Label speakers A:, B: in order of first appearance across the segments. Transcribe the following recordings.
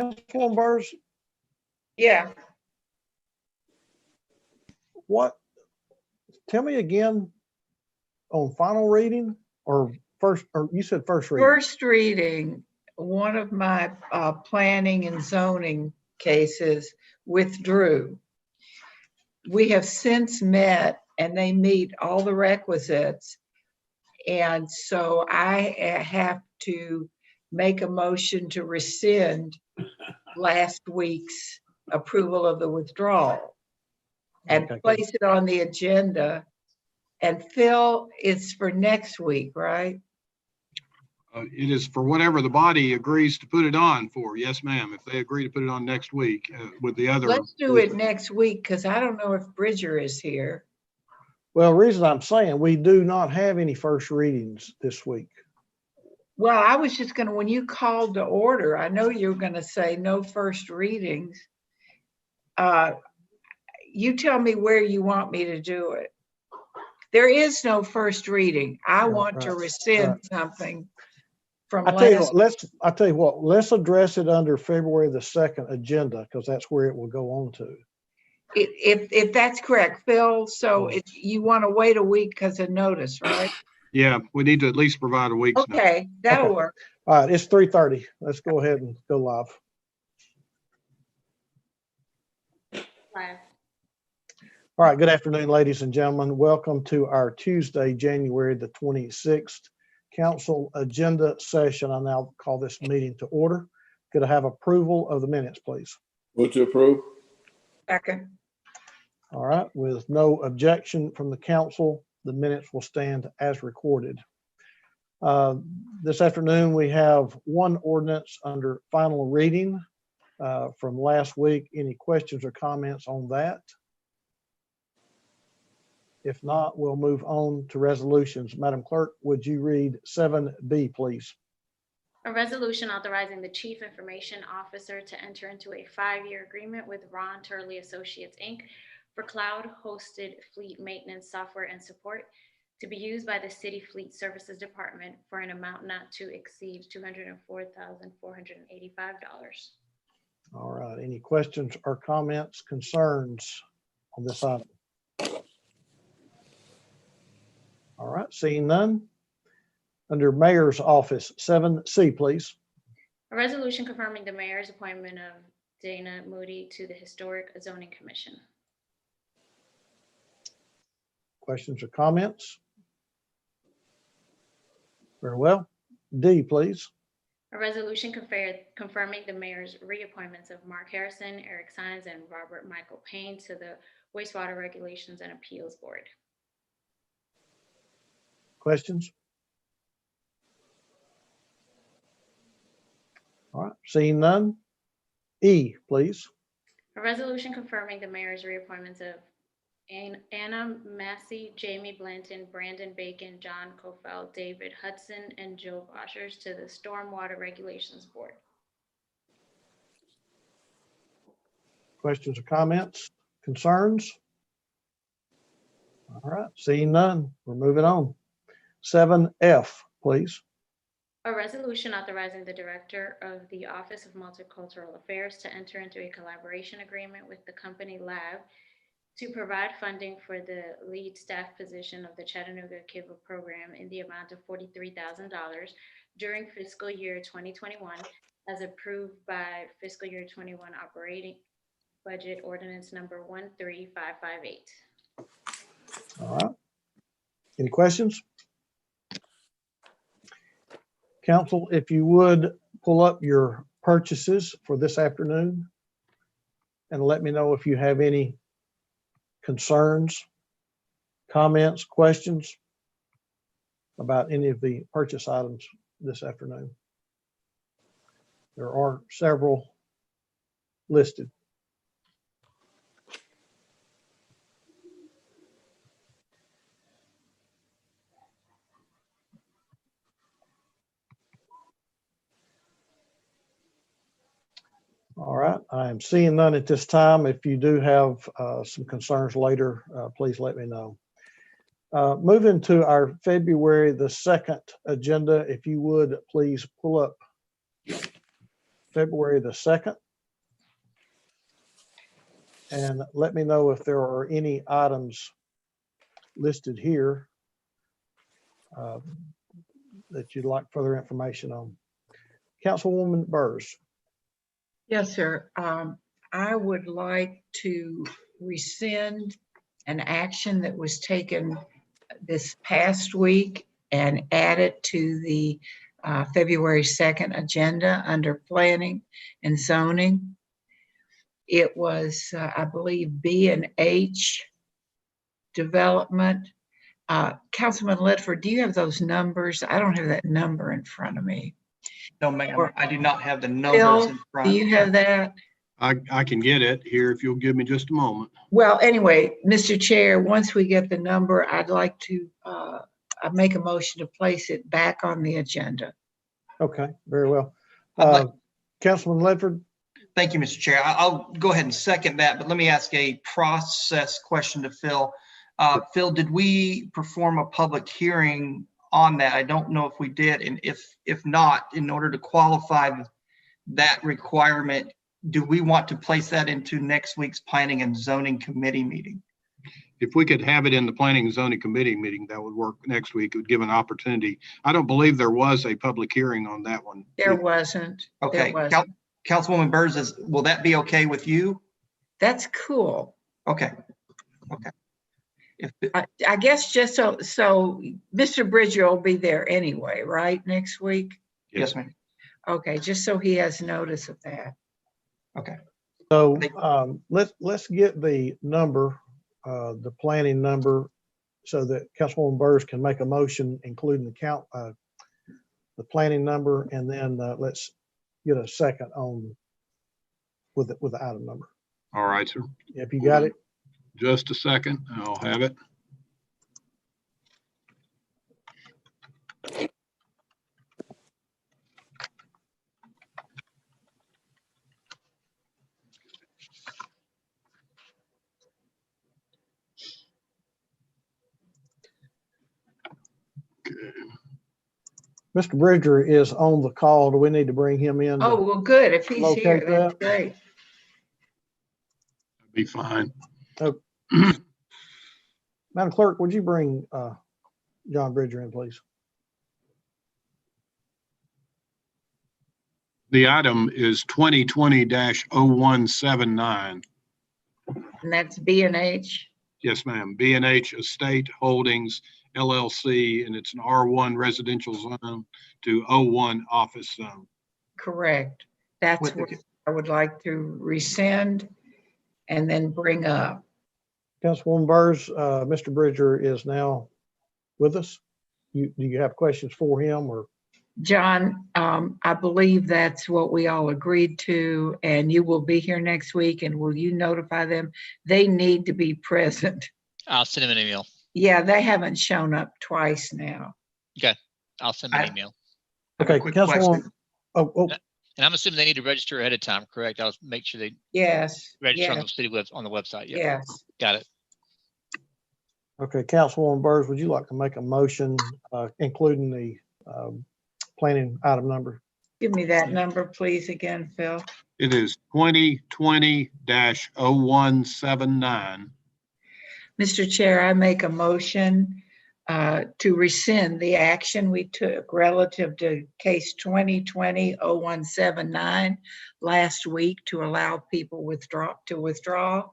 A: Councilwoman Burrs,
B: Yeah,
A: tell me again on final reading or first, or you said first reading?
B: first reading, one of my planning and zoning cases withdrew. We have since met and they meet all the requisites. And so I have to make a motion to rescind last week's approval of the withdrawal and
A: Okay, good.
B: place it on the agenda. And Phil, it's for next week, right?
C: It is for whatever the body agrees to put it on for. Yes, ma'am. If they agree to put it on next week with the other.
B: Let's do it next week because I don't know if Bridger is here.
A: Well, the reason I'm saying we do not have any first readings this week.
B: Well, I was just gonna, when you called to order, I know you were gonna say no first readings. You tell me where you want me to do it. There is no first reading. I want to rescind something from
A: I tell you
B: last.
A: what, let's address it under February the 2nd agenda because that's where it will go on to.
B: If that's correct, Phil, so you want to wait a week because of notice, right?
C: Yeah, we need to at least provide a week's notice.
B: Okay, that'll
A: Okay.
B: work.
A: All right, it's 3:30. Let's go ahead and go live.
D: Live.
A: All right, good afternoon, ladies and gentlemen. Welcome to our Tuesday, January the 26th council agenda session. I now call this meeting to order. Could I have approval of the minutes, please?
E: Move to approve.
B: Second.
A: All right, with no objection from the council, the minutes will stand as recorded. This afternoon, we have one ordinance under final reading from last week. Any questions or comments on that? If not, we'll move on to resolutions. Madam Clerk, would you read 7B, please?
D: A resolution authorizing the Chief Information Officer to enter into a 5-year agreement with Ron Turley Associates, Inc. for cloud-hosted fleet maintenance software and support to be used by the City Fleet Services Department for an amount not to exceed $204,485.
A: All right, any questions or comments, concerns on this item? All right, seeing none. Under Mayor's Office, 7C, please.
D: A resolution confirming the mayor's appointment of Dana Moody to the Historic Zoning Commission.
A: Questions or comments? Very well. D, please.
D: A resolution confirming the mayor's reappointments of Mark Harrison, Eric Sines, and Robert Michael Payne to the Wastewater Regulations and Appeals Board.
A: Questions? All right, seeing none. E, please.
D: A resolution confirming the mayor's reappointments of Anna Massey, Jamie Blanton, Brandon Bacon, John Kofel, David Hudson, and Joe Boschers to the Stormwater Regulations Board.
A: Questions or comments, concerns? All right, seeing none, we're moving on. 7F, please.
D: A resolution authorizing the Director of the Office of Multicultural Affairs to enter into a collaboration agreement with the company Lab to provide funding for the lead staff position of the Chattanooga KIVA program in the amount of $43,000 during fiscal year 2021, as approved by fiscal year 21 operating budget ordinance number 13558.
A: All right. Any questions? Council, if you would pull up your purchases for this afternoon and let me know if you have any concerns, comments, questions about any of the purchase items this afternoon. There are several listed. All right, I am seeing none at this time. If you do have some concerns later, please let me know. Moving to our February the 2nd agenda, if you would please pull up February the 2nd. And let me know if there are any items listed here that you'd like further information on. Councilwoman Burrs.
B: Yes, sir. I would like to rescind an action that was taken this past week and add it to the February 2nd agenda under planning and zoning. It was, I believe, B and H development. Councilman Ledford, do you have those numbers? I don't have that number in front of me.
E: No, ma'am,
B: Or-
E: I do not have the numbers
B: Bill,
E: in
B: do
E: front.
B: you have that?
C: I can get it here if you'll give me just a moment.
B: Well, anyway, Mr. Chair, once we get the number, I'd like to make a motion to place it back on the agenda.
A: Okay, very well.
E: I'd like-
A: Councilman Ledford.
E: Thank you, Mr. Chair. I'll go ahead and second that, but let me ask a process question to Phil. Phil, did we perform a public hearing on that? I don't know if we did, and if not, in order to qualify that requirement, do we want to place that into next week's Planning and Zoning Committee meeting?
C: If we could have it in the Planning and Zoning Committee meeting, that would work next week. It would give an opportunity. I don't believe there was a public hearing on that one.
B: There wasn't.
E: Okay,
B: There wasn't.
E: Councilwoman Burrs, will that be okay with you?
B: That's cool.
E: Okay. Okay.
B: I guess just so Mr. Bridger will be there anyway, right, next week?
E: Yes, ma'am.
B: Okay, just so he has notice of that.
E: Okay.
A: So let's get the number, the planning number, so that Councilwoman Burrs can make a motion, including the planning number, and then let's get a second on with the item number.
C: All right, sir.
A: If you got it.
C: Just a second. I'll have it.
A: Mr. Bridger is on the call. Do we need to bring him in?
B: Oh, well, good. If he's here,
A: Locate
B: that's
A: that.
B: great.
C: Be fine.
A: Madam Clerk, would you bring John Bridger in, please?
C: The item is 2020-0179.
B: And that's B and H.
C: Yes, ma'am. B&H Estate Holdings LLC, and it's an R1 residential zone to O1 office zone.
B: Correct. That's
E: With the-
B: what I would like to rescind and then bring up.
A: Councilwoman Burrs, Mr. Bridger is now with us. Do you have questions for him or?
B: John, I believe that's what we all agreed to, and you will be here next week, and will you notify them? They need to be present.
F: I'll send him an email.
B: Yeah, they haven't shown up twice now.
F: I'll send him an email.
A: Okay,
E: Quick
A: Councilwoman.
E: question.
A: Oh,
F: And I'm assuming they need to register ahead of time, correct? I'll make sure they
B: Yes,
F: register on
B: yes,
F: the city on the website. Yeah,
B: yes.
F: got it.
A: okay. Councilwoman Burrs, would you like to make a motion, including the planning item number?
B: Give me that number, please, again, Phil.
C: It is 2020-0179.
B: Mr. Chair, I make a motion to rescind the action we took relative to case 2020-0179 last week to allow people to withdraw,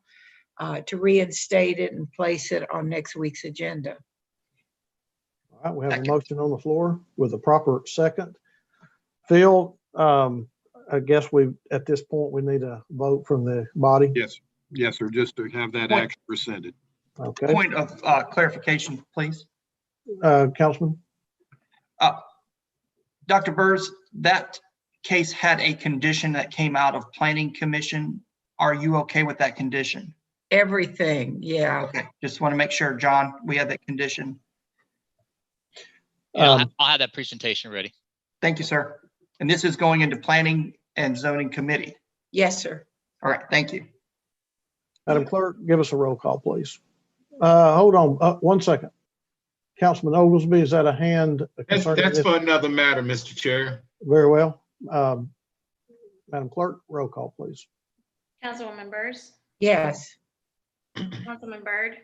B: to reinstate it and place it on next week's agenda.
A: All right, we have a
E: Second.
A: motion on the floor with a proper second. Phil, I guess at this point, we need a vote from the body.
C: Yes, yes, sir. Just to have that
E: Point.
C: action rescinded.
A: Okay,
E: Point of clarification, please.
A: Councilman?
E: Dr. Burrs, that case had a condition that came out of Planning Commission. Are you okay with that condition?
B: Everything, yeah.
E: Okay, just want to make sure, John, we have that condition.
F: Yeah,
A: Um,
F: I'll have that presentation ready.
E: Thank you, sir. And this is going into Planning and Zoning Committee.
B: Yes, sir.
E: All right, thank you.
A: Madam Clerk, give us a roll call, please. Hold on, 1 second. Councilman Oglesby, is that a hand?
G: That's
A: concerning
G: that's
A: this?
G: for another matter, Mr. Chair.
A: Very well. Madam Clerk, roll call, please.
D: Councilwoman Burrs,
B: Yes.
D: Councilman Byrd,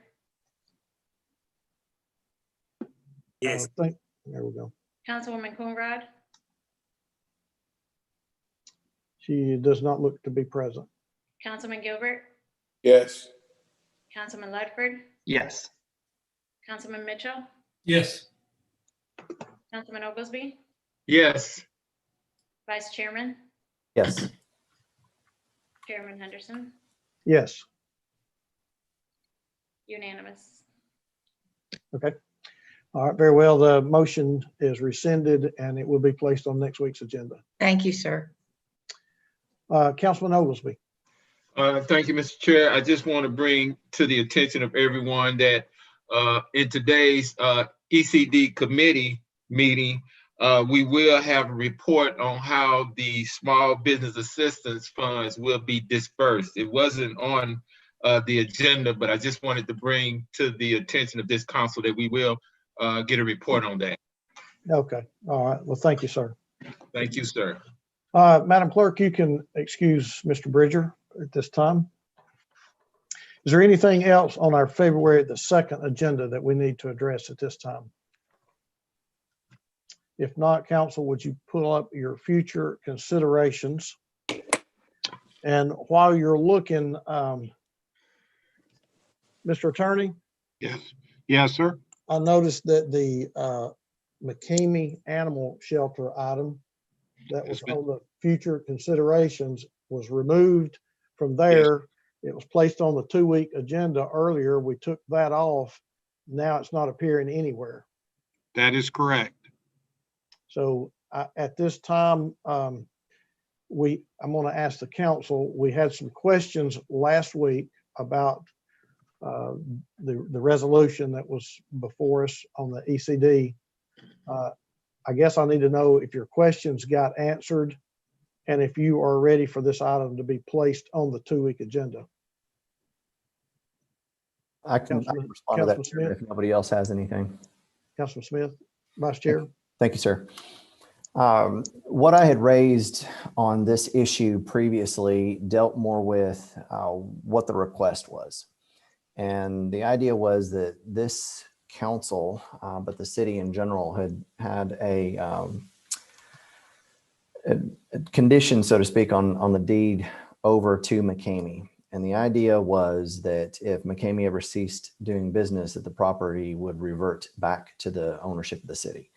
A: There we go.
D: Councilwoman Coonrod,
A: She does not look to be present.
D: Councilman Gilbert,
G: Yes.
D: Councilman Ledford,
E: Yes.
D: Councilman Mitchell,
G: Yes.
D: Councilman Oglesby,
G: Yes.
D: Vice Chairman,
H: Yes.
D: Chairman Henderson,
A: Yes.
D: unanimous.
A: All right, very well. The motion is rescinded and it will be placed on next week's agenda.
B: Thank you, sir.
A: Councilman Oglesby.
G: Thank you, Mr. Chair. I just want to bring to the attention of everyone that in today's ECD committee meeting, we will have a report on how the small business assistance funds will be dispersed. It wasn't on the agenda, but I just wanted to bring to the attention of this council that we will get a report on that.
A: Okay. All right. Well, thank you, sir.
G: Thank you, sir.
A: Madam Clerk, you can excuse Mr. Bridger at this time. Is there anything else on our February the 2nd agenda that we need to address at this time? If not, council, would you pull up your future considerations? And while you're looking, Mr. Attorney,
C: Yes. Yes, sir.
A: I noticed that the McCamey Animal Shelter item that was on the future considerations was removed from there. It was placed on the 2-week agenda earlier. We took that off. Now it's not appearing anywhere.
C: That is correct.
A: So at this time, I'm going to ask the council, we had some questions last week about the resolution that was before us on the ECD. I guess I need to know if your questions got answered and if you are ready for this item to be placed on the 2-week agenda.
H: I can respond to that, Chair, if nobody else has anything.
A: Councilman Smith, Vice Chair.
H: Thank you, sir. What I had raised on this issue previously dealt more with what the request was. And the idea was that this council, but the city in general had a condition, so to speak, on the deed over to McCamey. And the idea was that if McCamey ever ceased doing business, that the property would revert back to the ownership of the city.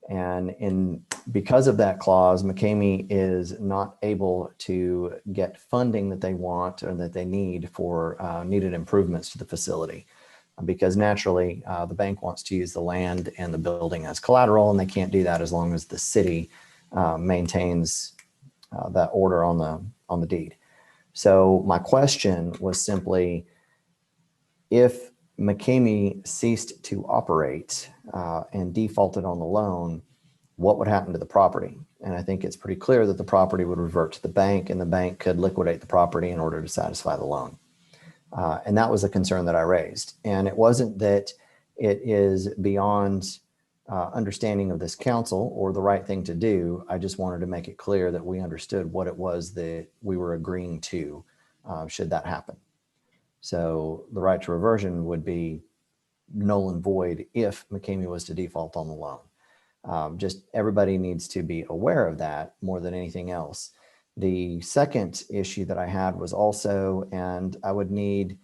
H: And because of that clause, McCamey is not able to get funding that they want or that they need for needed improvements to the facility. Because naturally, the bank wants to use the land and the building as collateral, and they can't do that as long as the city maintains that order on the deed. So my question was simply, if McCamey ceased to operate and defaulted on the loan, what would happen to the property? And I think it's pretty clear that the property would revert to the bank, and the bank could liquidate the property in order to satisfy the loan. And that was a concern that I raised. And it wasn't that it is beyond understanding of this council or the right thing to do. I just wanted to make it clear that we understood what it was that we were agreeing to should that happen. So the right to reversion would be null and void if McCamey was to default on the loan. Just everybody needs to be aware of that more than anything else. The second issue that I had was also, and I would need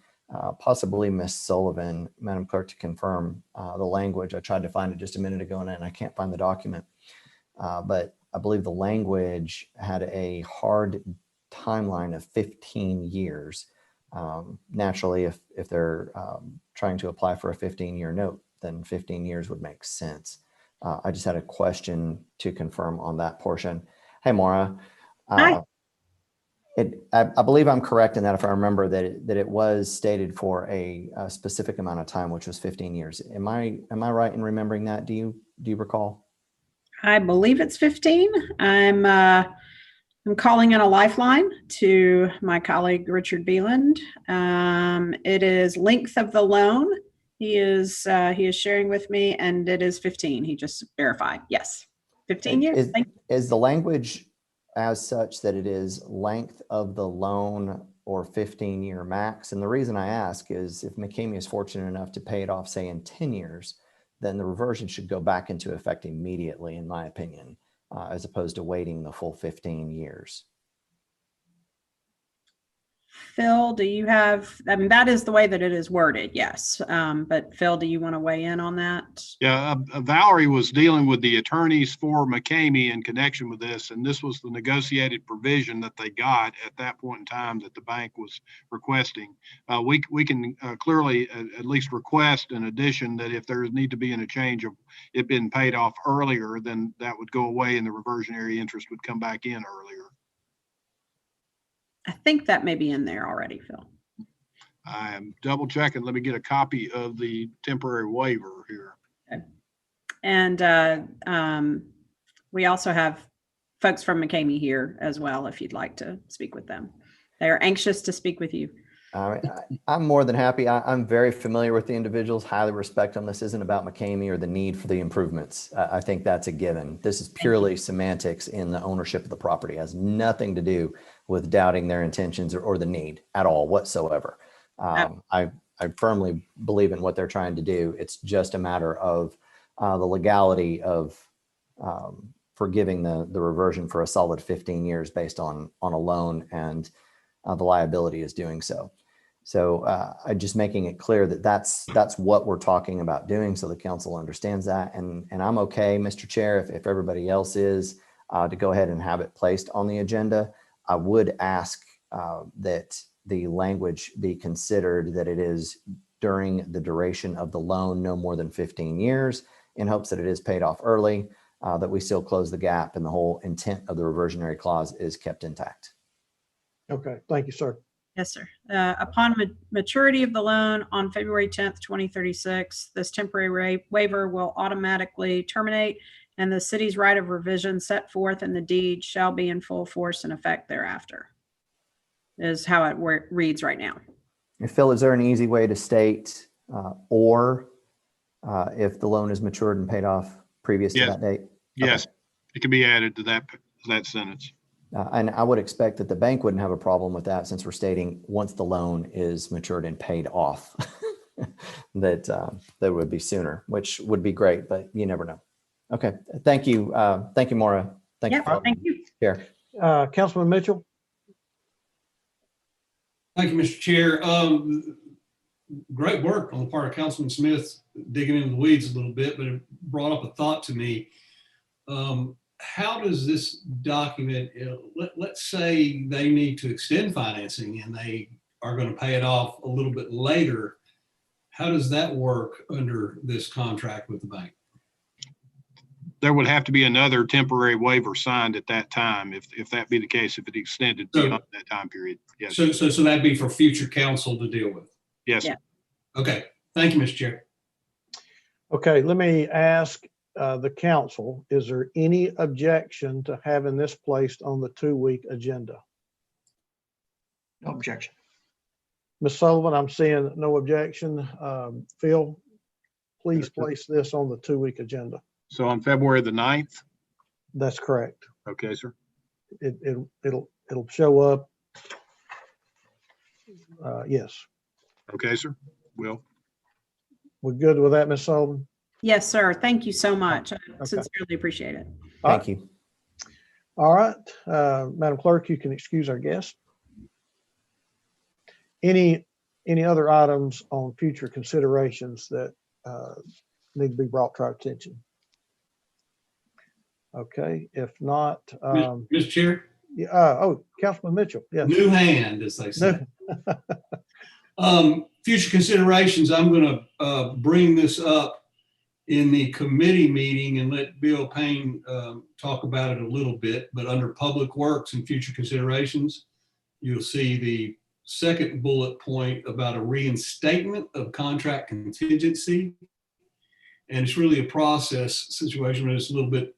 H: possibly Ms. Sullivan, Madam Clerk, to confirm the language. I tried to find it just a minute ago and I can't find the document. But I believe the language had a hard timeline of 15 years. Naturally, if they're trying to apply for a 15-year note, then 15 years would make sense. I just had a question to confirm on that portion. Hey, Maura.
I: Hi.
H: I believe I'm correct in that, if I remember, that it was stated for a specific amount of time, which was 15 years. Am I right in remembering that? Do you recall?
I: I believe it's 15. I'm calling in a lifeline to my colleague, Richard Beeland. It is length of the loan. He is sharing with me, and it is 15. He just verified. Yes, 15 years.
H: Is the language as such that it is length of the loan or 15-year max. And the reason I ask is if McCamey is fortunate enough to pay it off, say in 10 years, then the reversion should go back into effect immediately, in my opinion, as opposed to waiting the full 15 years.
I: Phil, do you have, I mean, that is the way that it is worded, yes. But Phil, do you want to weigh in on that?
C: Yeah, Valerie was dealing with the attorneys for McCamey in connection with this, and this was the negotiated provision that they got at that point in time that the bank was requesting. We can clearly at least request an addition that if there need to be a change of it being paid off earlier, then that would go away and the reversionary interest would come back in earlier.
I: I think that may be in there already, Phil.
C: I am double checking. Let me get a copy of the temporary waiver here.
I: Okay. And we also have folks from McCamey here as well, if you'd like to speak with them. They're anxious to speak with you.
H: I'm more than happy. I'm very familiar with the individuals, highly respect them. This isn't about McCamey or the need for the improvements. I think that's a given. This is purely semantics in the ownership of the property. It has nothing to do with doubting their intentions or the need at all whatsoever. I firmly believe in what they're trying to do. It's just a matter of the legality of forgiving the reversion for a solid 15 years based on a loan, and the liability is doing so. So I'm just making it clear that that's what we're talking about doing, so the council understands that. And I'm okay, Mr. Chair, if everybody else is, to go ahead and have it placed on the agenda. I would ask that the language be considered that it is during the duration of the loan, no more than 15 years, in hopes that it is paid off early, that we still close the gap and the whole intent of the reversionary clause is kept intact.
A: Okay, thank you, sir.
I: Yes, sir. Upon maturity of the loan on February 10th, 2036, this temporary waiver will automatically terminate, and the city's right of revision set forth in the deed shall be in full force and effect thereafter, is how it reads right now.
H: And Phil, is there an easy way to state or if the loan is matured and paid off previous to that date?
C: Yes,
H: Okay.
C: It can be added to that sentence.
H: And I would expect that the bank wouldn't have a problem with that, since we're stating once the loan is matured and paid off, that would be sooner, which would be great, but you never know. Okay, thank you. Thank you, Maura. Thank you.
I: Thank you.
H: Chair.
A: Councilman Mitchell?
J: Thank you, Mr. Chair. Great work on the part of Councilman Smith, digging into the weeds a little bit, but it brought up a thought to me. How does this document, let's say they need to extend financing and they are going to pay it off a little bit later. How does that work under this contract with the bank?
C: There would have to be another temporary waiver signed at that time, if that be the case, if it extended beyond that time period. Yes.
J: So that'd be for future council to deal with.
C: Yes.
I: Yeah.
J: Okay. Thank you, Mr. Chair.
A: Okay, let me ask the council, is there any objection to having this placed on the 2-week agenda?
E: No objection.
A: Ms. Sullivan, I'm seeing no objection. Phil, please place this on the 2-week agenda.
C: So on February the 9th?
A: That's correct.
C: Okay, sir.
A: It'll show up. Yes.
C: Okay, sir. Will.
A: We're good with that, Ms. Sullivan?
I: Yes, sir. Thank you so much. I sincerely appreciate it.
H: Thank you.
A: All right, Madam Clerk, you can excuse our guest. Any other items on future considerations that need to be brought to our attention? Okay, if not,
J: Mr. Chair.
A: Councilman Mitchell, yes.
J: New hand, as they say. Future considerations, I'm going to bring this up in the committee meeting and let Bill Payne talk about it a little bit, but under Public Works and future considerations, you'll see the second bullet point about a reinstatement of contract contingency. And it's really a process situation, but it's a little bit,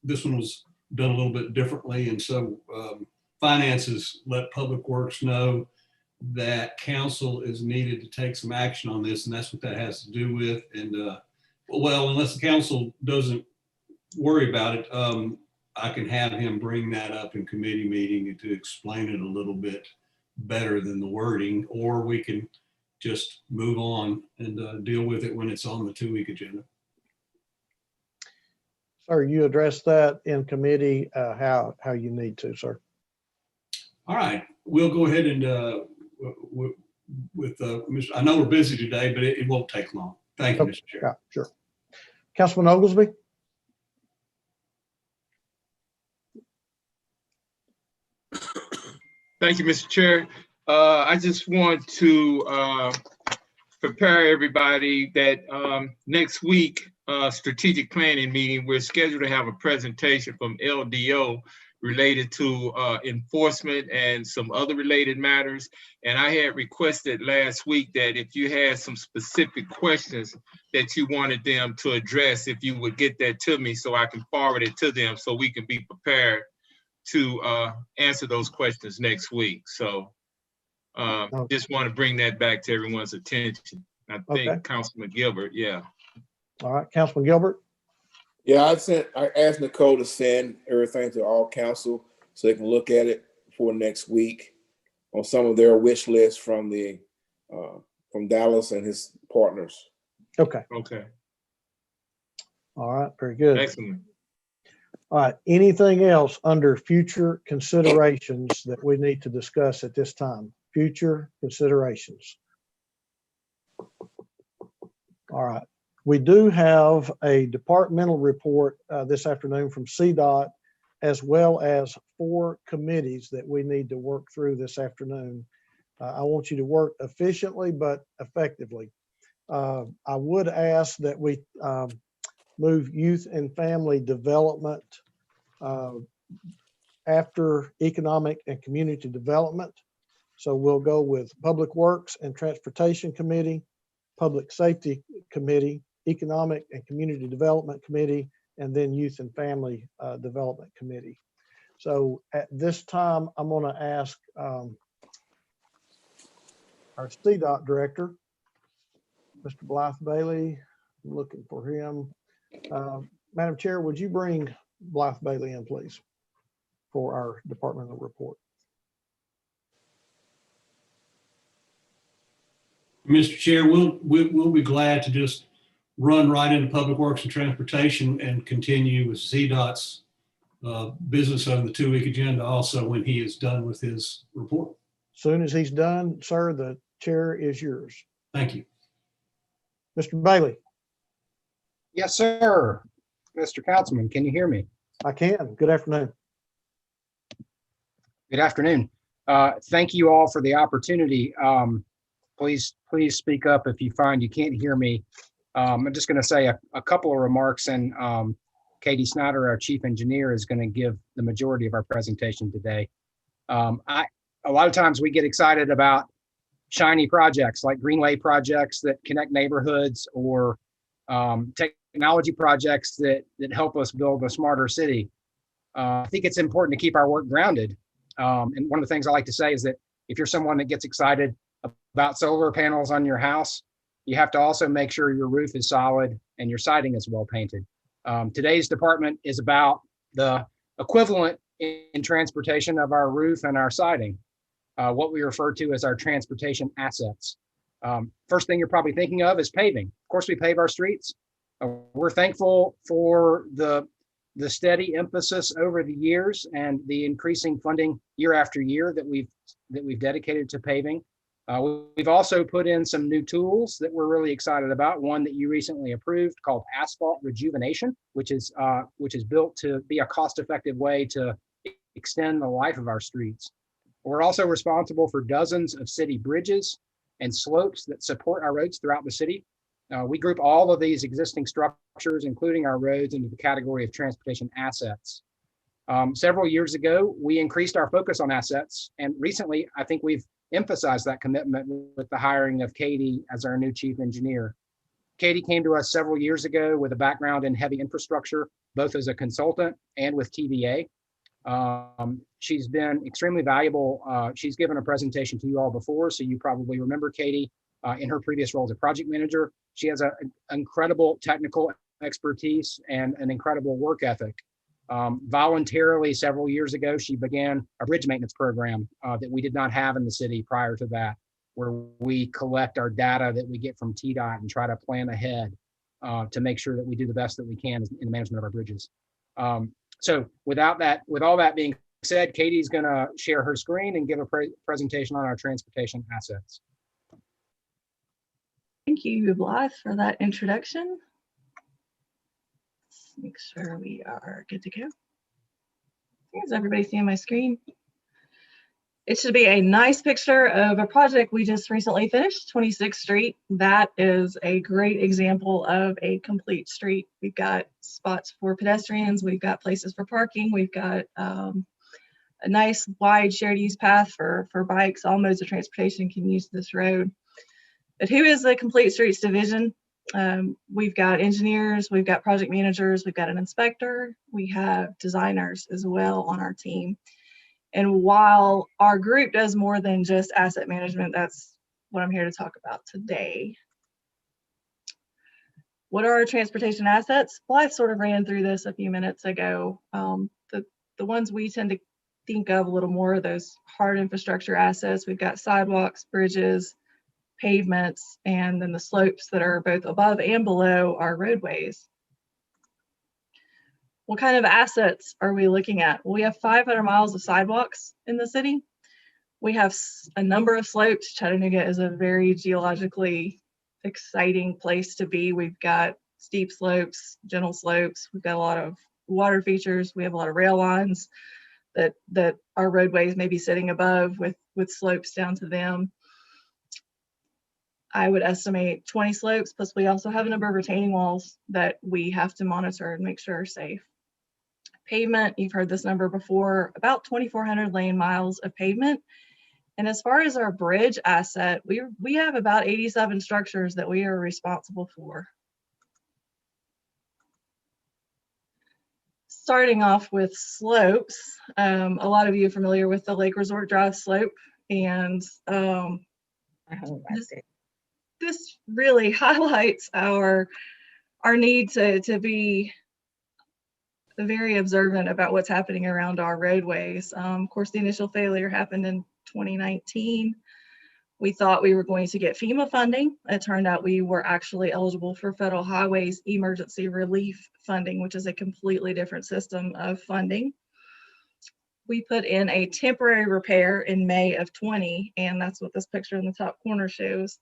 J: this one was done a little bit differently. And so finances let Public Works know that council is needed to take some action on this. And that's what that has to do with. And well, unless the council doesn't worry about it, I can have him bring that up in committee meeting and to explain it a little bit better than the wording, or we can just move on and deal with it when it's on the 2-week agenda.
A: Sir, you address that in committee, how you need to, sir.
J: All right, we'll go ahead and I know we're busy today, but it won't take long. Thank you,
A: Okay.
J: Mr. Chair.
A: Yeah, sure. Councilman Oglesby?
G: Thank you, Mr. Chair. I just want to prepare everybody that next week, strategic planning meeting, we're scheduled to have a presentation from LDO related to enforcement and some other related matters. And I had requested last week that if you had some specific questions that you wanted them to address, if you would get that to me so I can forward it to them so we can be prepared to answer those questions next week. So just want to bring that back to everyone's attention. I think
A: Okay.
G: Councilman Gilbert, yeah.
A: All right, Councilman Gilbert?
K: Yeah, I asked Nicole to send everything to all council so they can look at it for next week on some of their wish lists from Dallas and his partners.
A: Okay.
G: Okay,
A: All right, very good.
G: excellent.
A: All right, anything else under future considerations that we need to discuss at this time? Future considerations. All right, we do have a departmental report this afternoon from CDOT, as well as 4 committees that we need to work through this afternoon. I want you to work efficiently but effectively. I would ask that we move youth and family development after economic and community development. So we'll go with Public Works and Transportation Committee, Public Safety Committee, Economic and Community Development Committee, and then Youth and Family Development Committee. So at this time, I'm going to ask our CDOT Director, Mr. Blythe Bailey. I'm looking for him. Madam Chair, would you bring Blythe Bailey in, please, for our departmental report?
J: Mr. Chair, we'll be glad to just run right into Public Works and Transportation and continue with CDOT's business on the 2-week agenda also when he is done with his report.
A: Soon as he's done, sir, the chair is yours.
J: Thank you.
A: Mr. Bailey?
L: Yes, sir. Mr. Councilman, can you hear me?
A: I can. Good afternoon.
L: Good afternoon. Thank you all for the opportunity. Please speak up if you find you can't hear me. I'm just going to say a couple of remarks, and Katie Snyder, our chief engineer, is going to give the majority of our presentation today. A lot of times we get excited about shiny projects like greenway projects that connect neighborhoods, or technology projects that help us build a smarter city. I think it's important to keep our work grounded. And one of the things I like to say is that if you're someone that gets excited about solar panels on your house, you have to also make sure your roof is solid and your siding is well painted. Today's department is about the equivalent in transportation of our roof and our siding, what we refer to as our transportation assets. First thing you're probably thinking of is paving. Of course, we pave our streets. We're thankful for the steady emphasis over the years and the increasing funding year after year that we've dedicated to paving. We've also put in some new tools that we're really excited about. One that you recently approved called Asphalt Rejuvenation, which is built to be a cost-effective way to extend the life of our streets. We're also responsible for dozens of city bridges and slopes that support our roads throughout the city. We group all of these existing structures, including our roads, into the category of transportation assets. Several years ago, we increased our focus on assets, and recently, I think we've emphasized that commitment with the hiring of Katie as our new chief engineer. Katie came to us several years ago with a background in heavy infrastructure, both as a consultant and with TVA. She's been extremely valuable. She's given a presentation to you all before, so you probably remember Katie in her previous role as a project manager. She has an incredible technical expertise and an incredible work ethic. Voluntarily, several years ago, she began a bridge maintenance program that we did not have in the city prior to that, where we collect our data that we get from TDOT and try to plan ahead to make sure that we do the best that we can in the management of our bridges. So with all that being said, Katie's going to share her screen and give a presentation on our transportation assets.
M: Thank you, Blythe, for that introduction. Let's make sure we are good to go. Is everybody seeing my screen? It should be a nice picture of a project we just recently finished, 26th Street. That is a great example of a complete street. We've got spots for pedestrians, we've got places for parking, we've got a nice wide shared use path for bikes. All modes of transportation can use this road. But who is the Complete Streets Division? We've got engineers, we've got project managers, we've got an inspector, we have designers as well on our team. And while our group does more than just asset management, that's what I'm here to talk about today. What are our transportation assets? Well, I sort of ran through this a few minutes ago. The ones we tend to think of a little more are those hard infrastructure assets. We've got sidewalks, bridges, pavements, and then the slopes that are both above and below our roadways. What kind of assets are we looking at? Well, we have 500 miles of sidewalks in the city. We have a number of slopes. Chattanooga is a very geologically exciting place to be. We've got steep slopes, gentle slopes. We've got a lot of water features. We have a lot of rail lines that our roadways may be sitting above with slopes down to them. I would estimate 20 slopes, plus we also have a number of retaining walls that we have to monitor and make sure are safe. Pavement, you've heard this number before, about 2,400 lane miles of pavement. And as far as our bridge asset, we have about 87 structures that we are responsible for. Starting off with slopes, a lot of you are familiar with the Lake Resort Drive slope, and this really highlights our need to be very observant about what's happening around our roadways. Of course, the initial failure happened in 2019. We thought we were going to get FEMA funding. It turned out we were actually eligible for Federal Highways Emergency Relief Funding, which is a completely different system of funding. We put in a temporary repair in May of 20, and that's what this picture in the top corner shows.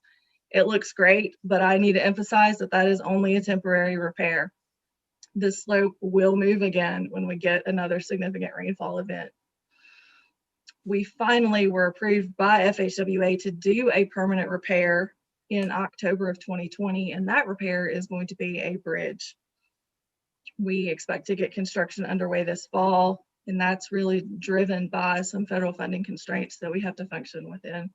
M: It looks great, but I need to emphasize that that is only a temporary repair. This slope will move again when we get another significant rainfall event. We finally were approved by FHWA to do a permanent repair in October of 2020, and that repair is going to be a bridge. We expect to get construction underway this fall, and that's really driven by some federal funding constraints that we have to function within.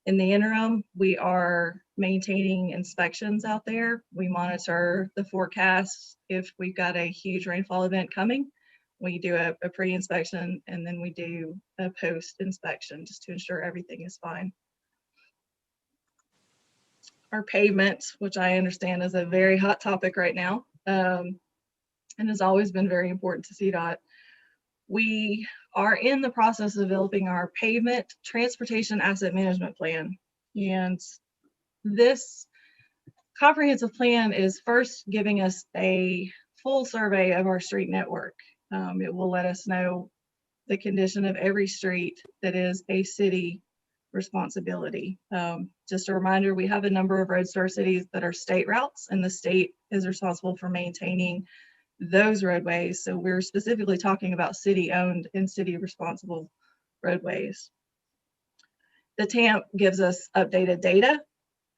M: In the interim, we are maintaining inspections out there. We monitor the forecasts. If we've got a huge rainfall event coming, we do a pre-inspection, and then we do a post-inspection just to ensure everything is fine. Our pavement, which I understand is a very hot topic right now, and has always been very important to CDOT. We are in the process of developing our pavement transportation asset management plan. And this comprehensive plan is first giving us a full survey of our street network. It will let us know the condition of every street that is a city responsibility. Just a reminder, we have a number of roadstar cities that are state routes, and the state is responsible for maintaining those roadways. So we're specifically talking about city-owned and city-responsible roadways. The TAMP gives us updated data,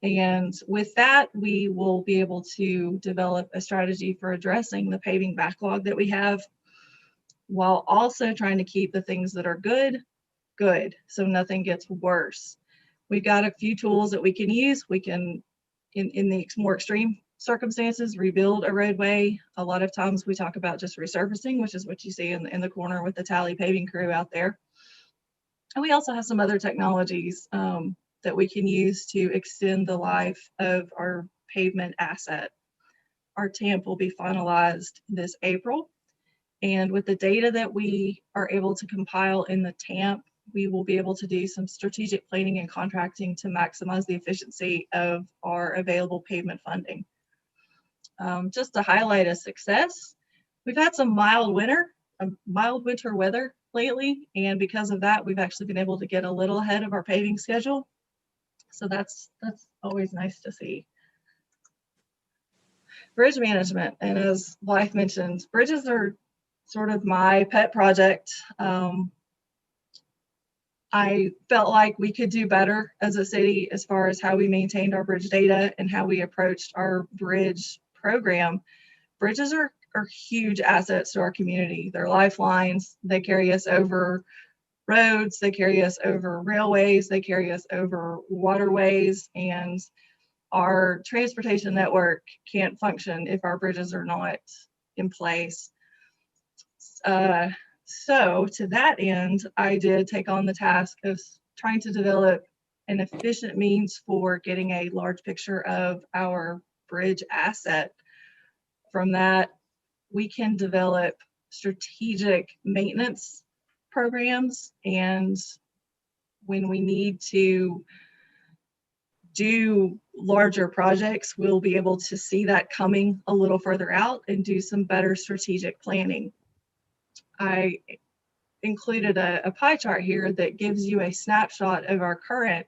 M: and with that, we will be able to develop a strategy for addressing the paving backlog that we have, while also trying to keep the things that are good, good, so nothing gets worse. We've got a few tools that we can use. We can, in the more extreme circumstances, rebuild a roadway. A lot of times we talk about just resurfacing, which is what you see in the corner with the Tally paving crew out there. And we also have some other technologies that we can use to extend the life of our pavement asset. Our TAMP will be finalized this April, And with the data that we are able to compile in the TAMP, we will be able to do some strategic planning and contracting to maximize the efficiency of our available pavement funding. Just to highlight a success, we've had some mild winter weather lately, and because of that, we've actually been able to get a little ahead of our paving schedule. So that's always nice to see. Bridge management, and as Blythe mentioned, bridges are sort of my pet project. I felt like we could do better as a city as far as how we maintained our bridge data and how we approached our bridge program. Bridges are huge assets to our community. They're lifelines. They carry us over roads, they carry us over railways, they carry us over waterways, and our transportation network can't function if our bridges are not in place. So to that end, I did take on the task of trying to develop an efficient means for getting a large picture of our bridge asset. From that, we can develop strategic maintenance programs, and when we need to do larger projects, we'll be able to see that coming a little further out and do some better strategic planning. I included a pie chart here that gives you a snapshot of our current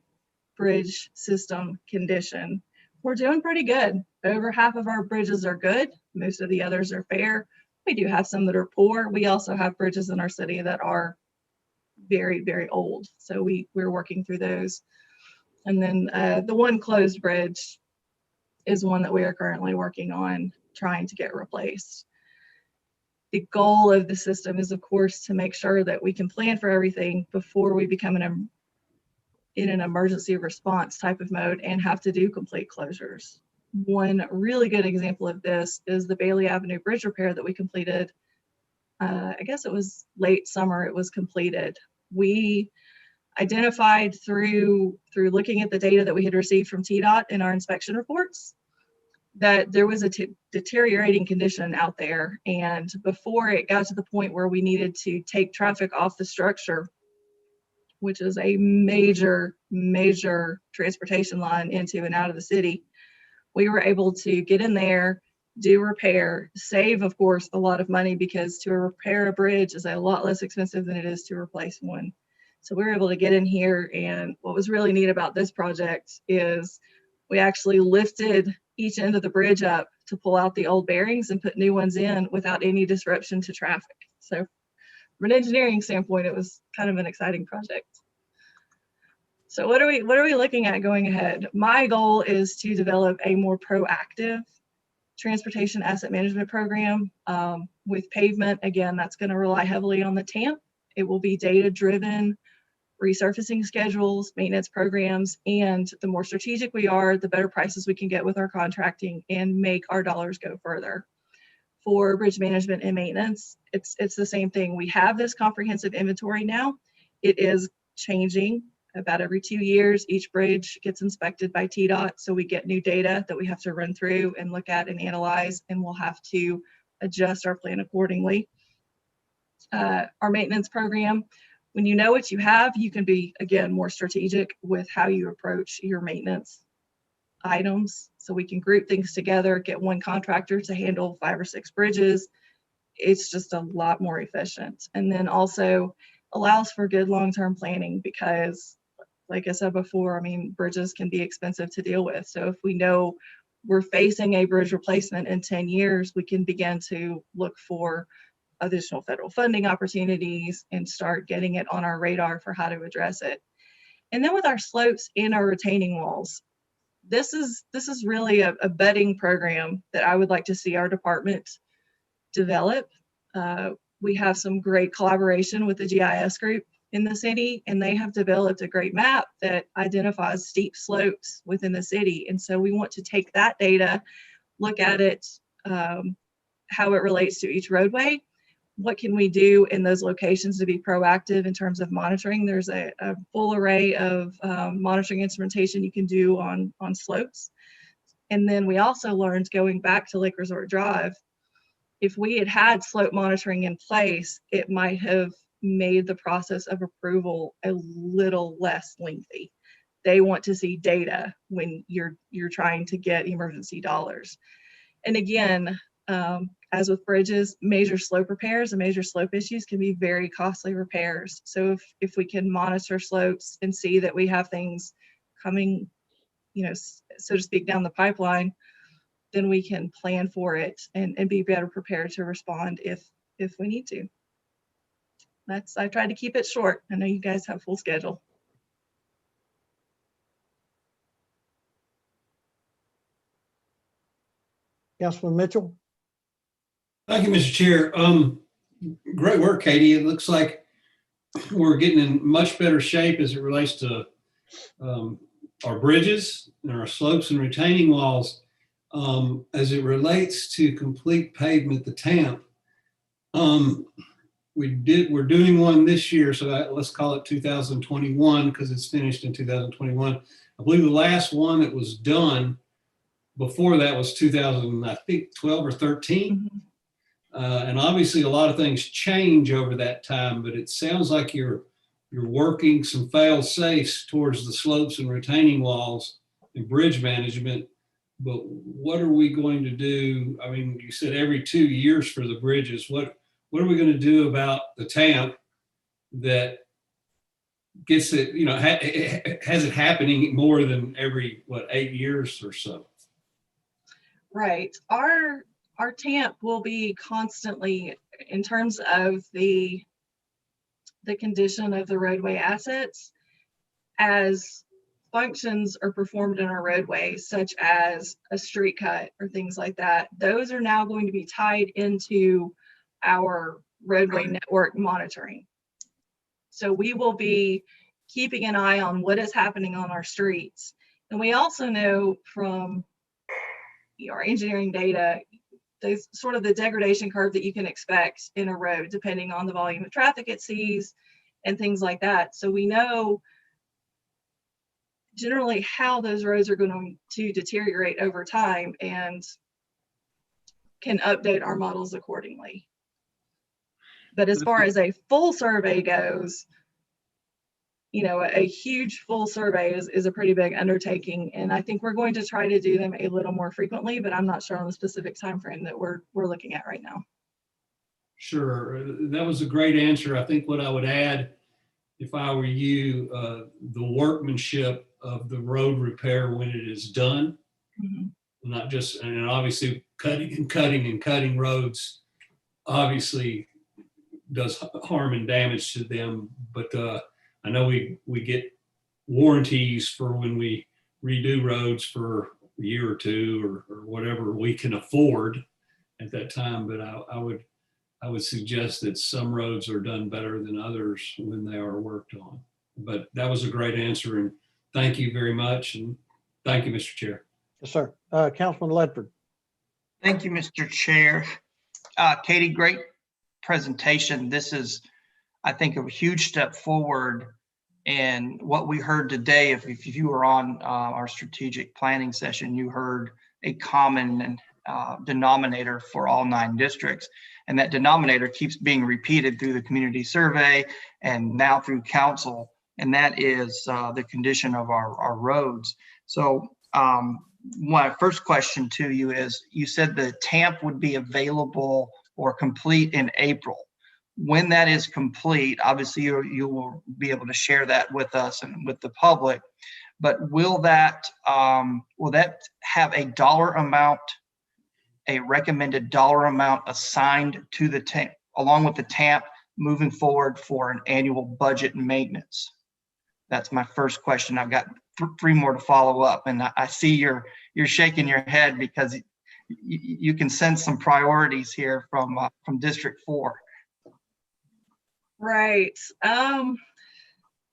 M: bridge system condition. We're doing pretty good. Over half of our bridges are good. Most of the others are fair. We do have some that are poor. We also have bridges in our city that are very, very old. So we're working through those. And then the one closed bridge is one that we are currently working on trying to get replaced. The goal of the system is, of course, to make sure that we can plan for everything before we become in an emergency response type of mode and have to do complete closures. One really good example of this is the Bailey Avenue bridge repair that we completed. I guess it was late summer it was completed. We identified through looking at the data that we had received from TDOT in our inspection reports that there was a deteriorating condition out there. And before it got to the point where we needed to take traffic off the structure, which is a major transportation line into and out of the city, we were able to get in there, do repair, save, of course, a lot of money, because to repair a bridge is a lot less expensive than it is to replace one. So we were able to get in here, and what was really neat about this project is we actually lifted each end of the bridge up to pull out the old bearings and put new ones in without any disruption to traffic. So from an engineering standpoint, it was kind of an exciting project. So what are we looking at going ahead? My goal is to develop a more proactive transportation asset management program with Pavement. Again, that's going to rely heavily on the TAMP. It will be data-driven resurfacing schedules, maintenance programs, and the more strategic we are, the better prices we can get with our contracting and make our dollars go further. For bridge management and maintenance, it's the same thing. We have this comprehensive inventory now. It is changing about every 2 years. Each bridge gets inspected by TDOT, so we get new data that we have to run through and look at and analyze, and we'll have to adjust our plan accordingly. Our maintenance program, when you know what you have, you can be, again, more strategic with how you approach your maintenance items. So we can group things together, get one contractor to handle 5 or 6 bridges. It's just a lot more efficient. And then also allows for good long-term planning, because like I said before, I mean, bridges can be expensive to deal with. So if we know we're facing a bridge replacement in 10 years, we can begin to look for additional federal funding opportunities and start getting it on our radar for how to address it. And then with our slopes and our retaining walls, this is really a bedding program that I would like to see our department develop. We have some great collaboration with the GIS group in the city, and they have developed a great map that identifies steep slopes within the city. And so we want to take that data, look at it, how it relates to each roadway. What can we do in those locations to be proactive in terms of monitoring? There's a full array of monitoring instrumentation you can do on slopes. And then we also learned, going back to Lake Resort Drive, if we had had slope monitoring in place, it might have made the process of approval a little less lengthy. They want to see data when you're trying to get emergency dollars. And again, as with bridges, major slope repairs and major slope issues can be very costly repairs. So if we can monitor slopes and see that we have things coming, you know, so to speak, down the pipeline, then we can plan for it and be better prepared to respond if we need to. I tried to keep it short. I know you guys have full schedule.
A: Councilman Mitchell?
J: Thank you, Mr. Chair. Great work, Katie. It looks like we're getting in much better shape as it relates to our bridges and our slopes and retaining walls. As it relates to complete pavement, the TAMP, we're doing one this year, so let's call it 2021 because it's finished in 2021. I believe the last one that was done before that was 2012 or 13.
M: Mm-hmm.
J: And obviously a lot of things change over that time, but it sounds like you're working some fail safes towards the slopes and retaining walls and bridge management. But what are we going to do? I mean, you said every 2 years for the bridges. What are we going to do about the TAMP that gets it, you know, has it happening more than every, 8 years or so?
M: Right. Our TAMP will be constantly, in terms of the condition of the roadway assets, as functions are performed in our roadways, such as a street cut or things like that, those are now going to be tied into our roadway network monitoring. So we will be keeping an eye on what is happening on our streets. And we also know from our engineering data, there's sort of the degradation curve that you can expect in a road, depending on the volume of traffic it sees and things like that. So we know generally how those roads are going to deteriorate over time and can update our models accordingly. But as far as a full survey goes, you know, a huge full survey is a pretty big undertaking, and I think we're going to try to do them a little more frequently, but I'm not sure on the specific time frame that we're looking at right now.
J: Sure, that was a great answer. I think what I would add, if I were you, the workmanship of the road repair when it is done, not just, and obviously cutting roads obviously does harm and damage to them, but I know we get warranties for when we redo roads for a year or two or whatever we can afford at that time. But I would suggest that some roads are done better than others when they are worked on. But that was a great answer, and thank you very much. And thank you, Mr. Chair.
A: Yes, sir. Councilman Ledford.
E: Thank you, Mr. Chair. Katie, great presentation. This is, I think, a huge step forward. And what we heard today, if you were on our strategic planning session, you heard a common denominator for all 9 districts. And that denominator keeps being repeated through the community survey and now through council. And that is the condition of our roads. So my first question to you is, you said the TAMP would be available or complete in April. When that is complete, obviously you will be able to share that with us and with the public, but will that have a dollar amount, a recommended dollar amount assigned to the TAMP, along with the TAMP moving forward for an annual budget and maintenance? That's my first question. I've got 3 more to follow up, and I see you're shaking your head because you can sense some priorities here from District 4.
M: Right.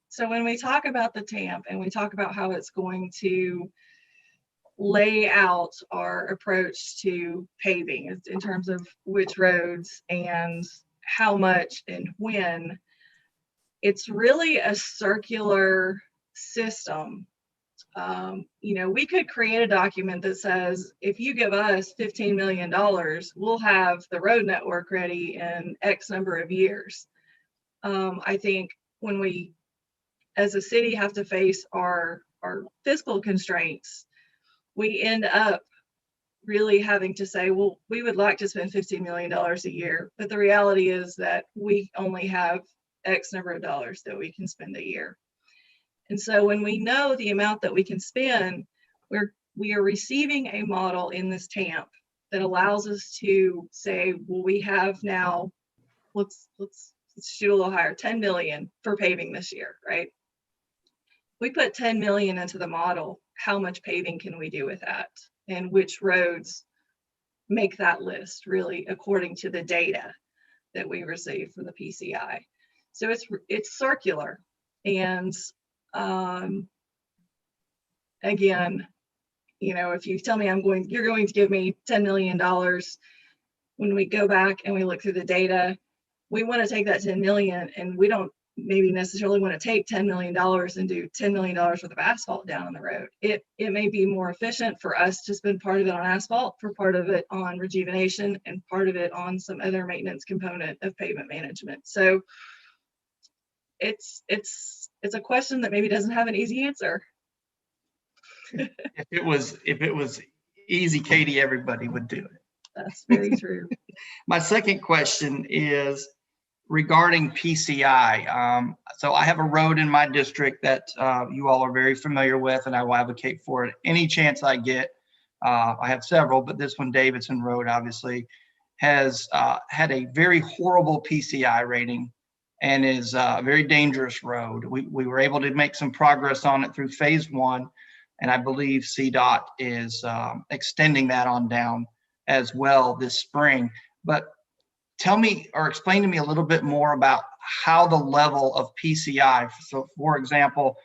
M: So when we talk about the TAMP and we talk about how it's going to lay out our approach to paving in terms of which roads and how much and when, it's really a circular system We could create a document that says, if you give us $15 million, we'll have the road network ready in X number of years. I think when we, as a city, have to face our fiscal constraints, we end up really having to say, well, we would like to spend $15 million a year, but the reality is that we only have X number of dollars that we can spend a year. And so when we know the amount that we can spend, we are receiving a model in this TAMP that allows us to say, well, we have now, let's shoot a little higher, 10 million for paving this year, right? We put 10 million into the model. How much paving can we do with that? And which roads make that list, really, according to the data that we receive from the PCI. So it's circular. And again, if you tell me you're going to give me $10 million, when we go back and we look through the data, we want to take that 10 million, and we don't maybe necessarily want to take $10 million and do $10 million worth of asphalt down on the road. It may be more efficient for us to spend part of it on asphalt, for part of it on rejuvenation, and part of it on some other maintenance component of pavement management. So it's a question that maybe doesn't have an easy answer.
E: If it was easy, Katie, everybody would do it.
M: That's very true.
E: My second question is regarding PCI. So I have a road in my district that you all are very familiar with, and I will advocate for it any chance I get. I have several, but this one, Davidson Road, obviously, has had a very horrible PCI rating and is a very dangerous road. We were able to make some progress on it through phase 1, and I believe CDOT is extending that on down as well this spring. But tell me or explain to me a little bit more about how the level of PCI, so for example,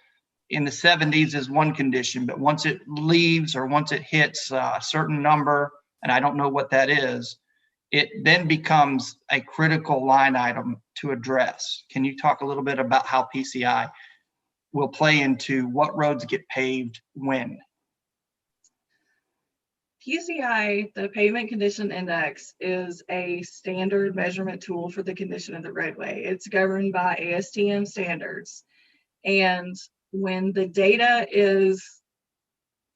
E: in the 70s is one condition, but once it leaves or once it hits a certain number, and I don't know what that is, it then becomes a critical line item to address. Can you talk a little bit about how PCI will play into what roads get paved when?
M: PCI, the Pavement Condition Index, is a standard measurement tool for the condition of the roadway. It's governed by ASTM standards. And when the data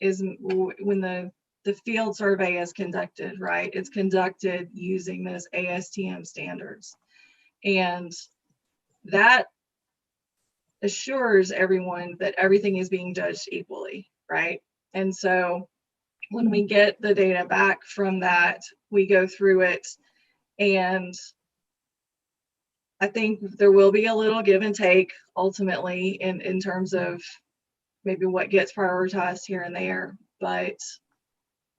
M: when the field survey is conducted, right, it's conducted using those ASTM standards. And that assures everyone that everything is being judged equally, right? And so when we get the data back from that, we go through it, and I think there will be a little give and take ultimately in terms of maybe what gets prioritized here and there. But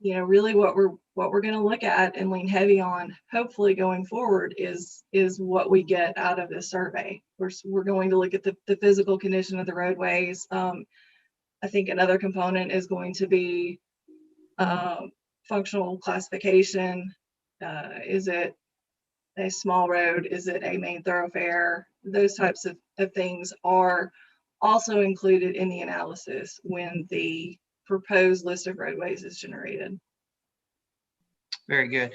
M: really what we're going to look at and lean heavy on, hopefully going forward, is what we get out of this survey. We're going to look at the physical condition of the roadways. I think another component is going to be functional classification. Is it a small road? Is it a main thoroughfare? Those types of things are also included in the analysis when the proposed list of roadways is generated.
E: Very good.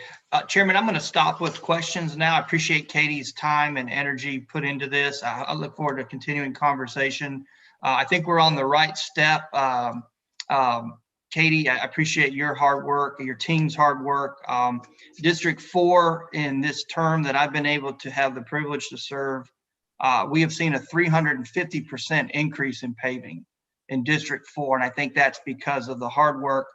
E: Chairman, I'm going to stop with questions now. I appreciate Katie's time and energy put into this. I look forward to continuing conversation. I think we're on the right step. Katie, I appreciate your hard work, your team's hard work. District 4, in this term that I've been able to have the privilege to serve, we have seen a 350% increase in paving in District 4. And I think that's because of the hard work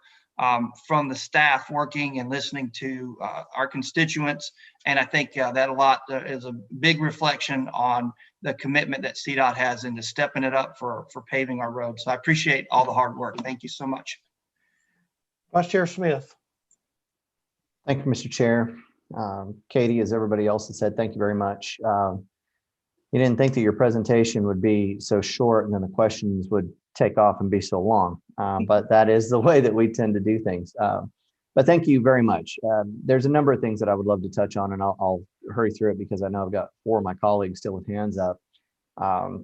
E: from the staff working and listening to our constituents. And I think that a lot is a big reflection on the commitment that CDOT has into stepping it up for paving our roads. So I appreciate all the hard work. Thank you so much.
A: Vice Chair Smith.
H: Thank you, Mr. Chair. Katie, as everybody else has said, thank you very much. You didn't think that your presentation would be so short and then the questions would take off and be so long, but that is the way that we tend to do things. But thank you very much. There's a number of things that I would love to touch on, and I'll hurry through it because I know I've got 4 of my colleagues still with hands up.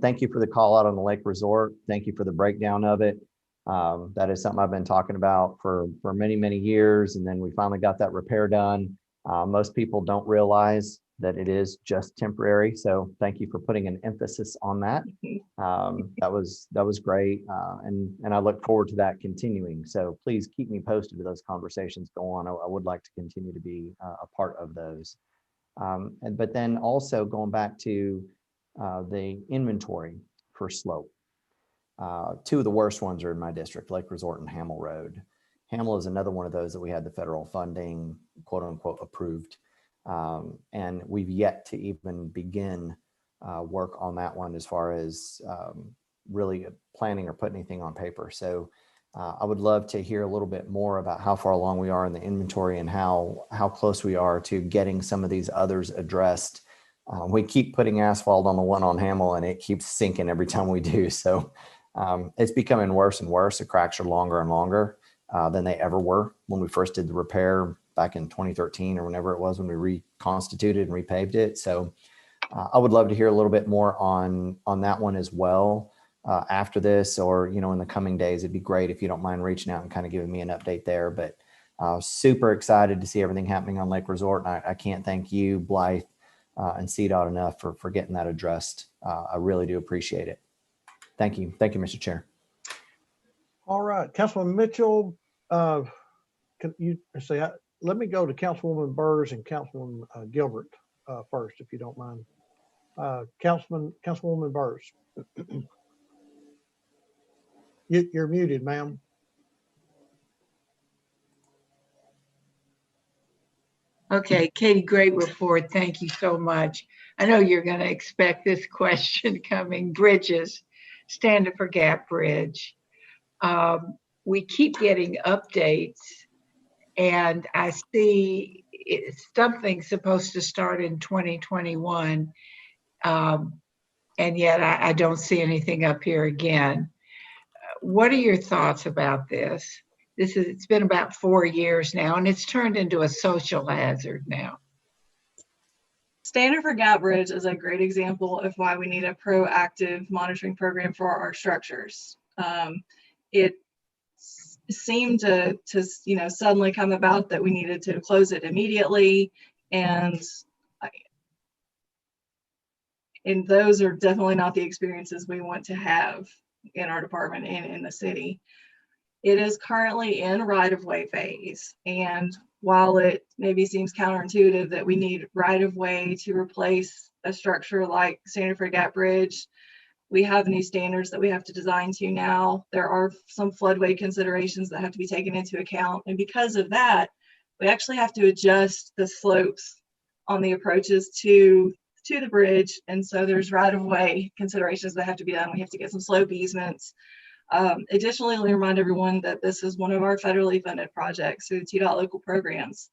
H: Thank you for the call out on the Lake Resort. Thank you for the breakdown of it. That is something I've been talking about for many, many years. And then we finally got that repair done. Most people don't realize that it is just temporary. So thank you for putting an emphasis on that. That was great. And I look forward to that continuing. So please keep me posted as those conversations go on. I would like to continue to be a part of those. But then also going back to the inventory for slope. Two of the worst ones are in my district, Lake Resort and Hamel Road. Hamel is another one of those that we had the federal funding, quote unquote, approved. And we've yet to even begin work on that one as far as really planning or putting anything on paper. So I would love to hear a little bit more about how far along we are in the inventory and how close we are to getting some of these others addressed. We keep putting asphalt on the one on Hamel and it keeps sinking every time we do. So it's becoming worse and worse. The cracks are longer and longer than they ever were when we first did the repair back in 2013 or whenever it was when we reconstituted and repaved it. So I would love to hear a little bit more on that one as well after this, or, you know, in the coming days. It'd be great if you don't mind reaching out and kind of giving me an update there. But super excited to see everything happening on Lake Resort. And I can't thank you, Blythe, and CDOT enough for getting that addressed. I really do appreciate it. Thank you. Thank you, Mr. Chair.
A: All right, Councilman Mitchell, can you say, let me go to Councilwoman Burrs and Councilwoman Gilbert first, if you don't mind. Councilwoman Burrs. You're muted, ma'am.
B: Okay, Katie, great report. Thank you so much. I know you're going to expect this question coming. Bridges, Standard for Gap Bridge. We keep getting updates, and I see something supposed to start in 2021, and yet I don't see anything up here again. What are your thoughts about this? It's been about 4 years now, and it's turned into a social hazard now.
M: Standard for Gap Bridge is a great example of why we need a proactive monitoring program for our structures. It seemed to suddenly come about that we needed to close it immediately, and those are definitely not the experiences we want to have in our department and in the city. It is currently in right-of-way phase, and while it maybe seems counterintuitive that we need right-of-way to replace a structure like Standard for Gap Bridge, we have new standards that we have to design to now. There are some floodway considerations that have to be taken into account, and because of that, we actually have to adjust the slopes on the approaches to the bridge, and so there's right-of-way considerations that have to be done. We have to get some slope easements. Additionally, let me remind everyone that this is one of our federally funded projects through the TDOT local programs.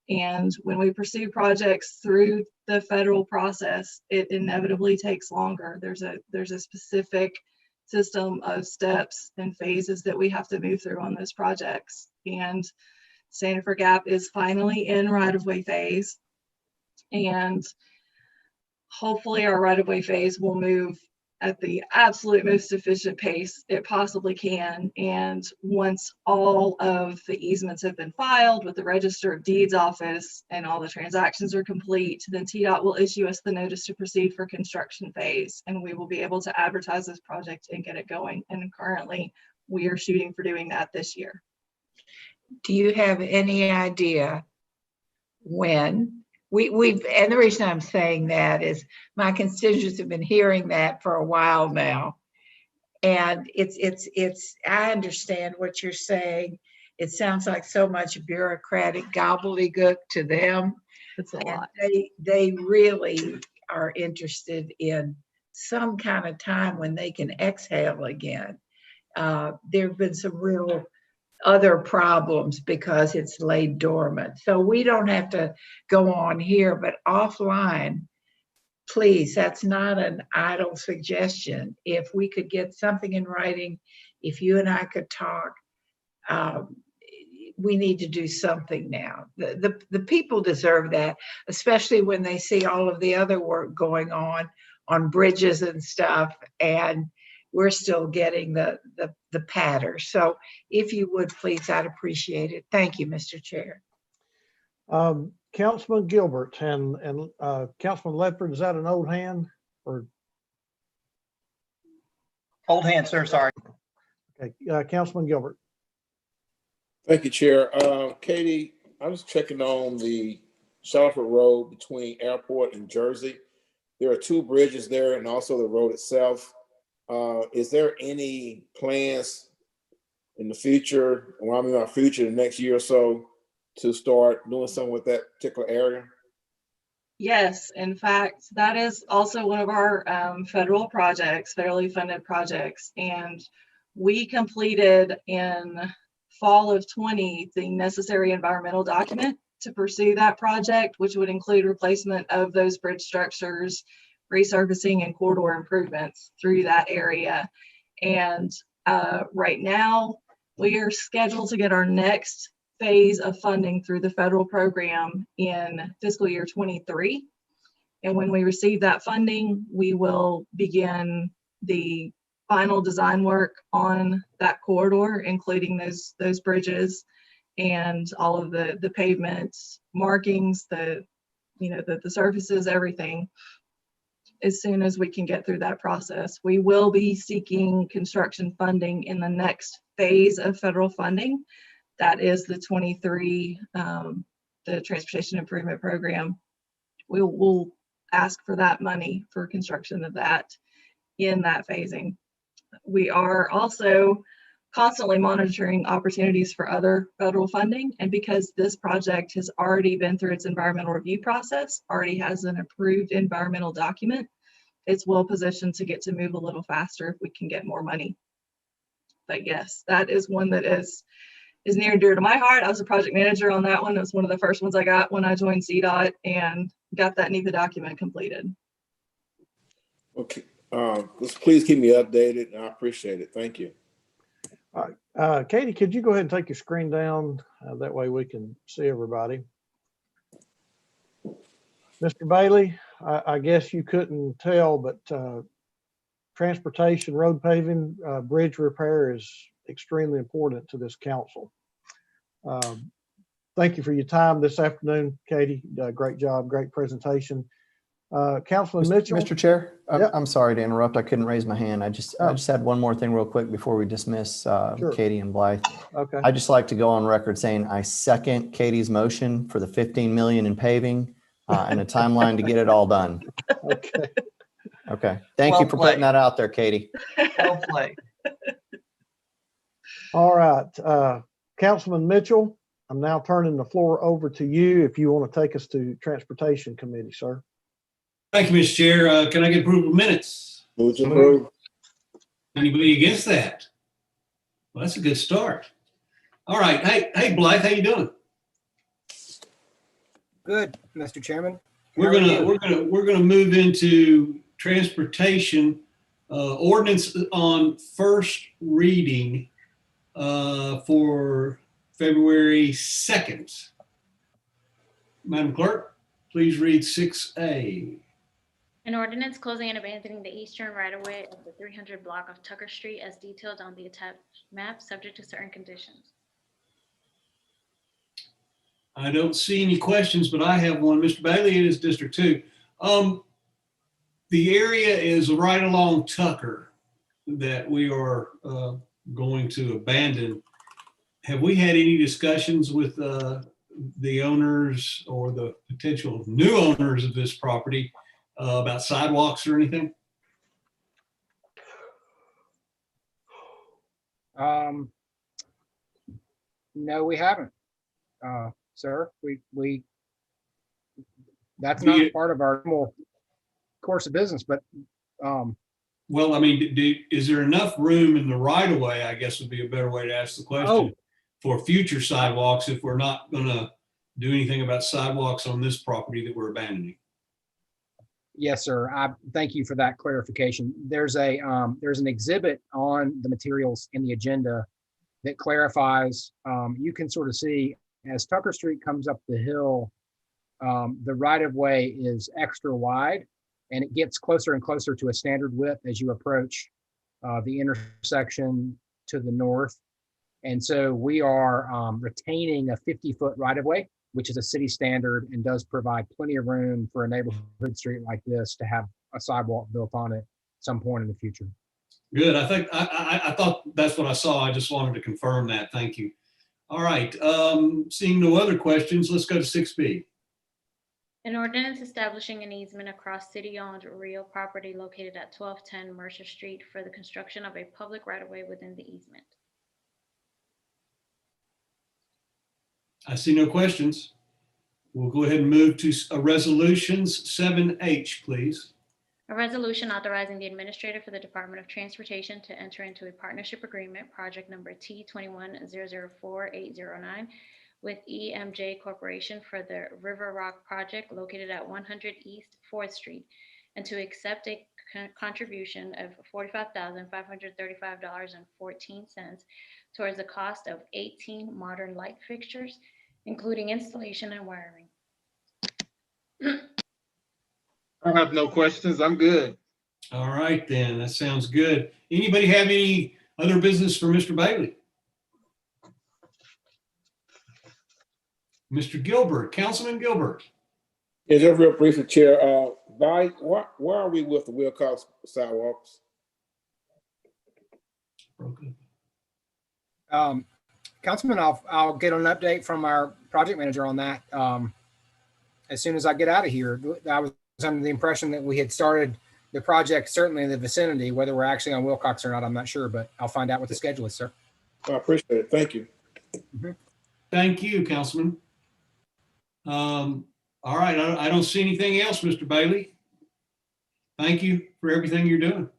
M: And when we pursue projects through the federal process, it inevitably takes longer. There's a specific system of steps and phases that we have to move through on those projects. And Standard for Gap is finally in right-of-way phase. And hopefully our right-of-way phase will move at the absolute most efficient pace it possibly can. And once all of the easements have been filed with the Register of Deeds office and all the transactions are complete, then TDOT will issue us the notice to proceed for construction phase, and we will be able to advertise this project and get it going. And currently we are shooting for doing that this year.
B: Do you have any idea when? And the reason I'm saying that is my constituents have been hearing that for a while now. And I understand what you're saying. It sounds like so much bureaucratic gobbledygook to them.
M: It's a lot.
B: They really are interested in some kind of time when they can exhale again. There have been some real other problems because it's laid dormant. So we don't have to go on here, but offline, please, that's not an idle suggestion. If we could get something in writing, if you and I could talk, we need to do something now. The people deserve that, especially when they see all of the other work going on bridges and stuff. And we're still getting the patter. So if you would, please, I'd appreciate it. Thank you, Mr. Chair.
A: Councilman Gilbert and Councilman Ledford, is that an old hand or?
E: Old hand, sir, sorry.
A: Okay, Councilman Gilbert.
K: Thank you, Chair. Katie, I was checking on the Charlotte Road between Airport and Jersey. There are 2 bridges there and also the road itself. Is there any plans in the future, or I mean our future, the next year or so, to start doing something with that particular area?
M: Yes, in fact, that is also one of our federal projects, federally funded projects. And we completed in fall of 20 the necessary environmental document to pursue that project, which would include replacement of those bridge structures, resurfacing and corridor improvements through that area. And right now, we are scheduled to get our next phase of funding through the federal program in fiscal year 23. And when we receive that funding, we will begin the final design work on that corridor, including those bridges and all of the pavements, markings, the surfaces, everything. As soon as we can get through that process, we will be seeking construction funding in the next phase of federal funding. That is the 23, the Transportation Improvement Program. We'll ask for that money for construction of that in that phasing. We are also constantly monitoring opportunities for other federal funding. And because this project has already been through its environmental review process, already has an approved environmental document, it's well positioned to get to move a little faster if we can get more money. But yes, that is one that is near and dear to my heart. I was a project manager on that one. It was one of the first ones I got when I joined CDOT and got that NEPA document completed.
K: Okay, just please keep me updated. I appreciate it. Thank you.
A: All right, Katie, could you go ahead and take your screen down? That way we can see everybody. Mr. Bailey, I guess you couldn't tell, but transportation, road paving, bridge repair is extremely important to this council. Thank you for your time this afternoon, Katie. Great job, great presentation. Councilman Mitchell.
H: Mr. Chair,
A: Yep.
H: I'm sorry to interrupt. I couldn't raise my hand. I just had one more thing real quick before we dismiss
A: Sure.
H: Katie and Blythe.
A: Okay.
H: I just like to go on record saying I second Katie's motion for the 15 million in paving and a timeline to get it all done.
A: Okay.
H: Okay. Thank you for putting that out there, Katie.
E: Well played.
A: All right, Councilman Mitchell, I'm now turning the floor over to you if you want to take us to Transportation Committee, sir.
J: Thank you, Mr. Chair. Can I get approval of minutes?
K: Move to approve.
J: Anybody against that? Well, that's a good start. All right. Hey, Blythe, how you doing?
L: Good, Mr. Chairman.
J: We're gonna move into transportation ordinance on first reading for February 2nd. Madam Clerk, please read 6A.
D: An ordinance closing and abandoning the eastern right-of-way of the 300 block of Tucker Street as detailed on the attached map, subject to certain conditions.
J: I don't see any questions, but I have one. Mr. Bailey, it is District 2. The area is right along Tucker that we are going to abandon. Have we had any discussions with the owners or the potential new owners of this property about sidewalks or anything?
L: No, we haven't, sir. We that's not part of our normal course of business, but
J: well, I mean, is there enough room in the right of way, I guess would be a better way to ask the question, for future sidewalks if we're not gonna do anything about sidewalks on this property that we're abandoning?
L: yes, sir. I thank you for that clarification. There's an exhibit on the materials in the agenda that clarifies. You can sort of see as Tucker Street comes up the hill, the right of way is extra wide, and it gets closer and closer to a standard width as you approach the intersection to the north. And so we are retaining a 50-foot right-of-way, which is a city standard and does provide plenty of room for a neighborhood street like this to have a sidewalk built on it some point in the future.
J: Good. I thought that's what I saw. I just wanted to confirm that. Thank you. All right. Seeing no other questions, let's go to 6B.
D: An ordinance establishing an easement across city-owned real property located at 1210 Mercer Street for the construction of a public right-of-way within the easement.
J: I see no questions. We'll go ahead and move to resolutions. 7H, please.
D: A resolution authorizing the administrator for the Department of Transportation to enter into a partnership agreement, project number T21004809, with EMJ Corporation for the River Rock project located at 100 East 4th Street, and to accept a contribution of $45,535.14 towards the cost of 18 modern light fixtures, including installation and wiring.
G: I have no questions. I'm good.
J: All right, then. That sounds good. Anybody have any other business for Mr. Bailey? Mr. Gilbert, Councilman Gilbert.
K: Yeah, just real briefly, Chair. Vi, where are we with the Wilcox sidewalks?
L: Councilman, I'll get an update from our project manager on that as soon as I get out of here. I was under the impression that we had started the project certainly in the vicinity. Whether we're actually on Wilcox or not, I'm not sure, but I'll find out what the schedule is, sir.
K: I appreciate it. Thank you.
J: Thank you, Councilman. All right, I don't see anything else, Mr. Bailey. Thank you for everything you're doing.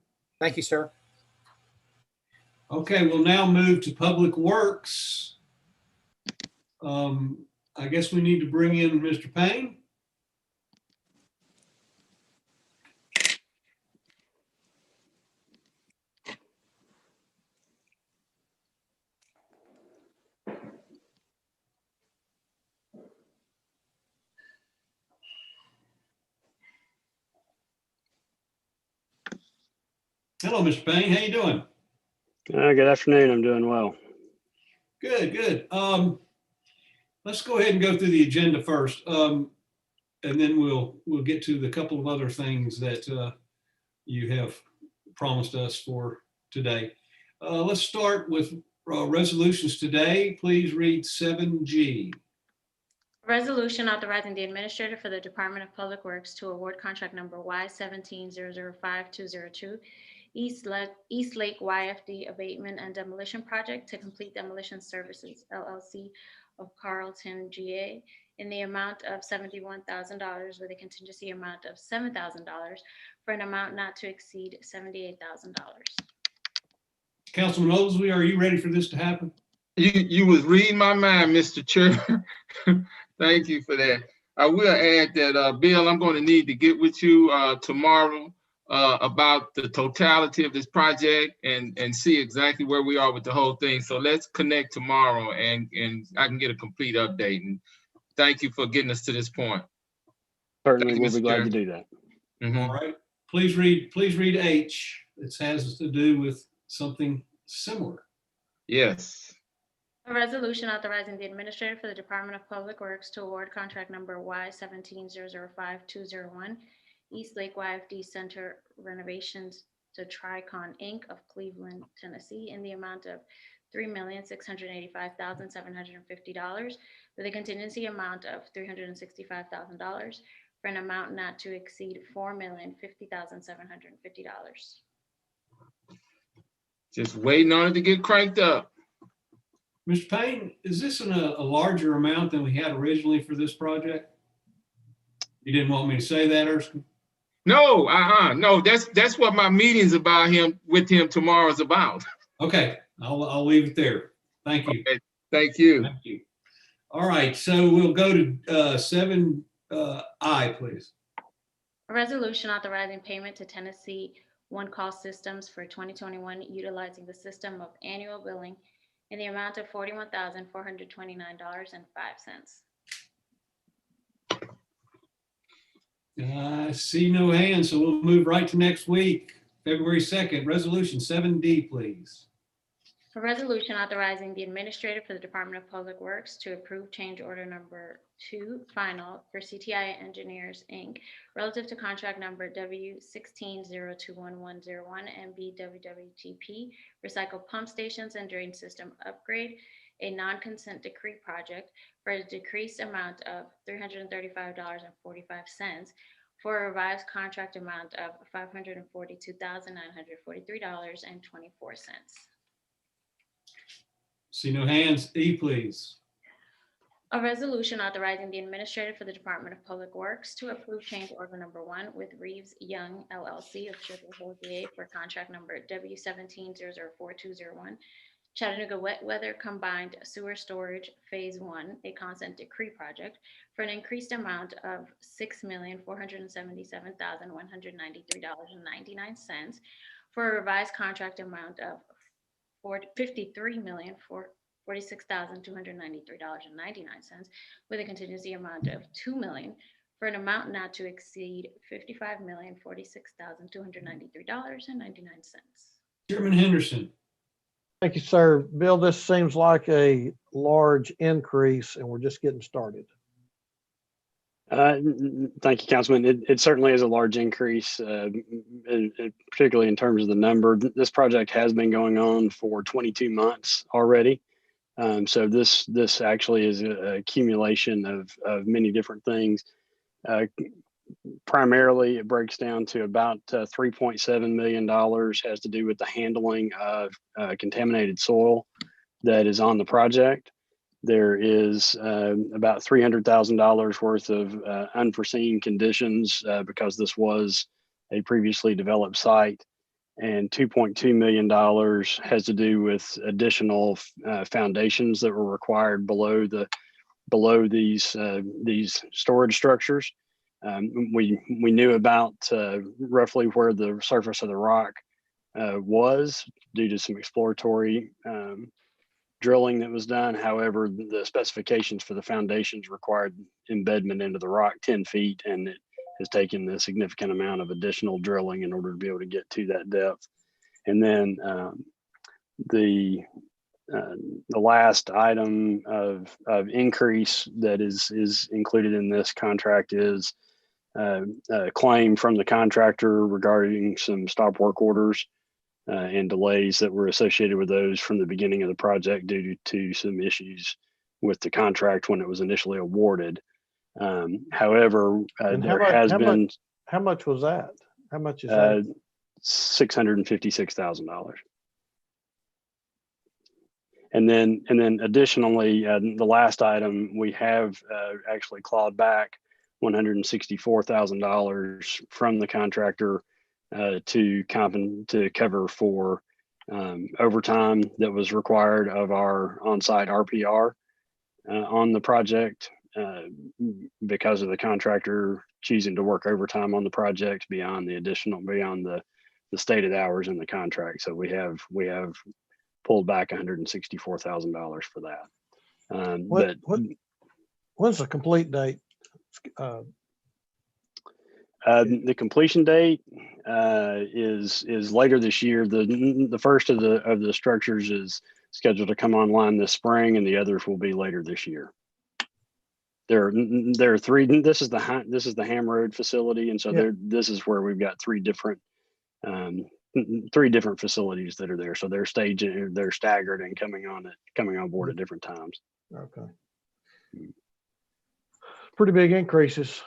L: Thank you, sir.
J: Okay, we'll now move to Public Works. I guess we need to bring in Mr. Payne. Hello, Mr. Payne. How you doing?
N: Good afternoon. I'm doing well.
J: Good, good. Let's go ahead and go through the agenda first, and then we'll get to the couple of other things that you have promised us for today. Let's start with resolutions today. Please read 7G.
D: Resolution authorizing the administrator for the Department of Public Works to award contract number Y17005-202 East Lake YFD Abatement and Demolition Project to Complete Demolition Services, LLC of Carlton, GA, in the amount of $71,000 with a contingency amount of $7,000 for an amount not to exceed $78,000.
J: Councilman Oldsley, are you ready for this to happen?
G: You was reading my mind, Mr. Chair. Thank you for that. I will add that, Bill, I'm going to need to get with you tomorrow about the totality of this project and see exactly where we are with the whole thing. So let's connect tomorrow and I can get a complete update. And thank you for getting us to this point.
N: Certainly, we'll be glad to do that.
J: All right. Please read H. It has to do with something similar.
G: Yes.
D: A resolution authorizing the administrator for the Department of Public Works to award contract number Y17005-201 East Lake YFD Center renovations to Tricon Inc. of Cleveland, Tennessee, in the amount of $3,685,750 with a contingency amount of $365,000 for an amount not to exceed $4,050,750.
G: Just waiting on it to get cranked up.
J: Mr. Payne, is this a larger amount than we had originally for this project? You didn't want me to say that, Erskine?
G: No, no, that's what my meeting's about with him tomorrow is about.
J: Okay, I'll leave it there. Thank you.
G: Okay, thank you.
J: Thank you. All right, so we'll go to 7I, please.
D: A resolution authorizing payment to Tennessee One Call Systems for 2021 utilizing the system of annual billing in the amount of $41,429.05.
J: I see no hands, so we'll move right to next week. February 2nd, resolution 7D, please.
D: A resolution authorizing the administrator for the Department of Public Works to approve change order number 2 final for CTI Engineers, Inc. relative to contract number W16021101 and BWWTP recycle pump stations and drain system upgrade, a non-consent decree project for a decreased amount of $335.45 for a revised contract amount of $542,943.24.
J: See no hands. E, please.
D: A resolution authorizing the administrator for the Department of Public Works to approve change order number 1 with Reeves Young LLC of Sugar Hill, VA for contract number W17004201, Chattanooga Wet Weather Combined Sewer Storage Phase 1, a consent decree project for an increased amount of $6,477,193.99 for a revised contract amount of $53,046,293.99 with a contingency amount of $2 million for an amount not to exceed $55,046,293.99.
J: Chairman Henderson.
A: Thank you, sir. Bill, this seems like a large increase and we're just getting started.
N: Thank you, Councilman. It certainly is a large increase, particularly in terms of the number. This project has been going on for 22 months already. So this actually is a accumulation of many different things. Primarily, it breaks down to about $3.7 million, has to do with the handling of contaminated soil that is on the project. There is about $300,000 worth of unforeseen conditions because this was a previously developed site, and $2.2 million has to do with additional foundations that were required below these storage structures. We knew about roughly where the surface of the rock was due to some exploratory drilling that was done. However, the specifications for the foundations required embedment into the rock 10 feet, and it has taken a significant amount of additional drilling in order to be able to get to that depth. And then the last item of increase that is included in this contract is a claim from the contractor regarding some stop work orders and delays that were associated with those from the beginning of the project due to some issues with the contract when it was initially awarded. However,
A: how much was that? How much is that?
N: $656,000. And then additionally, the last item, we have actually clawed back $164,000 from the contractor to cover for overtime that was required of our on-site RPR on the project because of the contractor choosing to work overtime on the project beyond the stated hours in the contract. So we have pulled back $164,000 for that.
A: When's the complete date?
N: The completion date is later this year. The first of the structures is scheduled to come online this spring, and the others will be later this year. There are three. This is the Ham Road facility, and so this is where we've got three different facilities that are there. So they're staggered and coming on board at different times.
A: Okay. Pretty big increases.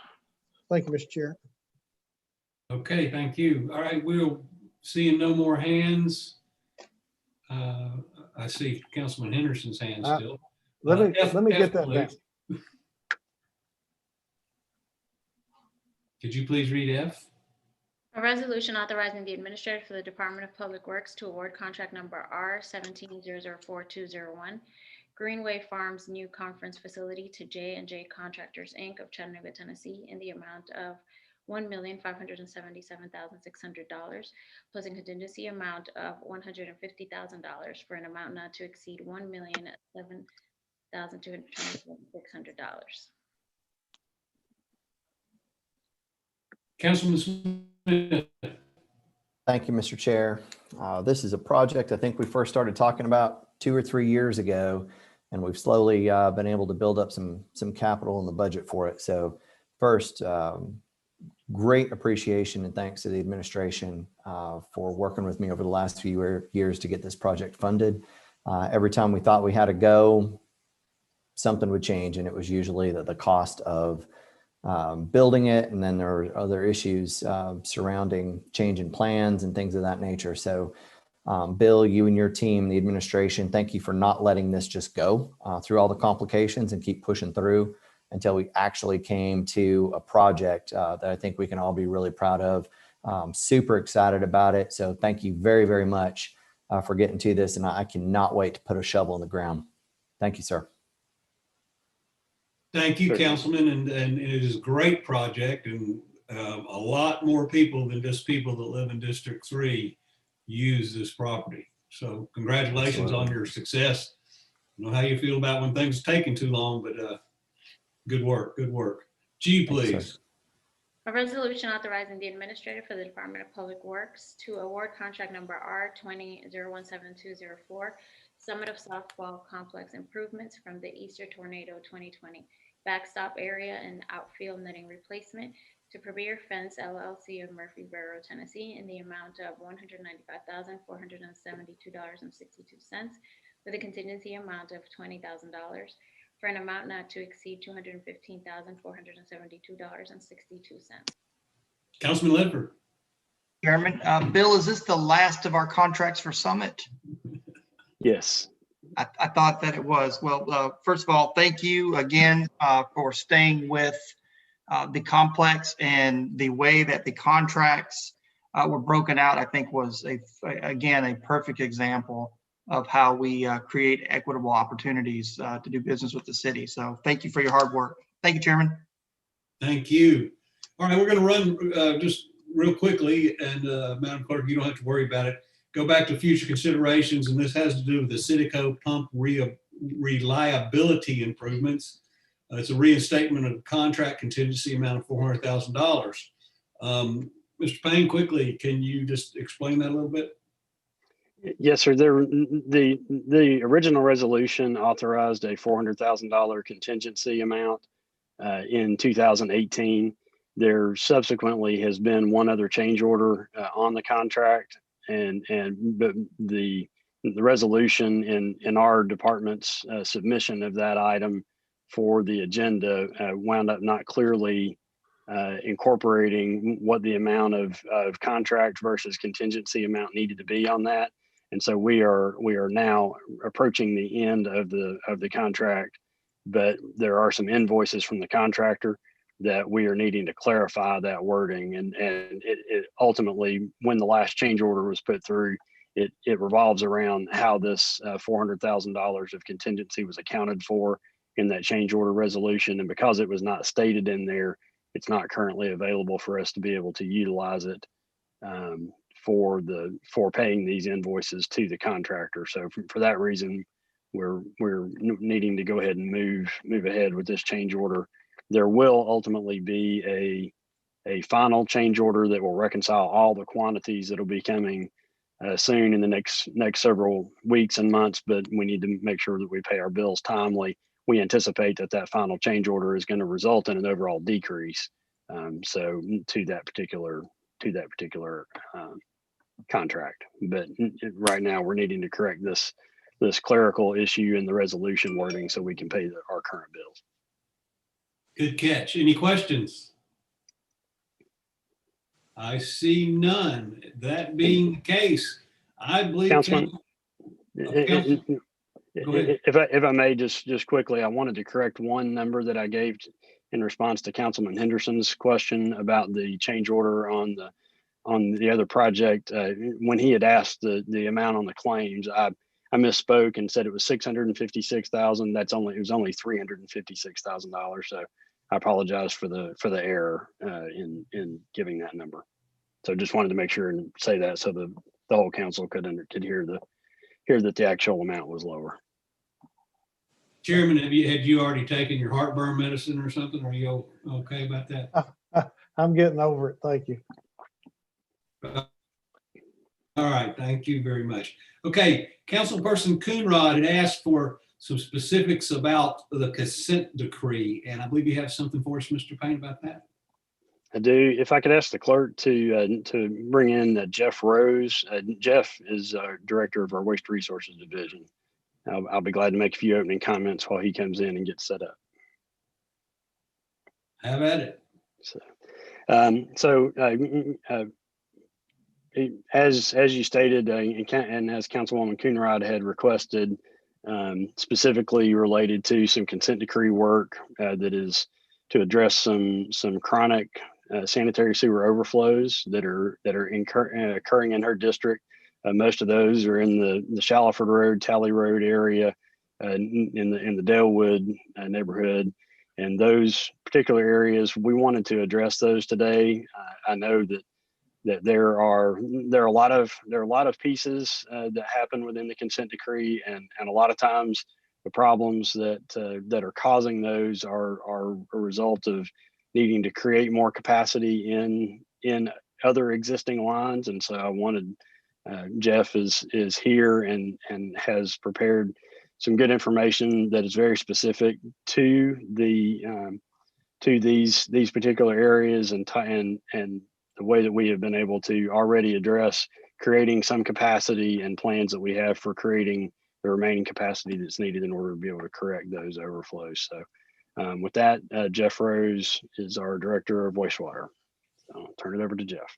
A: Thank you, Mr. Chair.
J: Okay, thank you. All right, we'll seeing no more hands. I see Councilman Henderson's hand still.
A: Let me get that down.
J: Could you please read F?
D: A resolution authorizing the administrator for the Department of Public Works to award contract number R17004201, Greenway Farms New Conference Facility to J&J Contractors, Inc. of Chattanooga, Tennessee, in the amount of $1,577,600, plus a contingency amount of $150,000 for an amount not to exceed $1,007,226.
J: Councilman Smith.
H: Thank you, Mr. Chair. This is a project I think we first started talking about 2 or 3 years ago, and we've slowly been able to build up some capital in the budget for it. So first, great appreciation and thanks to the administration for working with me over the last few years to get this project funded. Every time we thought we had to go, something would change, and it was usually the cost of building it, and then there are other issues surrounding change in plans and things of that nature. So Bill, you and your team, the administration, thank you for not letting this just go through all the complications and keep pushing through until we actually came to a project that I think we can all be really proud of. Super excited about it. So thank you very, very much for getting to this. And I cannot wait to put a shovel in the ground. Thank you, sir.
J: Thank you,
N: Sure.
J: Councilman. And it is a great project, and a lot more people than just people that live in District 3 use this property. So congratulations on your success. I don't know how you feel about when things are taking too long, but good work, good work. G, please.
D: A resolution authorizing the administrator for the Department of Public Works to award contract number R20-017204, Summit of Softball Complex Improvements from the Easter Tornado 2020 Backstop Area and Outfield Netting Replacement to Premier Fence LLC of Murfreesboro, Tennessee, in the amount of $195,472.62, with a contingency amount of $20,000, for an amount not to exceed $215,472.62.
J: Councilman Ledford.
E: Chairman, Bill, is this the last of our contracts for Summit?
N: Yes.
E: I thought that it was. Well, first of all, thank you again for staying with the complex, and the way that the contracts were broken out, I think was again a perfect example of how we create equitable opportunities to do business with the city. So thank you for your hard work. Thank you, Chairman.
J: Thank you. All right, we're going to run just real quickly, and Madam Clerk, you don't have to worry about it. Go back to future considerations, and this has to do with the Citico pump reliability improvements. It's a reinstatement of contract contingency amount of $400,000. Mr. Payne, quickly, can you just explain that a little bit?
N: Yes, sir. The original resolution authorized a $400,000 contingency amount in 2018. There subsequently has been one other change order on the contract, but the resolution in our department's submission of that item for the agenda wound up not clearly incorporating what the amount of contract versus contingency amount needed to be on that. And so we are now approaching the end of the contract, but there are some invoices from the contractor that we are needing to clarify that wording. And it ultimately, when the last change order was put through, it revolves around how this $400,000 of contingency was accounted for in that change order resolution. And because it was not stated in there, it's not currently available for us to be able to utilize it for paying these invoices to the contractor. So for that reason, we're needing to go ahead and move ahead with this change order. There will ultimately be a final change order that will reconcile all the quantities that'll be coming soon in the next several weeks and months, but we need to make sure that we pay our bills timely. We anticipate that final change order is going to result in an overall decrease. So to that particular contract, but right now we're needing to correct this clerical issue in the resolution wording so we can pay our current bills.
J: Good catch. Any questions? I see none. That being the case, I believe.
N: Councilman,
J: Councilman.
N: if I may just quickly, I wanted to correct one number that I gave in response to Councilman Henderson's question about the change order on the other project. When he had asked the amount on the claims, I misspoke and said it was $656,000. It was only $356,000. So I apologize for the error in giving that number. So just wanted to make sure and say that so the whole council could hear that the actual amount was lower.
J: Chairman, had you already taken your heartburn medicine or something? Are you okay about that?
A: I'm getting over it. Thank you.
J: All right, thank you very much. Okay, Councilperson Coonrod had asked for some specifics about the consent decree, and I believe you have something for us, Mr. Payne, about that.
N: I do. If I could ask the clerk to bring in Jeff Rose. Jeff is our director of our Waste Resources Division. I'll be glad to make a few opening comments while he comes in and gets set up.
J: Have at it.
N: As you stated, and as Councilwoman Coonrod had requested, specifically related to some consent decree work that is to address some chronic sanitary sewer overflows that are occurring in her district. Most of those are in the Shallowford Road, Tally Road area, in the Dalewood neighborhood. And those particular areas, we wanted to address those today. I know that there are a lot of pieces that happen within the consent decree, and a lot of times the problems that are causing those are a result of needing to create more capacity in other existing lines. And so I wanted Jeff is here and has prepared some good information that is very specific to these particular areas and the way that we have been able to already address creating some capacity and plans that we have for creating the remaining capacity that's needed in order to be able to correct those overflows. So with that, Jeff Rose is our director of wastewater. So I'll turn it over to Jeff.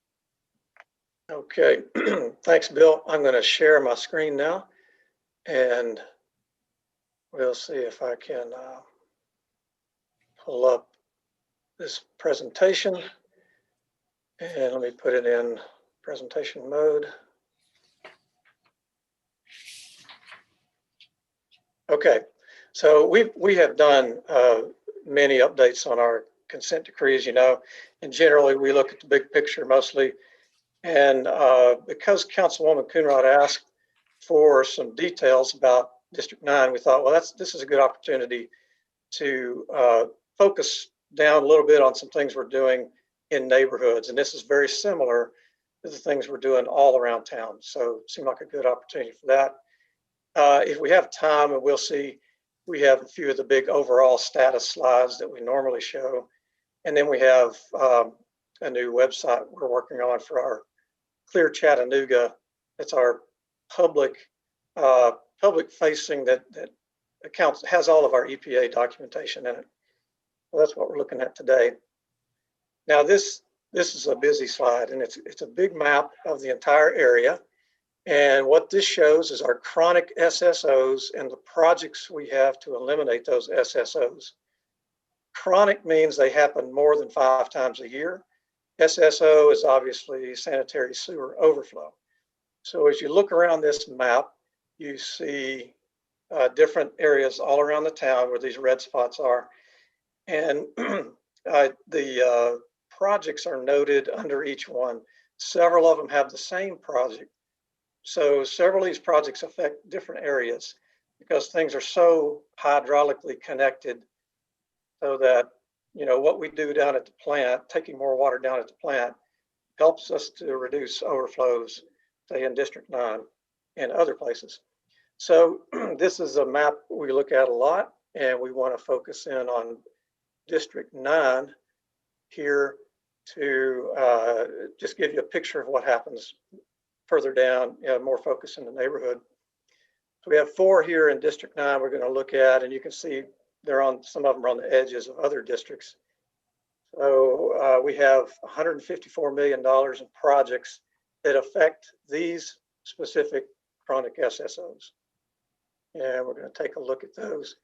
A: Okay, thanks, Bill. I'm going to share my screen now, and we'll see if I can pull up this presentation. And let me put it in presentation mode. Okay, so we have done many updates on our consent decrees, you know, and generally we look at the big picture mostly. And because Councilwoman Coonrod asked for some details about District 9, we thought, well, this is a good opportunity to focus down a little bit on some things we're doing in neighborhoods. And this is very similar to the things we're doing all around town. So it seemed like a good opportunity for that. If we have time, and we'll see, we have a few of the big overall status slides that we normally show. And then we have a new website we're working on for our Clear Chattanooga. It's our public facing that accounts, has all of our EPA documentation in it. So that's what we're looking at today. Now this is a busy slide, and it's a big map of the entire area. And what this shows is our chronic SSOs and the projects we have to eliminate those SSOs. Chronic means they happen more than 5 times a year. SSO is obviously sanitary sewer overflow. So as you look around this map, you see different areas all around the town where these red spots are. And the projects are noted under each one. Several of them have the same project. So several of these projects affect different areas because things are so hydraulically connected, so that, you know, what we do down at the plant, taking more water down at the plant, helps us to reduce overflows, say in District 9 and other places. So this is a map we look at a lot, and we want to focus in on District 9 here to just give you a picture of what happens further down, you know, more focus in the neighborhood. So we have 4 here in District 9 we're going to look at, and you can see they're on, some of them are on the edges of other districts. So we have $154 million in projects that affect these specific chronic SSOs. And we're going to take a look at those.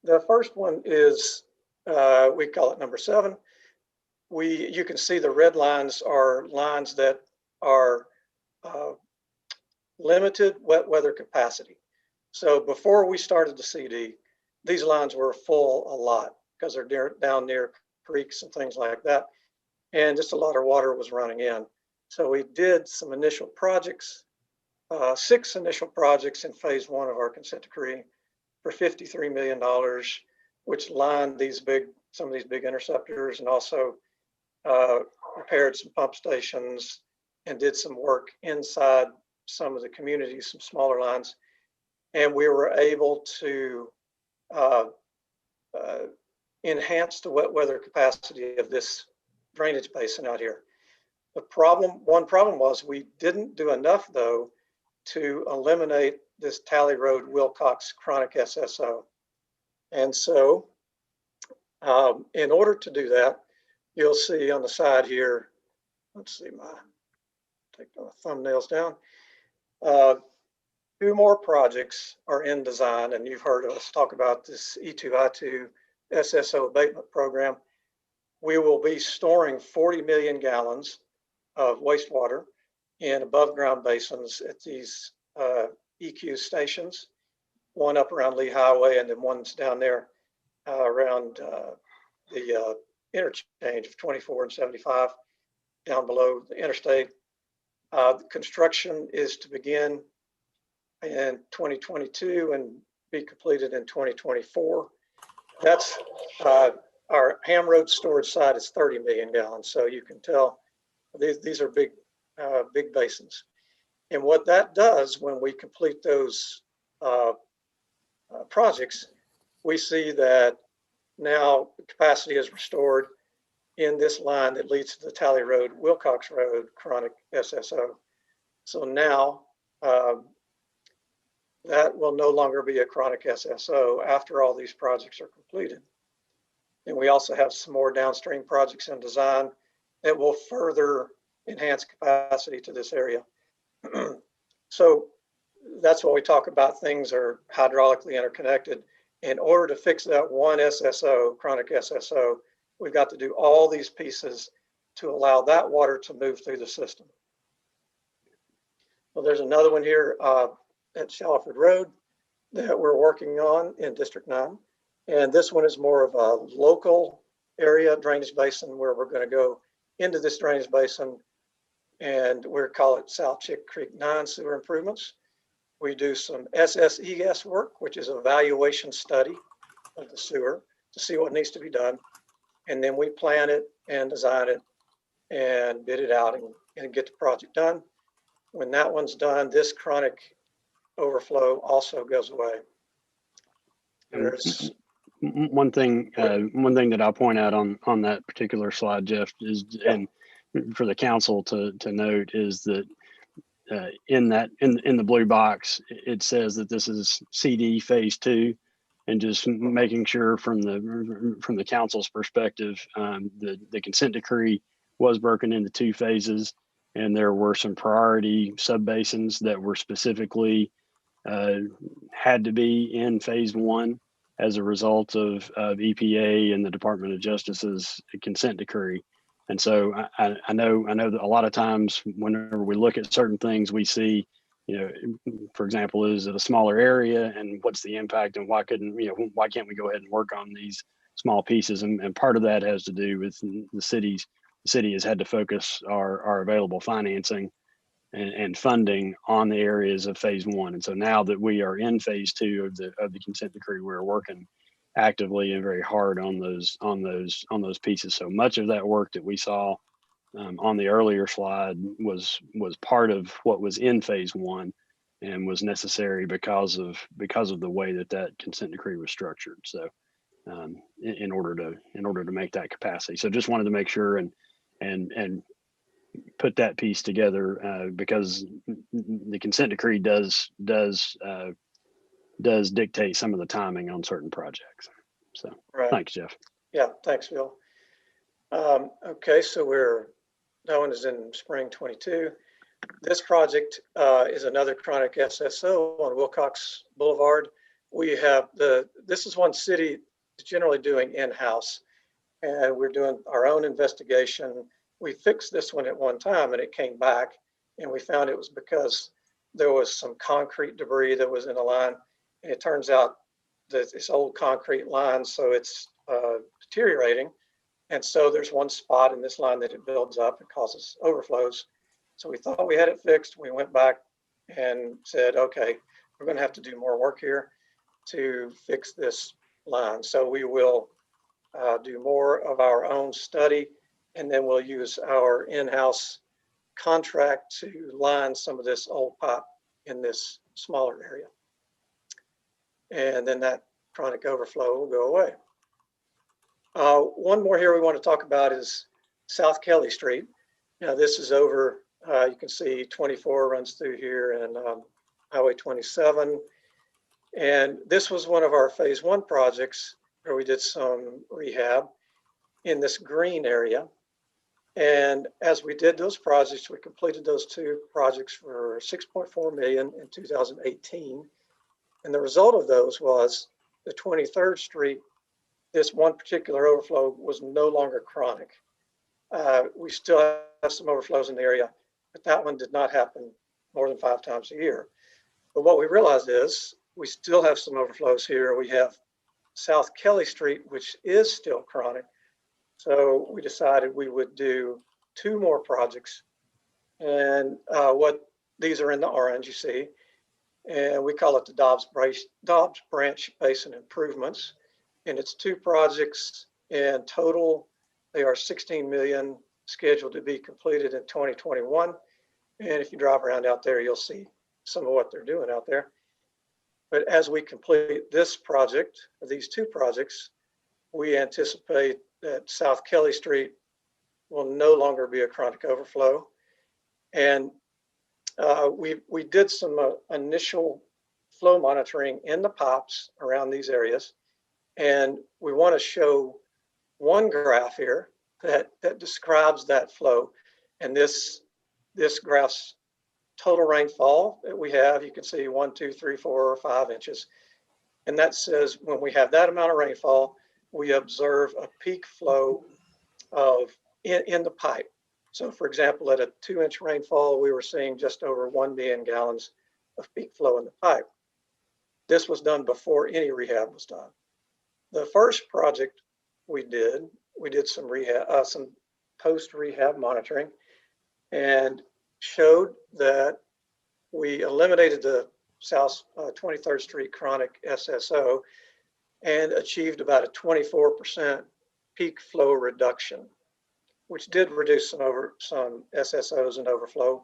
A: The first one is, we call it number 7. You can see the red lines are lines that are limited wet weather capacity. So before we started the CD, these lines were full a lot because they're down near creeks and things like that. And just a lot of water was running in. So we did some initial projects, 6 initial projects in phase 1 of our consent decree for $53 million, which lined some of these big interceptors, and also repaired some pump stations and did some work inside some of the communities, some smaller lines, and we were able to enhance the wet weather capacity of this drainage basin out here. One problem was we didn't do enough though to eliminate this Tally Road Wilcox chronic SSO. And so in order to do that, you'll see on the side here, let's see, take the thumbnails down. 2 more projects are in design, and you've heard us talk about this E2I2 SSO abatement program. We will be storing 40 million gallons of wastewater in above ground basins at these EQ stations, one up around Lee Highway and then one's down there around the interchange of 24 and 75 down below the interstate. The construction is to begin in 2022 and be completed in 2024. That's our Ham Road storage site is 30 million gallons. So you can tell these are big, big basins. And what that does when we complete those projects, we see that now capacity is restored in this line that leads to the Tally Road, Wilcox Road, chronic SSO. So now that will no longer be a chronic SSO after all these projects are completed. And we also have some more downstream projects in design that will further enhance capacity to this area. So that's what we talk about. Things are hydraulically interconnected. In order to fix that one SSO, chronic SSO, we've got to do all these pieces to allow that water to move through the system. Well, there's another one here at Shallowford Road that we're working on in District 9. And this one is more of a local area drainage basin where we're going to go into this drainage basin and we're call it South Chick Creek 9 sewer improvements. We do some SSES work, which is an evaluation study of the sewer to see what needs to be done. And then we plan it and design it and bid it out and get the project done. When that one's done, this chronic overflow also goes away. There's
N: one thing that I'll point out on that particular slide, Jeff, is, and for the council to note, is that in the blue box, it says that this is CD phase 2, and just making sure from the council's perspective, the consent decree was broken into 2 phases, and there were some priority subbasins that were specifically had to be in phase 1 as a result of EPA and the Department of Justice's consent decree. And so I know that a lot of times whenever we look at certain things, we see, for example, is it a smaller area and what's the impact, and why can't we go ahead and work on these small pieces? And part of that has to do with the city has had to focus our available financing and funding on the areas of phase 1. And so now that we are in phase 2 of the consent decree, we're working actively and very hard on those pieces. So much of that work that we saw on the earlier slide was part of what was in phase 1 and was necessary because of the way that consent decree was structured. So in order to make that capacity. So just wanted to make sure and put that piece together because the consent decree does dictate some of the timing on certain projects. So
A: right.
N: Thanks, Jeff.
A: Yeah, thanks, Phil. Okay, so that one is in spring 22. This project is another chronic SSO on Wilcox Boulevard. We have this is one city is generally doing in-house, and we're doing our own investigation. We fixed this one at one time and it came back, and we found it was because there was some concrete debris that was in the line. And it turns out that it's old concrete line, so it's deteriorating. And so there's one spot in this line that it builds up and causes overflows. So we thought we had it fixed. We went back and said, okay, we're going to have to do more work here to fix this line. So we will do more of our own study, and then we'll use our in-house
O: contract to line some of this old pipe in this smaller area. And then that chronic overflow will go away. One more here we want to talk about is South Kelly Street. Now this is over, you can see 24 runs through here and Highway 27. And this was one of our phase 1 projects where we did some rehab in this green area. And as we did those projects, we completed those 2 projects for $6.4 million in 2018. And the result of those was the 23rd Street, this one particular overflow was no longer chronic. We still have some overflows in the area, but that one did not happen more than 5 times a year. But what we realized is we still have some overflows here. We have South Kelly Street, which is still chronic. So we decided we would do 2 more projects. And what these are in the orange, you see, and we call it the Dobbs Branch Basin Improvements. And it's 2 projects in total. They are 16 million scheduled to be completed in 2021. And if you drive around out there, you'll see some of what they're doing out there. But as we complete this project, these 2 projects, we anticipate that South Kelly Street will no longer be a chronic overflow. And we did some initial flow monitoring in the pipes around these areas. And we want to show one graph here that describes that flow. And this graph's total rainfall that we have, you can see 1, 2, 3, 4, or 5 inches. And that says when we have that amount of rainfall, we observe a peak flow of in the pipe. So for example, at a 2-inch rainfall, we were seeing just over 1 million gallons of peak flow in the pipe. This was done before any rehab was done. The first project we did some rehab, some post-rehab monitoring, and showed that we eliminated the South 23rd Street chronic SSO and achieved about a 24% peak flow reduction, which did reduce some SSOs and overflow.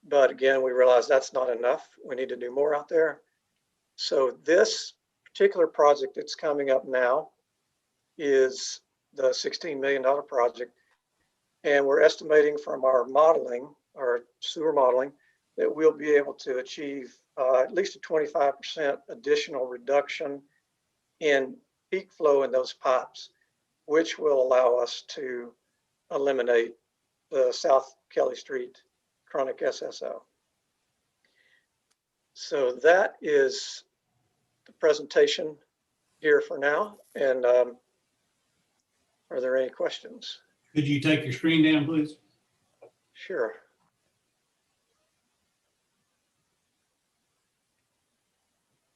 O: But again, we realized that's not enough. We need to do more out there. So this particular project that's coming up now is the $16 million project. And we're estimating from our modeling, our sewer modeling, that we'll be able to achieve at least a 25% additional reduction in peak flow in those pipes, which will allow us to eliminate the South Kelly Street chronic SSO. So that is the presentation here for now. And are there any questions?
J: Could you take your screen down, please?
O: Sure.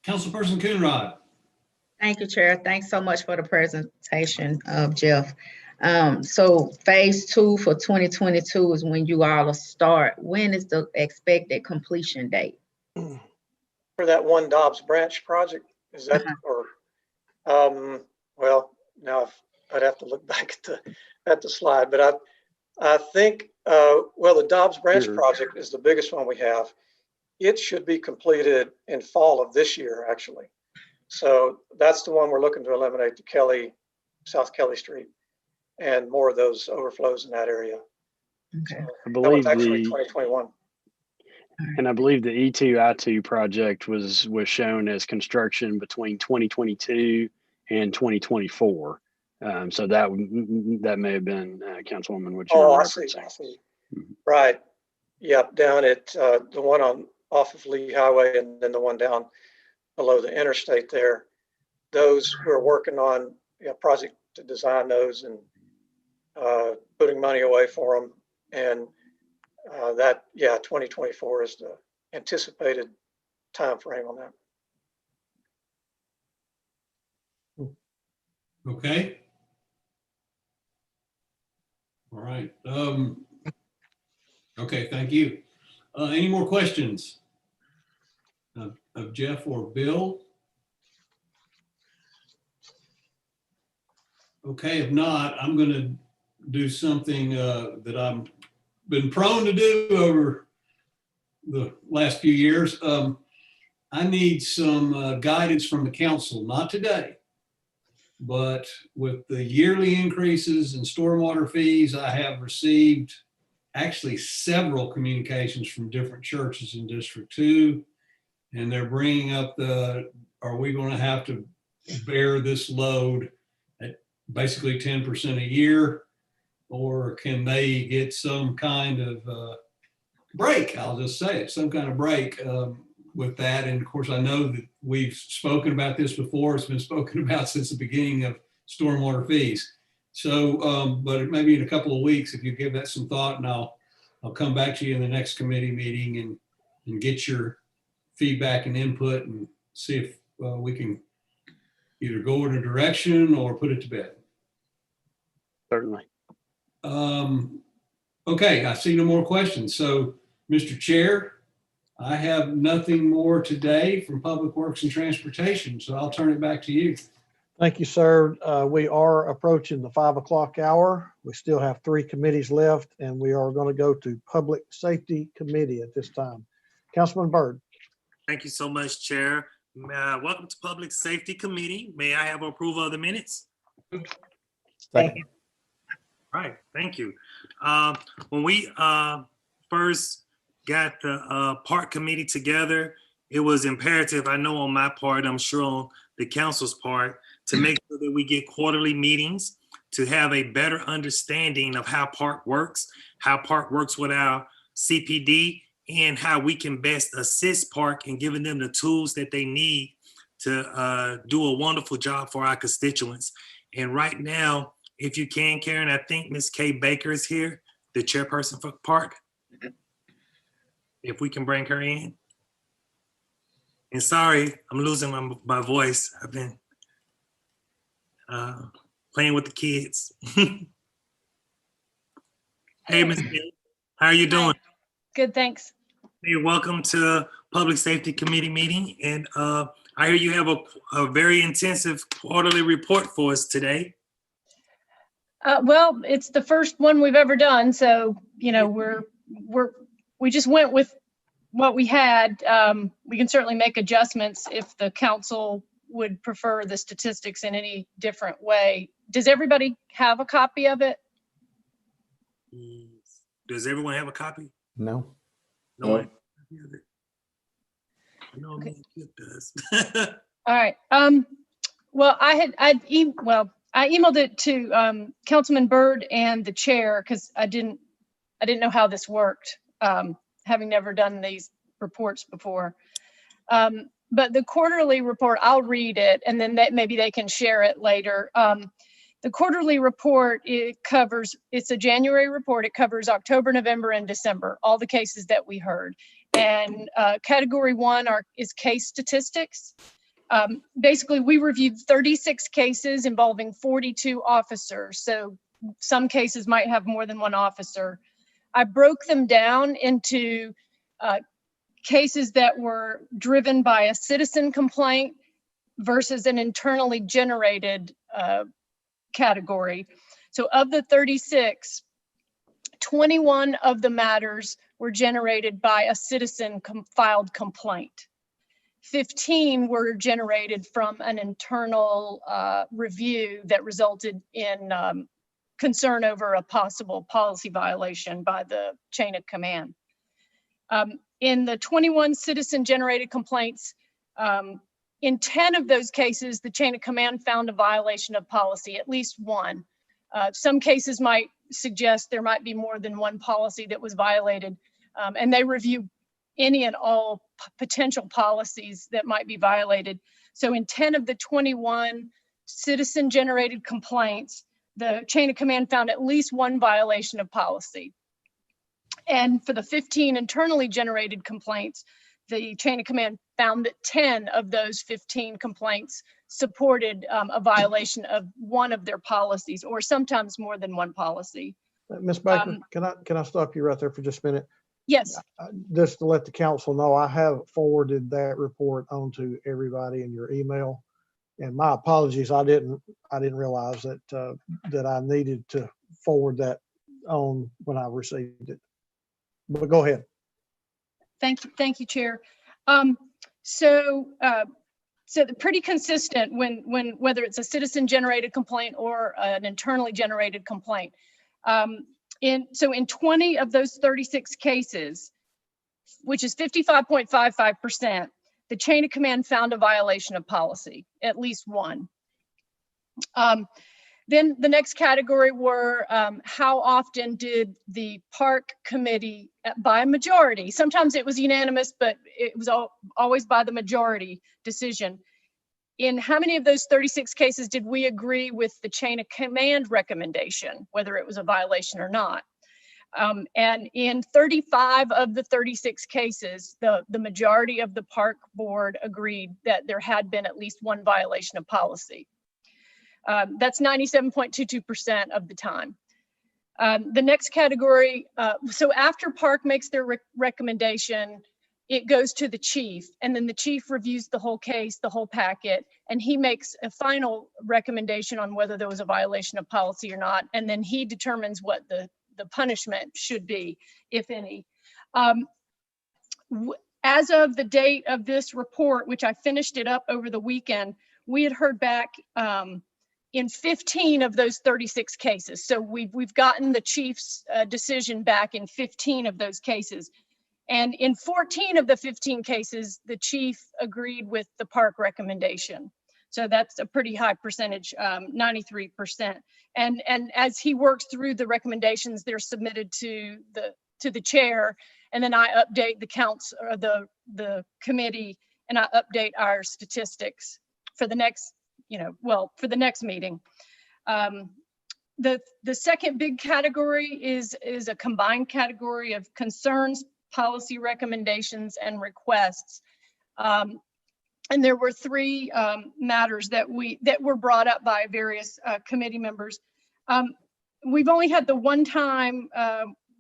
J: Councilperson Coonrod.
P: Thank you, Chair. Thanks so much for the presentation, Jeff. So phase 2 for 2022 is when you all will start. When is the expected completion date?
O: For that one Dobbs Branch project, is that, or, well, now I'd have to look back at the slide, but I think, well, the Dobbs Branch project is the biggest one we have. It should be completed in fall of this year, actually. So that's the one we're looking to eliminate, the South Kelly Street, and more of those overflows in that area.
P: Okay.
O: So
N: I believe
O: actually 2021.
N: And I believe the E2I2 project was shown as construction between 2022 and 2024. So that may have been Councilwoman what you were referencing.
O: I see. Right. Yep. Down at the one off of Lee Highway, and then the one down below the interstate there. Those we're working on a project to design those and putting money away for them. And 2024 is the anticipated time frame on that.
J: Okay. All right. Okay, thank you. Any more questions of Jeff or Bill? Okay, if not, I'm going to do something that I'm been prone to do over the last few years. I need some guidance from the council, not today, but with the yearly increases in stormwater fees, I have received actually several communications from different churches in District 2, and they're bringing up are we going to have to bear this load at basically 10% a year, or can they get some kind of break? I'll just say it, some kind of break with that. And of course, I know that we've spoken about this before. It's been spoken about since the beginning of stormwater fees. So, but maybe in a couple of weeks, if you give that some thought, and I'll come back to you in the next committee meeting and get your feedback and input and see if we can either go in a direction or put it to bed.
N: Certainly.
J: Okay, I see no more questions. So, Mr. Chair, I have nothing more today from Public Works and Transportation, so I'll turn it back to you.
A: Thank you, sir. We are approaching the 5 o'clock hour. We still have 3 committees left, and we are going to go to Public Safety Committee at this time. Councilman Byrd.
Q: Thank you so much, Chair. Welcome to Public Safety Committee. May I have approval of the minutes?
H: Second.
Q: All right, thank you. When we first got the park committee together, it was imperative, I know on my part, I'm sure on the council's part, to make sure that we get quarterly meetings to have a better understanding of how park works with our CPD, and how we can best assist park in giving them the tools that they need to do a wonderful job for our constituents. And right now, if you can, Karen, I think Ms. Kay Baker is here, the chairperson for park. If we can bring her in. And sorry, I'm losing my voice. I've been playing with the kids. Hey, Ms. Kay, how are you doing?
R: Good, thanks.
Q: Hey, welcome to Public Safety Committee meeting. And I hear you have a very intensive quarterly report for us today.
R: Well, it's the first one we've ever done, so you know we just went with what we had. We can certainly make adjustments if the council would prefer the statistics in any different way. Does everybody have a copy of it?
Q: Does everyone have a copy?
H: No.
Q: No one. No,
R: Okay.
Q: it does.
R: All right. Well, I emailed it to Councilman Byrd and the chair because I didn't know how this worked, having never done these reports before. But the quarterly report, I'll read it, and then maybe they can share it later. The quarterly report, it's a January report. It covers October, November, and December, all the cases that we heard. And category 1 is case statistics. Basically, we reviewed 36 cases involving 42 officers. So some cases might have more than one officer. I broke them down into cases that were driven by a citizen complaint versus an internally generated category. So of the 36, 21 of the matters were generated by a citizen filed complaint. 15 were generated from an internal review that resulted in concern over a possible policy violation by the chain of command. In the 21 citizen-generated complaints, in 10 of those cases, the chain of command found a violation of policy, at least one. Some cases might suggest there might be more than one policy that was violated, and they review any and all potential policies that might be violated. So in 10 of the 21 citizen-generated complaints, the chain of command found at least one violation of policy. And for the 15 internally generated complaints, the chain of command found that 10 of those 15 complaints supported a violation of one of their policies, or sometimes more than one policy.
A: Ms. Baker, can I stop you right there for just a minute?
R: Yes.
A: Just to let the council know, I have forwarded that report on to everybody in your email. And my apologies, I didn't realize that I needed to forward that on when I received it. but go ahead.
R: Thank you, Chair. So they're pretty consistent when whether it's a citizen-generated complaint or an internally generated complaint. In 20 of those 36 cases, which is 55.55%, the chain of command found a violation of policy, at least one. Then the next category were how often did the park committee, by majority, sometimes it was unanimous, but it was always by the majority decision. In how many of those 36 cases did we agree with the chain of command recommendation, whether it was a violation or not? And in 35 of the 36 cases, the majority of the park board agreed that there had been at least one violation of policy. That's 97.22% of the time. The next category, so after park makes their recommendation, it goes to the chief, and then the chief reviews the whole case, the whole packet, and he makes a final recommendation on whether there was a violation of policy or not, and then he determines what the punishment should be, if any. As of the date of this report, which I finished it up over the weekend, we had heard back in 15 of those 36 cases. So we've gotten the chief's decision back in 15 of those cases. And in 14 of the 15 cases, the chief agreed with the park recommendation. So that's a pretty high percentage, 93%. And as he works through the recommendations, they're submitted to the chair, and then I update the council or the committee, and I update our statistics for the next, for the next meeting. The second big category is a combined category of concerns, policy recommendations, and requests. And there were three matters that were brought up by various committee members. We've only had the one time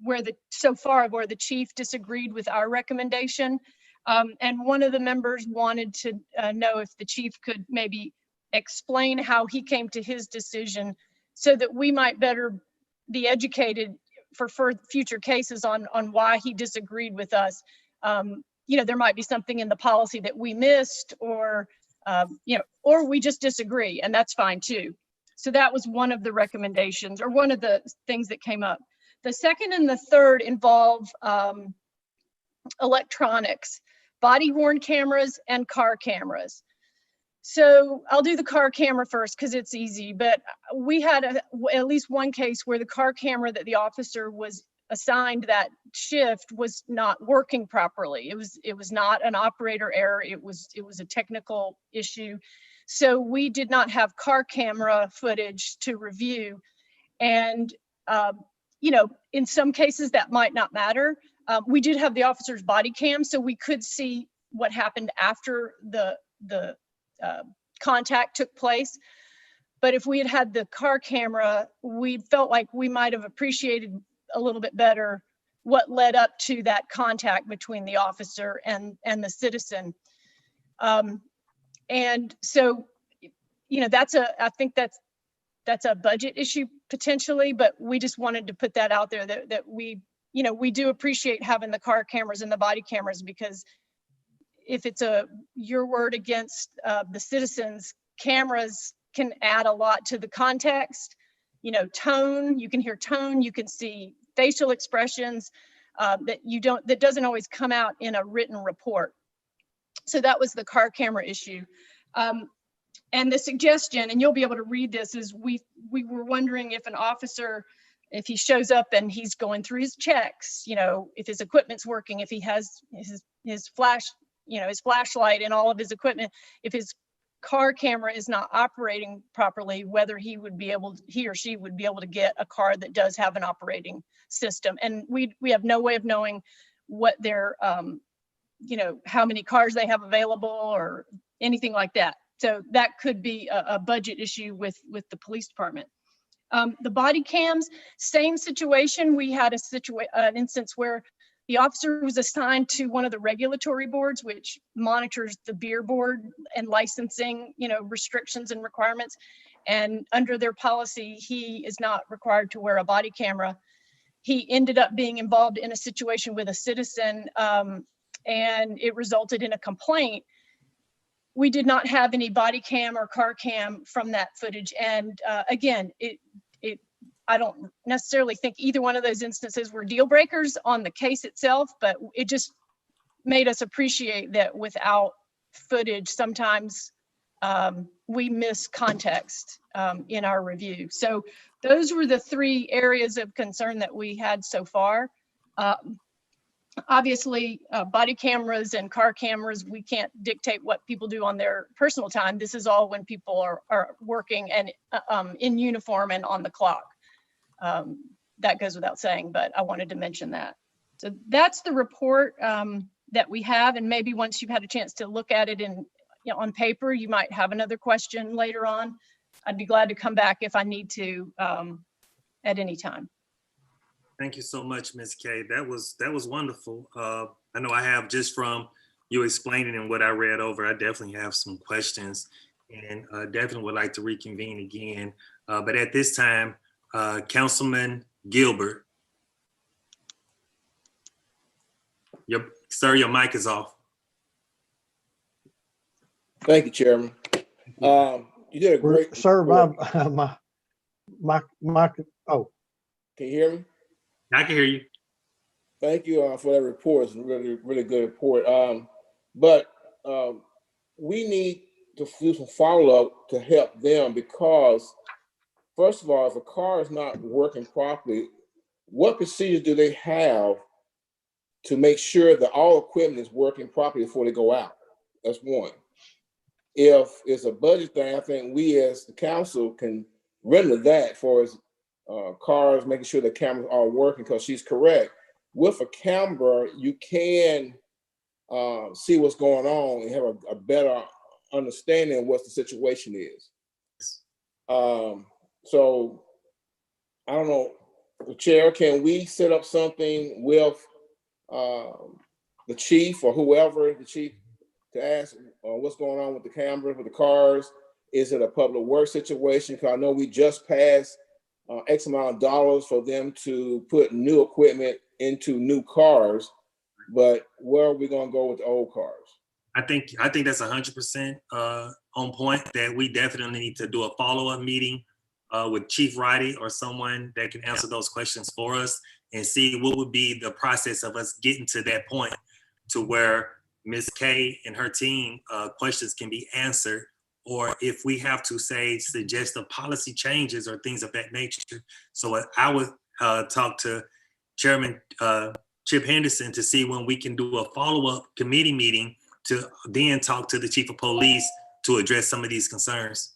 R: where the chief disagreed with our recommendation. And one of the members wanted to know if the chief could maybe explain how he came to his decision so that we might better be educated for future cases on why he disagreed with us. There might be something in the policy that we missed, or we just disagree, and that's fine too. So that was one of the recommendations, or one of the things that came up. The second and the third involve electronics, body worn cameras and car cameras. So I'll do the car camera first because it's easy, but we had at least one case where the car camera that the officer was assigned that shift was not working properly. It was not an operator error. It was a technical issue. So we did not have car camera footage to review. And, in some cases that might not matter. We did have the officer's body cam, so we could see what happened after the contact took place. But if we had had the car camera, we felt like we might have appreciated a little bit better what led up to that contact between the officer and the citizen. And so, I think that's a budget issue potentially, but we just wanted to put that out there that we do appreciate having the car cameras and the body cameras, because if it's your word against the citizens, cameras can add a lot to the context. Tone, you can hear tone, you can see facial expressions that doesn't always come out in a written report. So that was the car camera issue. And the suggestion, and you'll be able to read this, is we were wondering if an officer, if he shows up and he's going through his checks, if his equipment's working, if he has his flashlight and all of his equipment, if his car camera is not operating properly, whether he or she would be able to get a car that does have an operating system. And we have no way of knowing what their, how many cars they have available or anything like that. So that could be a budget issue with the police department. The body cams, same situation. We had an instance where the officer was assigned to one of the regulatory boards, which monitors the beer board and licensing, restrictions and requirements. And under their policy, he is not required to wear a body camera. he ended up being involved in a situation with a citizen, and it resulted in a complaint. We did not have any body cam or car cam from that footage. And again, I don't necessarily think either one of those instances were deal breakers on the case itself, but it just made us appreciate that without footage, sometimes we miss context in our review. So those were the 3 areas of concern that we had so far. Obviously, body cameras and car cameras, we can't dictate what people do on their personal time. This is all when people are working and in uniform and on the clock. That goes without saying, but I wanted to mention that. So that's the report that we have. And maybe once you've had a chance to look at it on paper, you might have another question later on. I'd be glad to come back if I need to at any time.
Q: Thank you so much, Ms. Kay. That was wonderful. I know I have, just from you explaining and what I read over, I definitely have some questions, and definitely would like to reconvene again. But at this time, Councilman Gilbert. Sir, your mic is off.
K: Thank you, Chairman. You did a great
A: Sir,
K: report.
A: oh.
K: Can you hear me?
Q: I can hear you.
K: Thank you for that report. It's a really, really good report. But we need to do some follow-up to help them, because first of all, if a car is not working properly, what procedures do they have to make sure that all equipment is working properly before they go out? That's one. If it's a budget thing, I think we as the council can render that for as cars, making sure the cameras are working, because she's correct. With a camera, you can see what's going on and have a better understanding of what the situation is. So I don't know, the chair, can we set up something with the chief or whoever, the chief, to ask what's going on with the cameras, with the cars? Is it a public works situation? Because I know we just passed X amount of dollars for them to put new equipment into new cars, but where are we going to go with the old cars?
Q: I think that's 100% on point, that we definitely need to do a follow-up meeting with Chief Roddy or someone that can answer those questions for us, and see what would be the process of us getting to that point to where Ms. Kay and her team questions can be answered, or if we have to suggest the policy changes or things of that nature. So I would talk to Chairman Chip Henderson to see when we can do a follow-up committee meeting to then talk to the Chief of Police to address some of these concerns.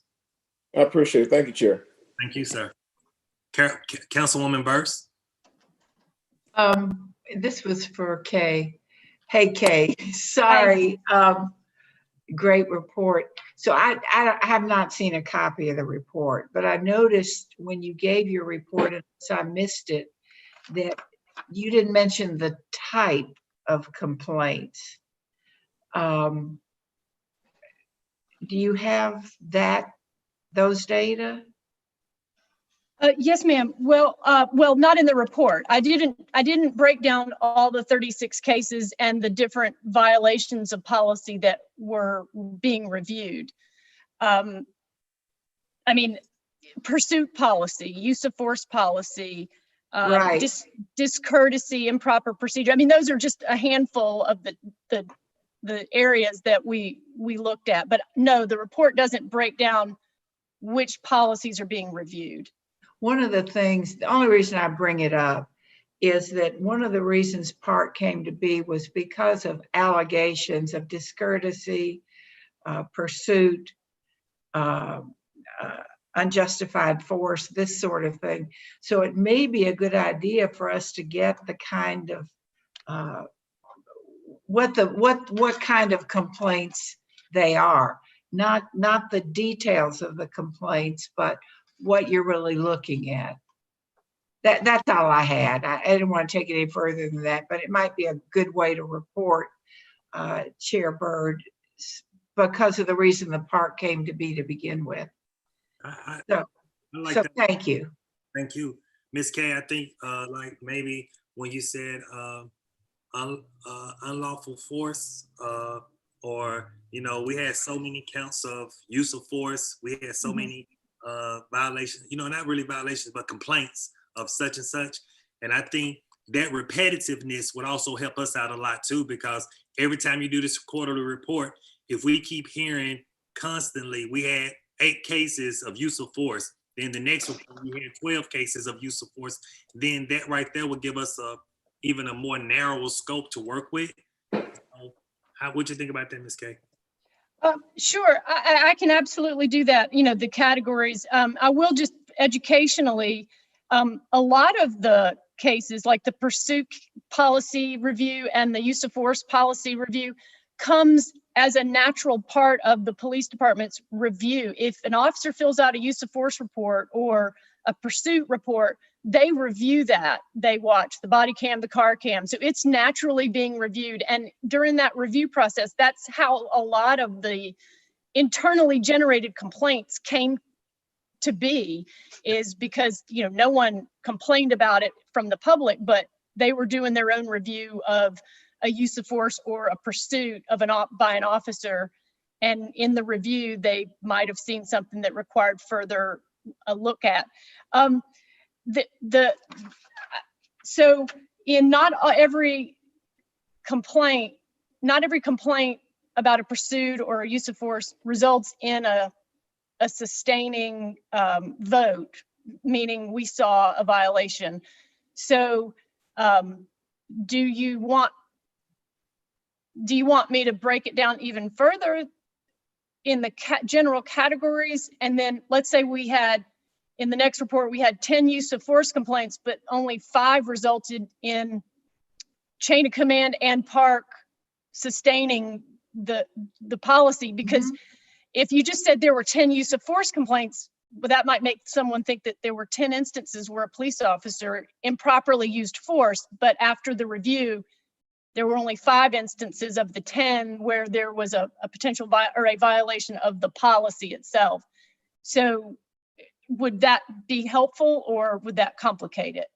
K: I appreciate it. Thank you, Chair.
Q: Thank you, sir. Councilwoman Burse.
B: This was for Kay. Hey, Kay, sorry. Great report. So I have not seen a copy of the report, but I noticed when you gave your report, and so I missed it, that you didn't mention the type of complaints. Do you have those data?
R: Yes, ma'am. Well, not in the report. I didn't break down all the 36 cases and the different violations of policy that were being reviewed. I mean, pursuit policy, use of force policy,
B: Right.
R: Discourtesy, improper procedure. I mean, those are just a handful of the areas that we looked at. But no, the report doesn't break down which policies are being reviewed.
B: One of the things, the only reason I bring it up is that one of the reasons PART came to be was because of allegations of discourtesy, pursuit, unjustified force, this sort of thing. So it may be a good idea for us to get the kind of what kind of complaints they are, not the details of the complaints, but what you're really looking at. That's all I had. I didn't want to take it any further than that, but it might be a good way to report, Chair Byrd, because of the reason the park came to be to begin with. So thank you.
Q: Thank you. Ms. K, I think like maybe when you said unlawful force, or we had so many counts of use of force. We had so many violations. Not really violations, but complaints of such and such. And I think that repetitiveness would also help us out a lot too, because every time you do this quarterly report, if we keep hearing constantly, we had 8 cases of use of force. Then the next report, we had 12 cases of use of force. Then that right there would give us even a more narrow scope to work with. So what you think about that, Ms. K?
R: Sure, I can absolutely do that. The categories. I will just educationally, a lot of the cases like the pursuit policy review and the use of force policy review comes as a natural part of the police department's review. If an officer fills out a use of force report or a pursuit report, they review that. They watch the body cam, the car cam. So it's naturally being reviewed. And during that review process, that's how a lot of the internally generated complaints came to be, is because, no one complained about it from the public, but they were doing their own review of a use of force or a pursuit of by an officer. And in the review, they might have seen something that required further a look at. So in not every complaint about a pursuit or a use of force results in a sustaining vote, meaning we saw a violation. So do you want me to break it down even further in the general categories? And then let's say we had, in the next report, we had 10 use of force complaints, but only 5 resulted in chain of command and park sustaining the policy. Because if you just said there were 10 use of force complaints, well, that might make someone think that there were 10 instances where a police officer improperly used force, but after the review, there were only 5 instances of the 10 where there was a potential a violation of the policy itself. So would that be helpful, or would that complicate it?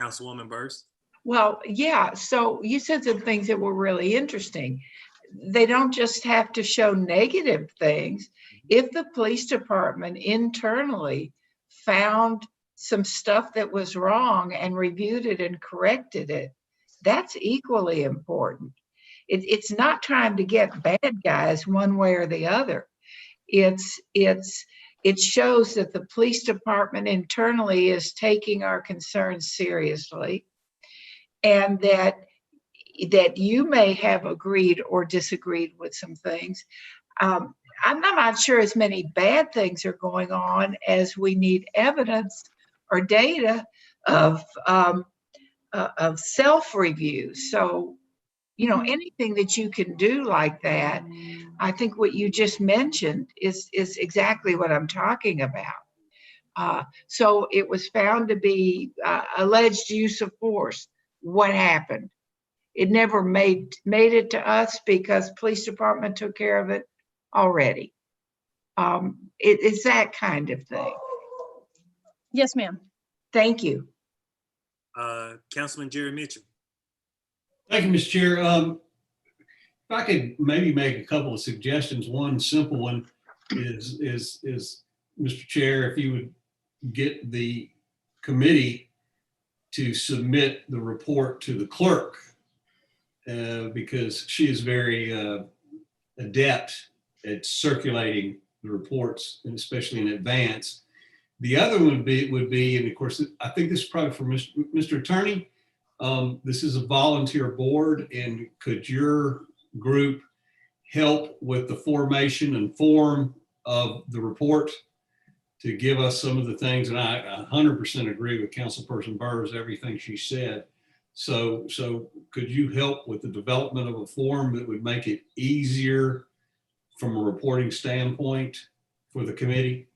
Q: Councilwoman Burrs?
B: Well, yeah. So you said some things that were really interesting. They don't just have to show negative things. If the police department internally found some stuff that was wrong and reviewed it and corrected it, that's equally important. It's not trying to get bad guys one way or the other. It shows that the police department internally is taking our concerns seriously, and that you may have agreed or disagreed with some things. I'm not sure as many bad things are going on as we need evidence or data of self-review. So, anything that you can do like that, I think what you just mentioned is exactly what I'm talking about. So it was found to be alleged use of force. What happened? It never made it to us because police department took care of it already. It's that kind of thing.
R: Yes, ma'am.
B: Thank you.
Q: Councilman Jerry Mitchell.
J: Thank you, Mr. Chair. If I could maybe make a couple of suggestions. One simple one is Mr. Chair, if you would get the committee to submit the report to the clerk, because she is very adept at circulating the reports, and especially in advance. The other one would be, and of course, I think this is probably for Mr. Attorney. This is a volunteer board, and could your group help with the formation and form of the report to give us some of the things? And I 100% agree with Councilperson Burrs, everything she said. So could you help with the development of a form that would make it easier from a reporting standpoint for the committee?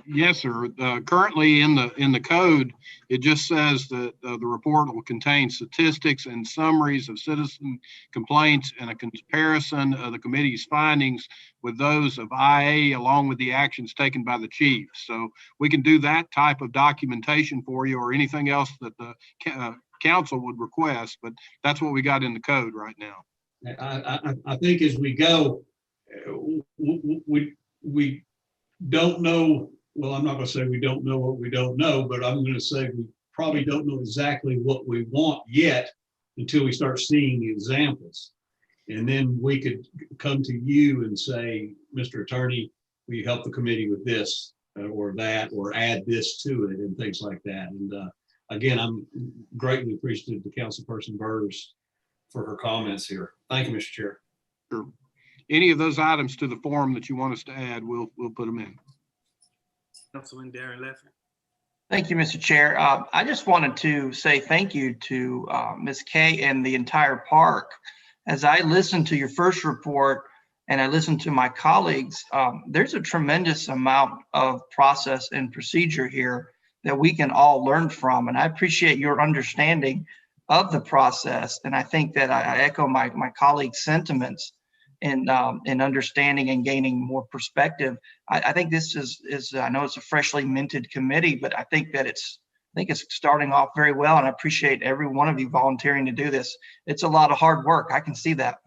C: Yes, sir. Currently in the code, it just says that the report will contain statistics and summaries of citizen complaints and a comparison of the committee's findings with those of IA along with the actions taken by the chief. So we can do that type of documentation for you or anything else that the council would request, but that's what we got in the code right now.
J: I think as we go, we don't know, well, I'm not gonna say we don't know what we don't know, but I'm gonna say we probably don't know exactly what we want yet until we start seeing examples. And then we could come to you and say, Mr. Attorney, will you help the committee with this or that, or add this to it and things like that. And again, I'm greatly appreciative to Councilperson Burrs for her comments here. Thank you, Mr. Chair.
C: Sure. Any of those items to the form that you want us to add, we'll put them in.
Q: Councilman Darren Leffert.
E: Thank you, Mr. Chair. I just wanted to say thank you to Ms. Kay and the entire park. As I listened to your first report and I listened to my colleagues, there's a tremendous amount of process and procedure here that we can all learn from. And I appreciate your understanding of the process. And I think that I echo my colleagues' sentiments in understanding and gaining more perspective. I think this is I know it's a freshly minted committee, but I think it's starting off very well, and I appreciate every one of you volunteering to do this. It's a lot of hard work. I can see that.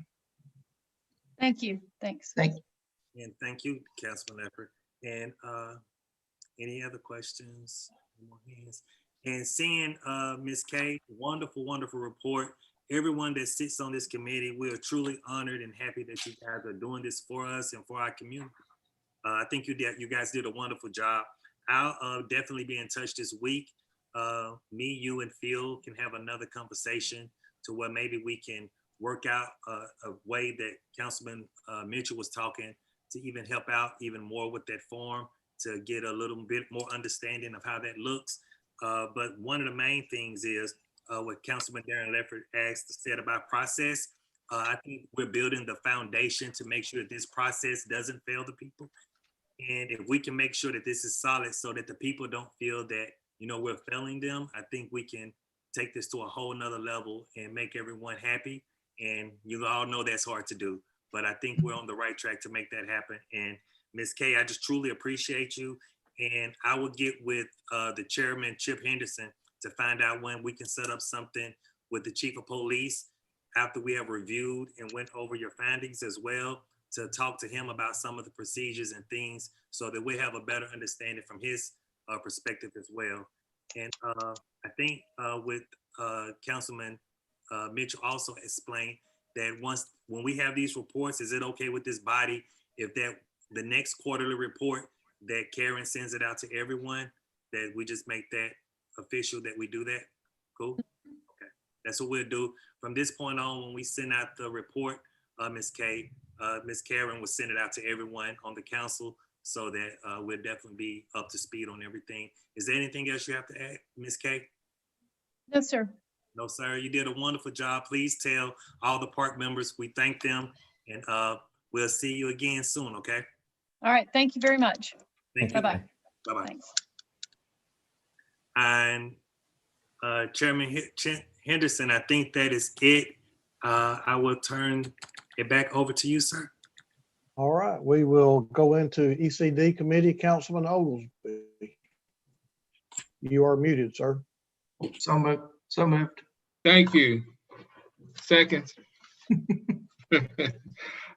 R: Thank you. Thanks.
E: Thank you.
Q: And thank you, Councilman Leffert. And any other questions? More hands? And seeing Ms. Kay, wonderful, wonderful report. Everyone that sits on this committee, we are truly honored and happy that you guys are doing this for us and for our community. I think you guys did a wonderful job. I'll definitely be in touch this week. Me, you, and Phil can have another conversation to where maybe we can work out a way that Councilman Mitchell was talking to even help out even more with that form to get a little bit more understanding of how that looks. But one of the main things is what Councilman Darren Leffert said about process. I think we're building the foundation to make sure that this process doesn't fail the people. And if we can make sure that this is solid so that the people don't feel that, we're failing them, I think we can take this to a whole nother level and make everyone happy. And you all know that's hard to do, but I think we're on the right track to make that happen. And Ms. Kay, I just truly appreciate you. And I will get with the chairman, Chip Henderson, to find out when we can set up something with the chief of police after we have reviewed and went over your findings as well, to talk to him about some of the procedures and things so that we have a better understanding from his perspective as well. And I think with Councilman Mitchell also explained that when we have these reports, is it okay with this body if the next quarterly report that Karen sends it out to everyone, that we just make that official that we do that? Cool. Okay, that's what we'll do from this point on. When we send out the report, Ms. Karen will send it out to everyone on the council so that we'll definitely be up to speed on everything. Is there anything else you have to add, Ms. Kay?
R: No, sir.
Q: No, sir. You did a wonderful job. Please tell all the park members we thank them, and we'll see you again soon. Okay.
R: All right. Thank you very much.
Q: Thank you.
R: Bye-bye.
Q: Bye-bye.
R: Thanks.
Q: And Chairman Henderson, I think that is it. I will turn it back over to you, sir.
A: All right, we will go into ECD committee. Councilman Oglesby. You are muted, sir.
E: So moved.
G: Thank you. Second.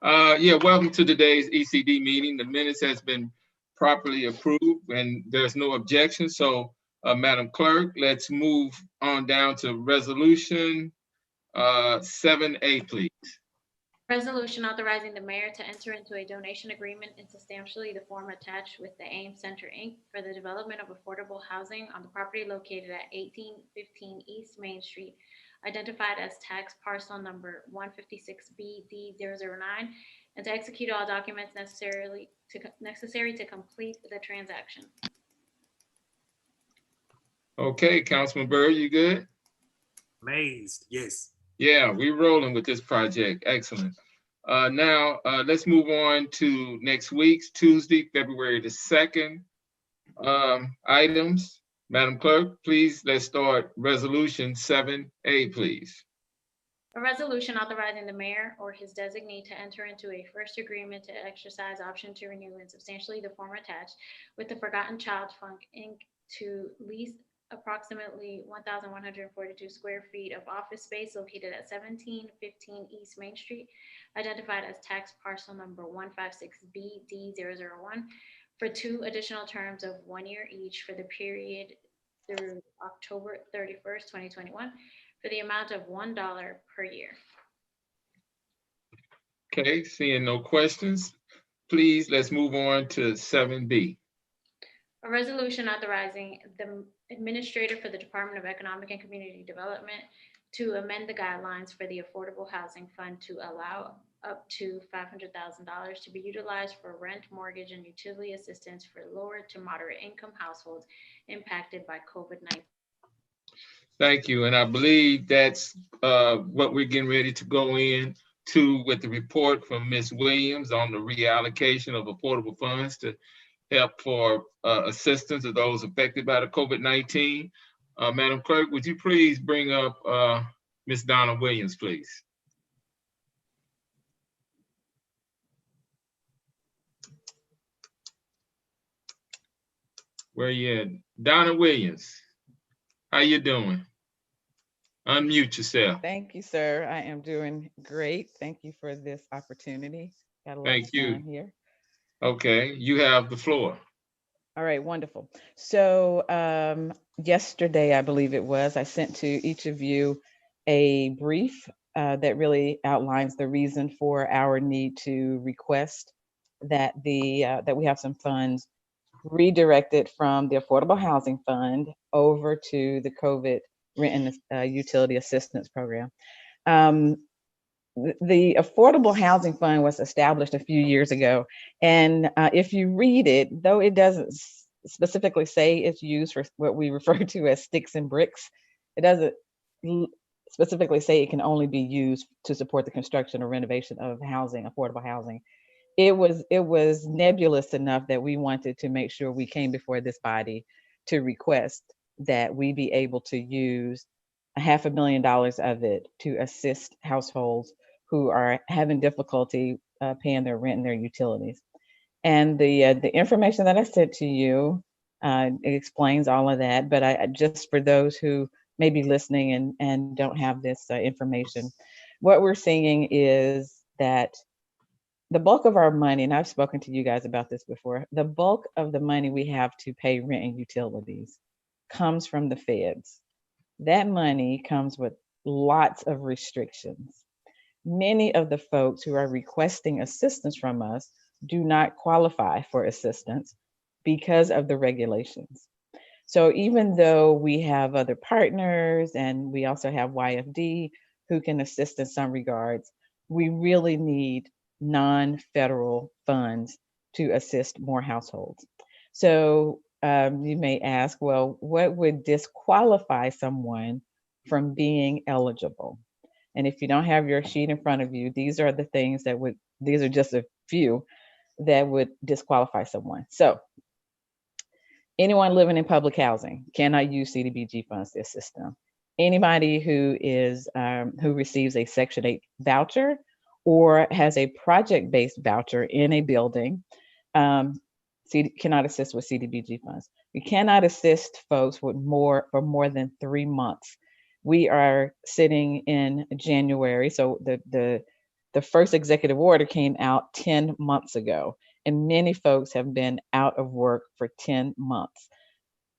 G: Yeah, welcome to today's ECD meeting. The minutes has been properly approved and there's no objection. So Madam Clerk, let's move on down to resolution 7A, please.
D: Resolution authorizing the mayor to enter into a donation agreement in substantially the form attached with the AIM Center, Inc. for the development of affordable housing on the property located at 1815 East Main Street, identified as tax parcel number 156BD009, and to execute all documents necessary to complete the transaction.
G: Okay, Councilman Burr, you good?
Q: Amazed, yes.
G: Yeah, we're rolling with this project. Excellent. Now, let's move on to next week's Tuesday, February the 2nd. items. Madam Clerk, please, let's start Resolution 7A, please.
D: A resolution authorizing the mayor or his designee to enter into a first agreement to exercise option to renew and substantially the form attached with the Forgotten Child Fund Inc. to lease approximately 1,142 square feet of office space located at 1715 East Main Street, identified as tax parcel number 156BD001, for 2 additional terms of 1 year each for the period through October 31st, 2021, for the amount of $1 per year.
G: Okay, seeing no questions, please, let's move on to 7B.
D: A resolution authorizing the administrator for the Department of Economic and Community Development to amend the guidelines for the Affordable Housing Fund to allow up to $500,000 to be utilized for rent, mortgage, and utility assistance for lower to moderate income households impacted by COVID-19.
G: Thank you, and I believe that's what we're getting ready to go in to with the report from Ms. Williams on the reallocation of affordable funds to help for assistance of those affected by the COVID-19. Madam Clerk, would you please bring up Ms. Donna Williams, please? Where you at? Donna Williams, how you doing? Unmute yourself.
S: Thank you, sir. I am doing great. Thank you for this opportunity. Got a lot
G: Thank you.
S: done here.
G: Okay, you have the floor.
S: All right, wonderful. So yesterday, I believe it was, I sent to each of you a brief that really outlines the reason for our need to request that that we have some funds redirected from the Affordable Housing Fund over to the COVID Rent and Utility Assistance Program. The Affordable Housing Fund was established a few years ago. And if you read it, though it doesn't specifically say it's used for what we refer to as sticks and bricks, it doesn't specifically say it can only be used to support the construction or renovation of housing, affordable housing. It was nebulous enough that we wanted to make sure we came before this body to request that we be able to use $500,000 of it to assist households who are having difficulty paying their rent and their utilities. And the information that I sent to you, it explains all of that, but I just for those who may be listening and don't have this information, what we're seeing is that the bulk of our money, and I've spoken to you guys about this before, the bulk of the money we have to pay rent and utilities comes from the feds. That money comes with lots of restrictions. Many of the folks who are requesting assistance from us do not qualify for assistance because of the regulations. So even though we have other partners and we also have YFD who can assist in some regards, we really need non-federal funds to assist more households. So you may ask, well, what would disqualify someone from being eligible? And if you don't have your sheet in front of you, these are the things that these are just a few that would disqualify someone. So anyone living in public housing cannot use CDBG funds to assist them. Anybody who receives a Section 8 voucher or has a project-based voucher in a building cannot assist with CDBG funds. We cannot assist folks for more than 3 months. We are sitting in January, so the first executive order came out 10 months ago, and many folks have been out of work for 10 months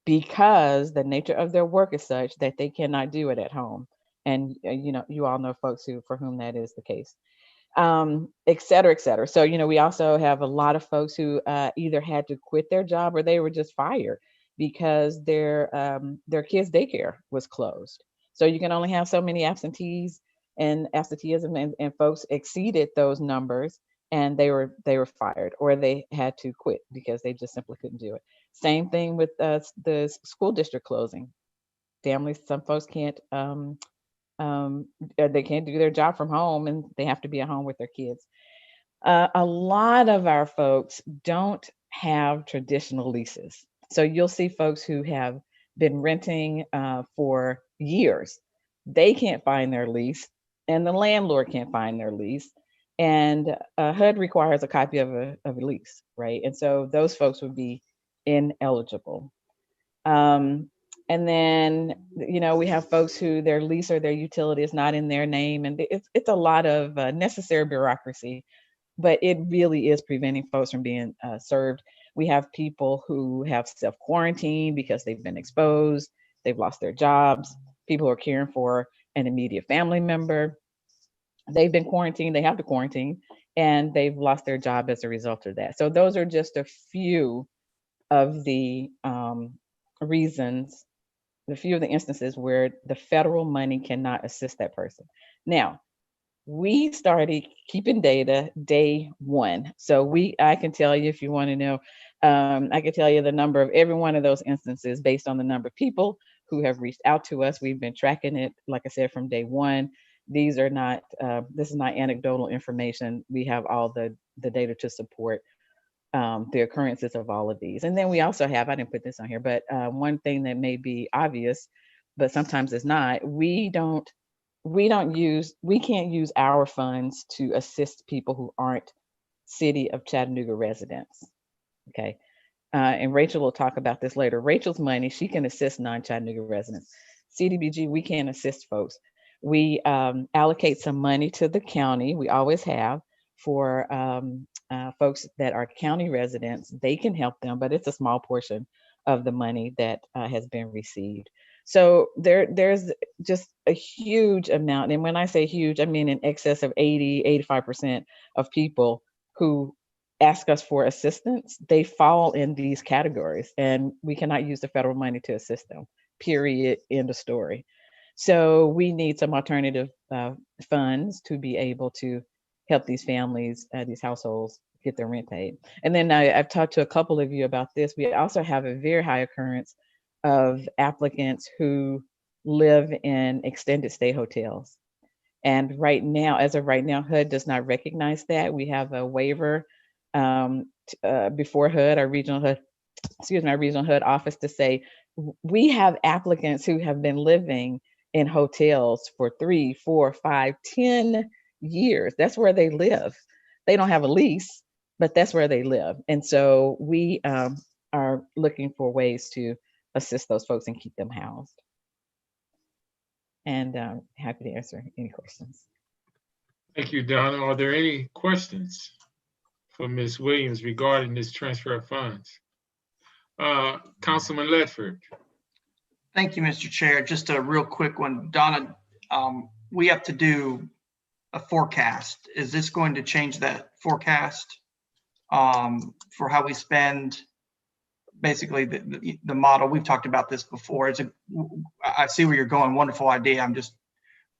S: because the nature of their work is such that they cannot do it at home. And you all know folks for whom that is the case. Et cetera, et cetera. So, we also have a lot of folks who either had to quit their job or they were just fired because their kids' daycare was closed. So you can only have so many absenteeism, and folks exceeded those numbers and they were fired or they had to quit because they just simply couldn't do it. Same thing with the school district closing. Families, some folks can't they can't do their job from home and they have to be at home with their kids. A lot of our folks don't have traditional leases. So you'll see folks who have been renting for years. They can't find their lease, and the landlord can't find their lease. And HUD requires a copy of a lease, right? And so those folks would be ineligible. And then, we have folks who their lease or their utility is not in their name, and it's a lot of necessary bureaucracy, but it really is preventing folks from being served. We have people who have self-quarantined because they've been exposed, they've lost their jobs, people who are caring for an immediate family member. They've been quarantined, they have to quarantine, and they've lost their job as a result of that. So those are just a few of the reasons, a few of the instances where the federal money cannot assist that person. Now, we started keeping data day one. So I can tell you, if you want to know, I can tell you the number of every one of those instances based on the number of people who have reached out to us. We've been tracking it, like I said, from day one. These are not, this is not anecdotal information. We have all the data to support the occurrences of all of these. And then we also have, I didn't put this on here, but one thing that may be obvious, but sometimes it's not, we can't use our funds to assist people who aren't City of Chattanooga residents. Okay. And Rachel will talk about this later. Rachel's money, she can assist non-Chattanooga residents. CDBG, we can't assist folks. We allocate some money to the county. We always have for folks that are county residents. They can help them, but it's a small portion of the money that has been received. So there's just a huge amount. And when I say huge, I mean in excess of 85% of people who ask us for assistance, they fall in these categories, and we cannot use the federal money to assist them, period, end of story. So we need some alternative funds to be able to help these families, these households get their rent paid. And then I've talked to a couple of you about this. We also have a very high occurrence of applicants who live in extended stay hotels. And right now, as of right now, HUD does not recognize that. We have a waiver before HUD, our regional HUD office, to say we have applicants who have been living in hotels for 3, 4, 5, 10 years. That's where they live. They don't have a lease, but that's where they live. And so we are looking for ways to assist those folks and keep them housed. And happy to answer any questions.
G: Thank you, Donna. Are there any questions for Ms. Williams regarding this transfer of funds? Councilman Ledford.
E: Thank you, Mr. Chair. Just a real quick one. Donna, we have to do a forecast. Is this going to change that forecast for how we spend? Basically, the model, we've talked about this before. I see where you're going. Wonderful idea.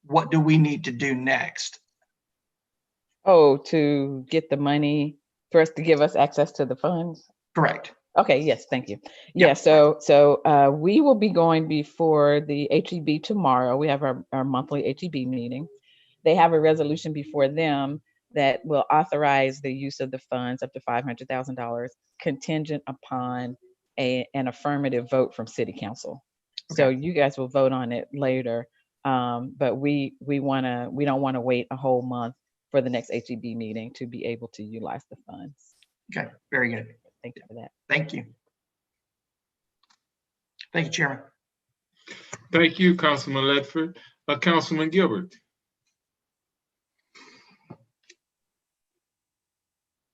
E: What do we need to do next?
S: Oh, to get the money for us to give us access to the funds?
E: Correct.
S: Okay, yes, thank you. Yeah, so we will be going before the HEB tomorrow. We have our monthly HEB meeting. They have a resolution before them that will authorize the use of the funds up to $500,000 contingent upon an affirmative vote from City Council. Okay. So you guys will vote on it later, but we don't want to wait a whole month for the next HEB meeting to be able to utilize the funds.
E: Okay, very good.
S: Thank you for that.
E: Thank you. Thank you, Chairman.
G: Thank you, Councilman Ledford. Councilman Gilbert.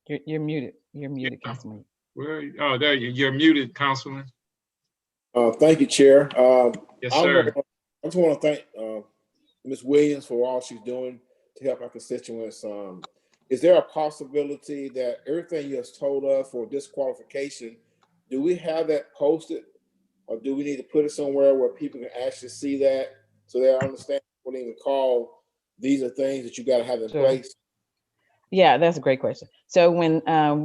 S: You're muted. You're muted, Councilman.
G: Oh, there you're muted, Councilman.
K: Thank you, Chair.
G: Yes, sir.
K: I just want to thank Ms. Williams for all she's doing to help our constituents. Is there a possibility that everything you have told us for disqualification, do we have that posted, or do we need to put it somewhere where people can actually see that so they understand what they even call these are things that you got to have in place?
S: Yeah, that's a great question. So when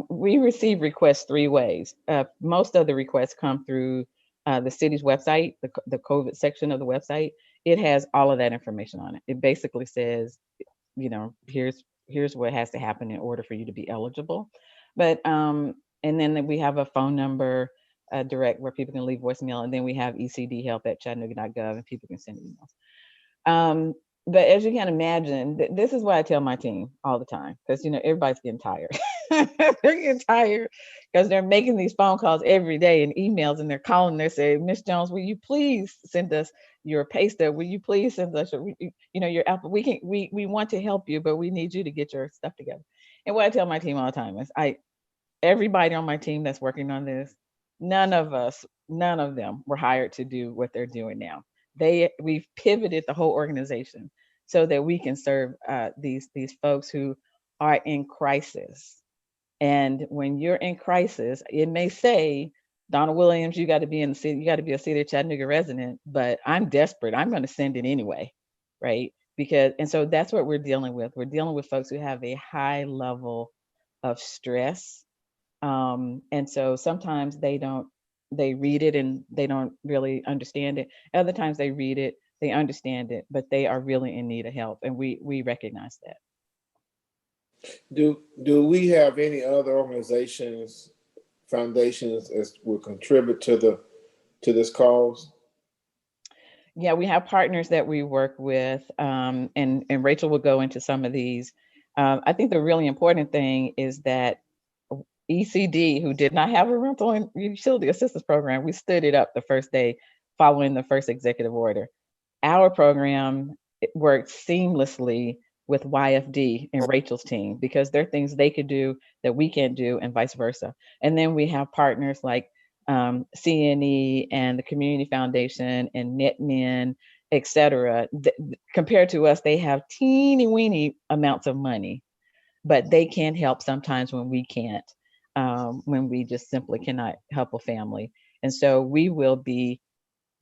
S: we receive requests 3 ways, most of the requests come through the city's website, the COVID section of the website. It has all of that information on it. It basically says, here's what has to happen in order for you to be eligible. But and then we have a phone number direct where people can leave voicemail, and then we have ECD help at chattanooga.gov and people can send emails. But as you can imagine, this is what I tell my team all the time, because everybody's getting tired. They're getting tired because they're making these phone calls every day and emails, and they're calling. They're saying, "Miss Jones, will you please send us your pay stub? Will you please send us your app? We want to help you, but we need you to get your stuff together." And what I tell my team all the time is, everybody on my team that's working on this, none of them were hired to do what they're doing now. We've pivoted the whole organization so that we can serve these folks who are in crisis. And when you're in crisis, it may say, Donna Williams, you got to be in the city, you got to be a city of Chattanooga resident, but I'm desperate. I'm going to send it anyway, right? And so that's what we're dealing with. We're dealing with folks who have a high level of stress. And so sometimes they read it and they don't really understand it. Other times they read it, they understand it, but they are really in need of help. And we recognize that.
K: Do we have any other organizations, foundations that will contribute to this cause?
S: Yeah, we have partners that we work with, and Rachel will go into some of these. I think the really important thing is that ECD, who did not have a rental and utility assistance program, we stood it up the first day following the first executive order. Our program worked seamlessly with YFD and Rachel's team, because there are things they could do that we can't do, and vice versa. And then we have partners like CNE and the Community Foundation and NetMen, et cetera. Compared to us, they have teeny weeny amounts of money, but they can help sometimes when we can't, when we just simply cannot help a family. And so we will be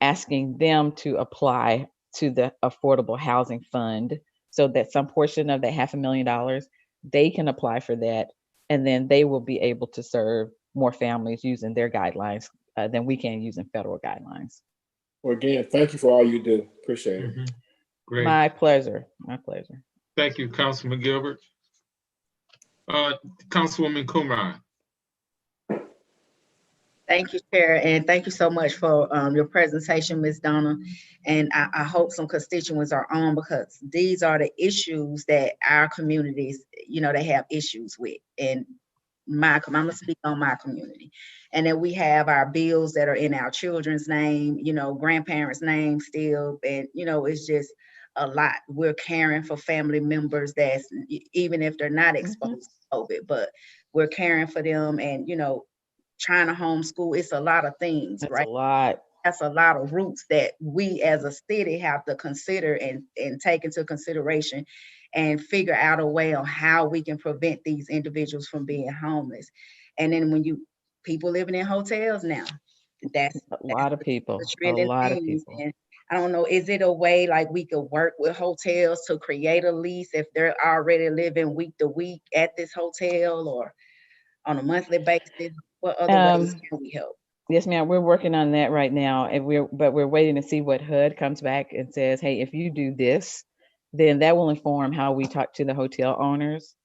S: asking them to apply to the Affordable Housing Fund, so that some portion of that $500,000, they can apply for that. And then they will be able to serve more families using their guidelines than we can using federal guidelines.
K: Well, again, thank you for all you do. Appreciate it.
G: Mm-hmm. Great.
S: My pleasure. My pleasure.
G: Thank you, Councilman Gilbert. Councilwoman Kumar.
P: Thank you, Chair, and thank you so much for your presentation, Ms. Donna. And I hope some constituents are on, because these are the issues that our communities, they have issues with. And I'm gonna speak on my community. And then we have our bills that are in our children's name, grandparents' name still, and it's just a lot. We're caring for family members that's, even if they're not exposed to COVID, but we're caring for them, and trying to homeschool. It's a lot of things,
S: That's
P: right?
S: a lot.
P: That's a lot of roots that we as a city have to consider and take into consideration, and figure out a way on how we can prevent these individuals from being homeless. And then when people living in hotels now, that's
S: a lot of people.
P: And I don't know, is it a way like we could work with hotels to create a lease if they're already living week to week at this hotel, or on a monthly basis? What other ways can we help?
S: Yes, ma'am. We're working on that right now, and we're waiting to see what HUD comes back and says. Hey, if you do this, then that will inform how we talk to the hotel owners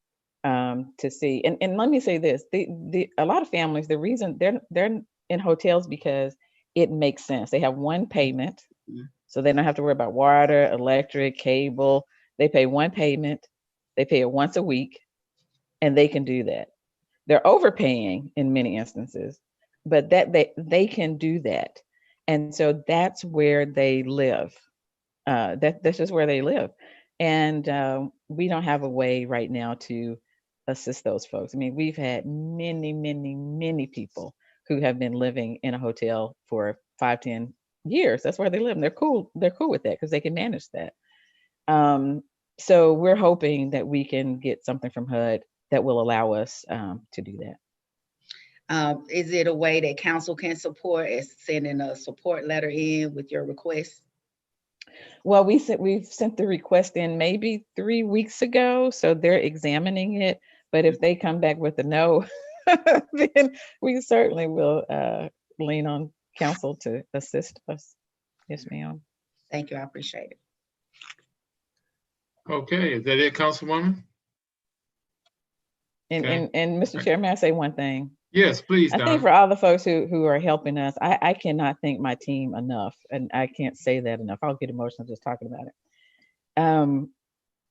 S: to see. And let me say this: a lot of families, the reason they're in hotels because it makes sense. They have one payment, so they don't have to worry about water, electric, cable. They pay one payment. They pay it once a week, and they can do that. They're overpaying in many instances, but that they can do that. And so that's where they live. That's just where they live. And we don't have a way right now to assist those folks. I mean, we've had many, many, many people who have been living in a hotel for 5-10 years. That's where they live. And they're cool with that because they can manage that. So we're hoping that we can get something from HUD that will allow us to do that.
P: Is it a way that council can support, as sending a support letter in with your request?
S: Well, we've sent the request in maybe 3 weeks ago, so they're examining it. But if they come back with a no, then we certainly will lean on council to assist us. Yes, ma'am.
P: Thank you. I appreciate it.
G: Okay, is that it, Councilwoman?
S: And Mr. Chair, may I say one thing?
G: Yes, please,
S: I think
G: Donna.
S: for all the folks who are helping us, I cannot thank my team enough, and I can't say that enough. I'll get emotional just talking about it.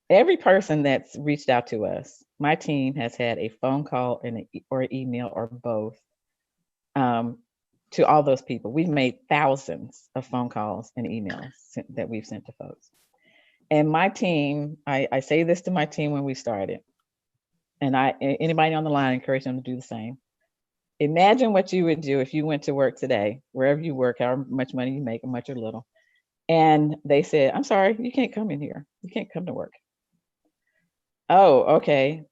S: Every person that's reached out to us, my team has had a phone call and or email or both to all those people. We've made thousands of phone calls and emails that we've sent to folks. And my team, I say this to my team when we started, and anybody on the line, I encourage them to do the same. Imagine what you would do if you went to work today, wherever you work, however much money you make, much or little, and they said, I'm sorry, you can't come in here. You can't come to work. Oh, okay.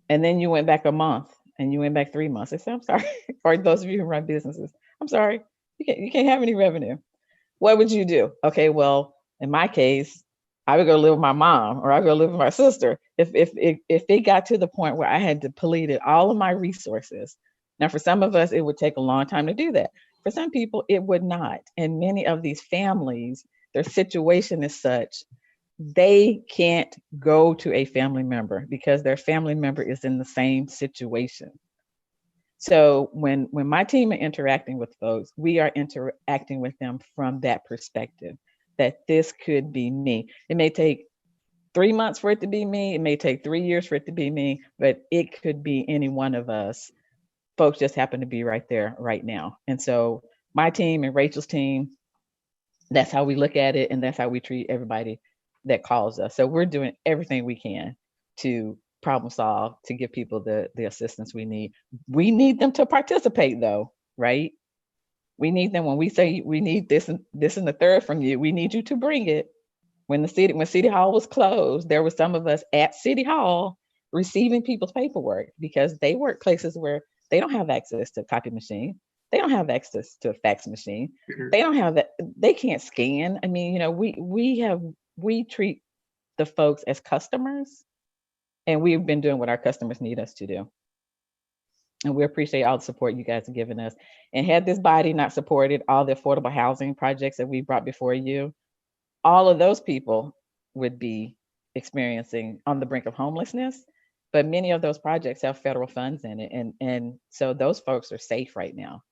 S: And then you went back a month and you went back 3 months. I said, I'm sorry. For those of you who run businesses, I'm sorry, you can't have any revenue. What would you do? Okay, well, in my case, I would go live with my mom or I would go live with my sister. If it got to the point where I had depleted all of my resources. Now, for some of us, it would take a long time to do that. For some people, it would not. And many of these families, their situation is such, they can't go to a family member because their family member is in the same situation. So when my team are interacting with folks, we are interacting with them from that perspective, that this could be me. It may take 3 months for it to be me. It may take 3 years for it to be me, but it could be any one of us. Folks just happen to be right there right now. And so my team and Rachel's team, that's how we look at it. And that's how we treat everybody that calls us. So we're doing everything we can to problem solve, to give people the assistance we need. We need them to participate though, right? We need them when we say we need this and the third from you, we need you to bring it. When City Hall was closed, there were some of us at City Hall receiving people's paperwork because they work places where they don't have access to a copy machine. They don't have access to a fax machine. They don't have that. They can't scan. I mean, we treat the folks as customers, and we've been doing what our customers need us to do. And we appreciate all the support you guys have given us. And had this body not supported all the affordable housing projects that we brought before you, all of those people would be experiencing on the brink of homelessness. But many of those projects have federal funds in it. And so those folks are safe right now.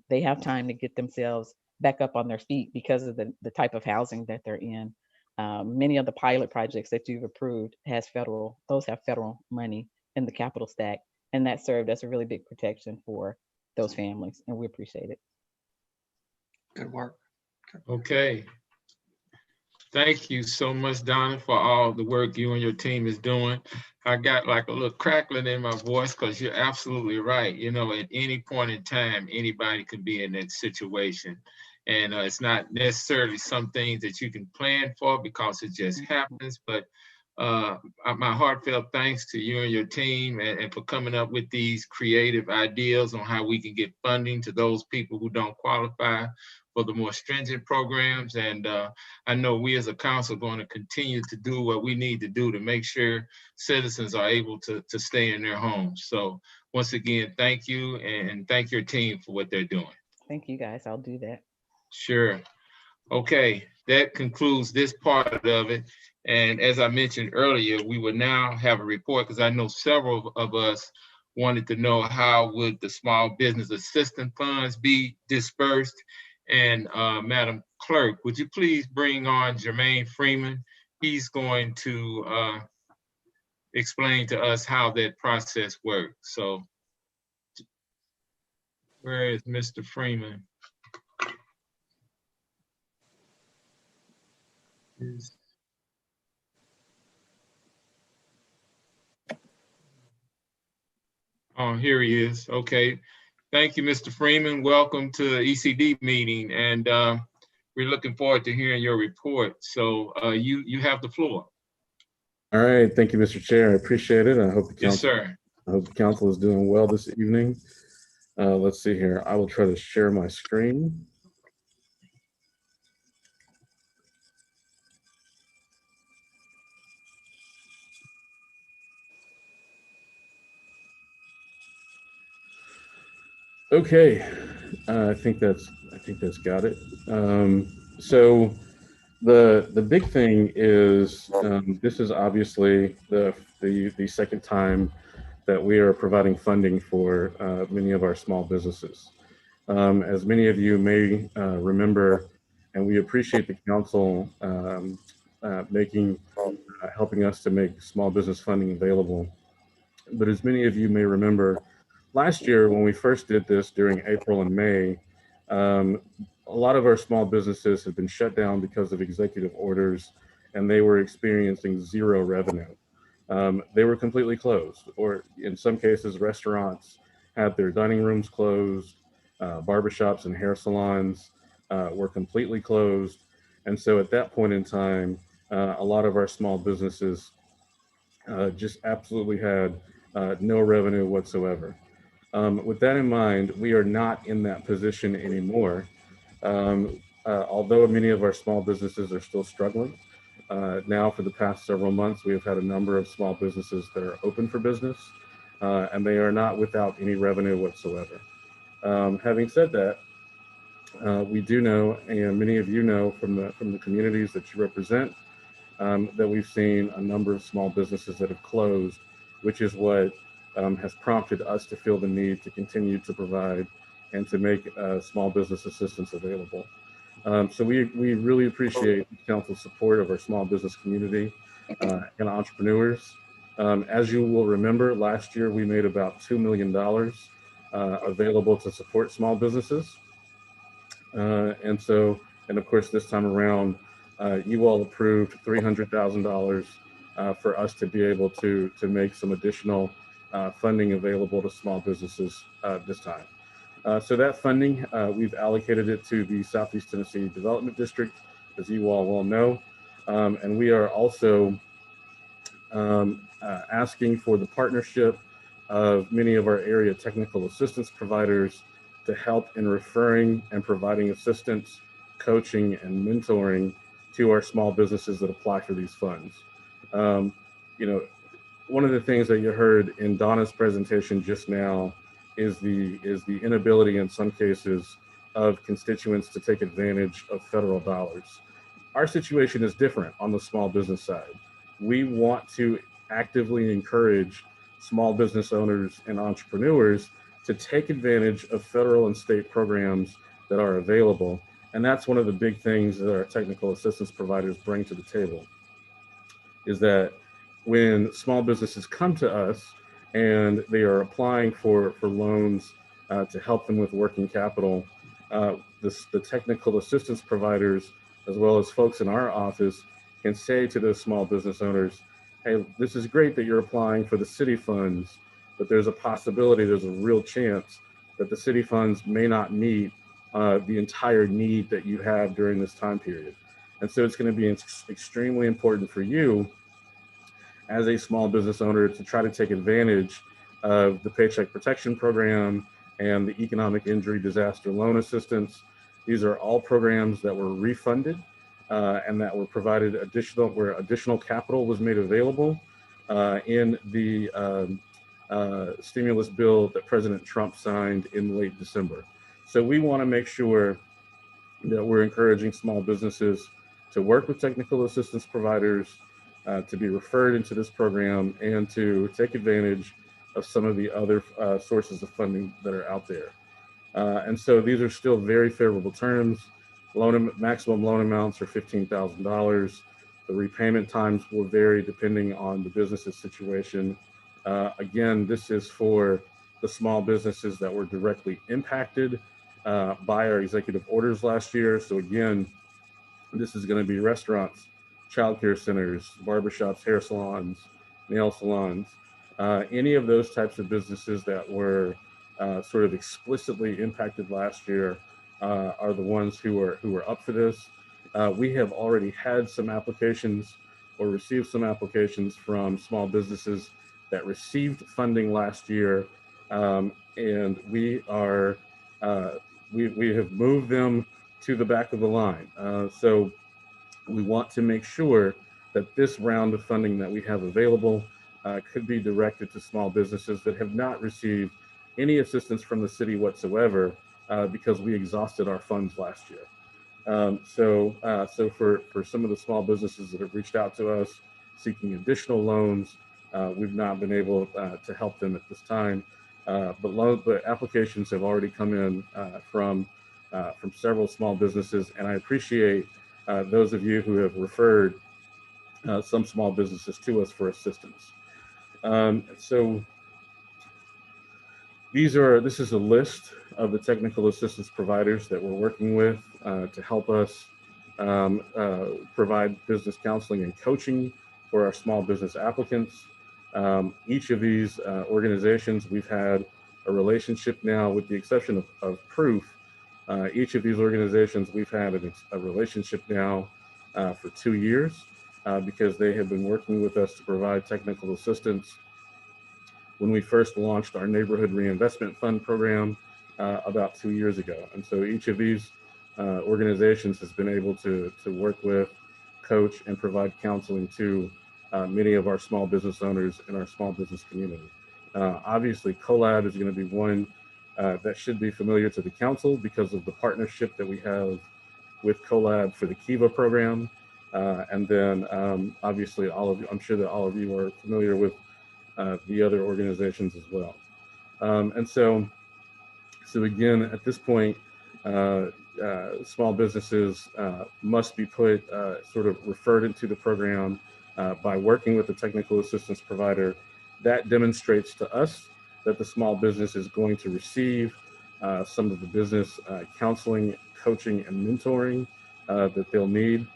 S: They have time to get themselves back up on their feet because of the type of housing that they're in. Many of the pilot projects that you've approved have federal money in the capital stack. And that served as a really big protection for those families. And we appreciate it.
E: Good work.
G: Okay. Thank you so much, Donna, for all the work you and your team is doing. I got like a little crackling in my voice because you're absolutely right. At any point in time, anybody could be in that situation. And it's not necessarily some things that you can plan for because it just happens. But my heartfelt thanks to you and your team and for coming up with these creative ideas on how we can get funding to those people who don't qualify for the more stringent programs. And I know we as a council are going to continue to do what we need to do to make sure citizens are able to stay in their homes. So once again, thank you and thank your team for what they're doing.
S: Thank you guys, I'll do that.
G: Sure. Okay, that concludes this part of it. And as I mentioned earlier, we will now have a report because I know several of us wanted to know how would the small business assistance funds be dispersed. And Madam Clerk, would you please bring on Jermaine Freeman? He's going to explain to us how that process works. So where is Mr. Freeman? Oh, here he is. Okay. Thank you, Mr. Freeman. Welcome to the ECD meeting. And we're looking forward to hearing your report. So you have the floor.
T: All right. Thank you, Mr. Chair. I appreciate it. I hope the council,
G: yes, sir.
T: I hope the council is doing well this evening. Let's see here. I will try to share my screen. Okay, I think that's got it. So the big thing is this is obviously the second time that we are providing funding for many of our small businesses. As many of you may remember, and we appreciate the council helping us to make small business funding available. But as many of you may remember, last year when we first did this during April and May, a lot of our small businesses had been shut down because of executive orders, and they were experiencing zero revenue. They were completely closed, or in some cases, restaurants had their dining rooms closed, barbershops and hair salons were completely closed. And so at that point in time, a lot of our small businesses just absolutely had no revenue whatsoever. With that in mind, we are not in that position anymore. Although many of our small businesses are still struggling, now for the past several months, we have had a number of small businesses that are open for business, and they are not without any revenue whatsoever. Having said that, we do know, and many of you know from the communities that you represent, that we've seen a number of small businesses that have closed, which is what has prompted us to feel the need to continue to provide and to make small business assistance available. So we really appreciate council's support of our small business community and entrepreneurs. As you will remember, last year we made about $2 million available to support small businesses. And of course, this time around, you all approved $300,000 for us to be able to make some additional funding available to small businesses this time. So that funding, we've allocated it to the Southeast Tennessee Development District, as you all well know. And we are also asking for the partnership of many of our area technical assistance providers to help in referring and providing assistance, coaching, and mentoring to our small businesses that apply for these funds. You know, one of the things that you heard in Donna's presentation just now is the inability in some cases of constituents to take advantage of federal dollars. Our situation is different on the small business side. We want to actively encourage small business owners and entrepreneurs to take advantage of federal and state programs that are available. And that's one of the big things that our technical assistance providers bring to the table, is that when small businesses come to us and they are applying for loans to help them with working capital, the technical assistance providers, as well as folks in our office, can say to those small business owners, hey, this is great that you're applying for the city funds, but there's a possibility, there's a real chance that the city funds may not meet the entire need that you have during this time period. And so it's going to be extremely important for you as a small business owner to try to take advantage of the Paycheck Protection Program and the Economic Injury Disaster Loan Assistance. These are all programs that were refunded and that were provided where additional capital was made available in the stimulus bill that President Trump signed in late December. So we want to make sure that we're encouraging small businesses to work with technical assistance providers, to be referred into this program, and to take advantage of some of the other sources of funding that are out there. And so these are still very favorable terms. Maximum loan amounts are $15,000. The repayment times will vary depending on the business's situation. Again, this is for the small businesses that were directly impacted by our executive orders last year. So again, this is going to be restaurants, childcare centers, barbershops, hair salons, nail salons, any of those types of businesses that were sort of explicitly impacted last year are the ones who are up for this. We have already had some applications or received some applications from small businesses that received funding last year, and we have moved them to the back of the line. So we want to make sure that this round of funding that we have available could be directed to small businesses that have not received any assistance from the city whatsoever because we exhausted our funds last year. So for some of the small businesses that have reached out to us seeking additional loans, we've not been able to help them at this time. But applications have already come in from several small businesses, and I appreciate those of you who have referred some small businesses to us for assistance. So this is a list of the technical assistance providers that we're working with to help us provide business counseling and coaching for our small business applicants. Each of these organizations, we've had a relationship now, with the exception of Proof. Each of these organizations, we've had a relationship now for 2 years because they have been working with us to provide technical assistance when we first launched our Neighborhood Reinvestment Fund program about 2 years ago. And so each of these organizations has been able to work with, coach, and provide counseling to many of our small business owners in our small business community. Obviously, CoLab is going to be one that should be familiar to the council because of the partnership that we have with CoLab for the Kiva program. And then obviously I'm sure that all of you are familiar with the other organizations as well. And so again, at this point, small businesses must be put sort of referred into the program by working with the technical assistance provider. That demonstrates to us that the small business is going to receive some of the business counseling, coaching, and mentoring that they'll need,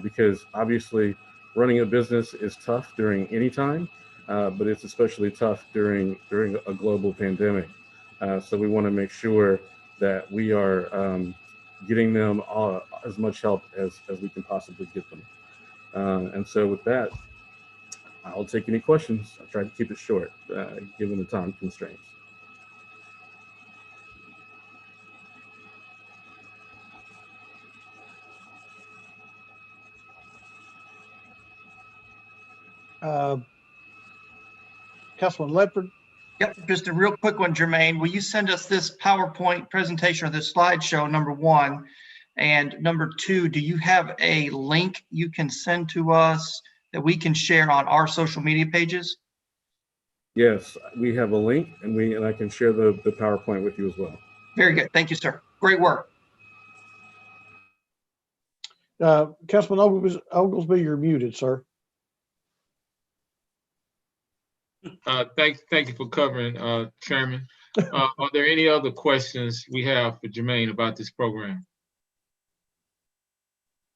T: because obviously running a business is tough during any time, but it's especially tough during a global pandemic. So we want to make sure that we are getting them as much help as we can possibly get them. And so with that, I'll take any questions. I'll try to keep it short, given the time constraints.
A: Councilman Ledford?
E: Yep, just a real quick one, Jermaine. Will you send us this PowerPoint presentation or this slideshow, number one? And number two, do you have a link you can send to us that we can share on our social media pages?
T: Yes, we have a link, and I can share the PowerPoint with you as well.
E: Very good. Thank you, sir. Great work.
A: Councilman Oglesby, you're muted, sir.
G: Thank you for covering, Chairman. Are there any other questions we have for Jermaine about this program?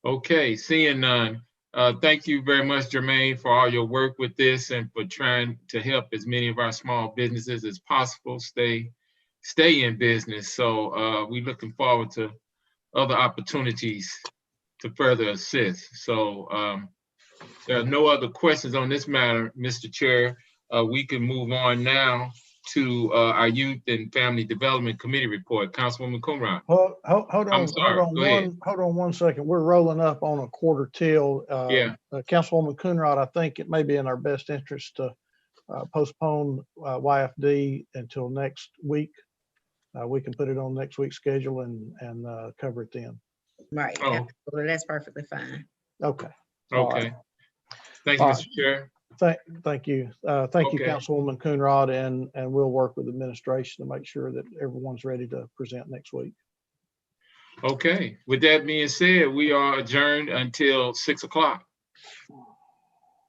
G: Okay, seeing none. Thank you very much, Jermaine, for all your work with this and for trying to help as many of our small businesses as possible stay in business. So we're looking forward to other opportunities to further assist. So there are no other questions on this matter, Mr. Chair. We can move on now to our Youth and Family Development Committee report. Councilwoman Coonrod.
A: Hold
G: I'm sorry.
A: Hold on one second. We're rolling up on a quarter till.
G: Yeah.
A: Councilwoman Coonrod, I think it may be in our best interest to postpone YFD until next week. We can put it on next week's schedule and cover it then.
P: Right.
G: Oh.
P: Absolutely. That's perfectly fine.
A: Okay.
G: Okay.
A: Right.
G: Thank you, Mr. Chair.
A: Thank you. Thank you,
G: Okay.
A: Councilwoman Coonrod, and we'll work with administration to make sure that everyone's ready to present next week.
G: Okay. With that being said, we are adjourned until 6 o'clock.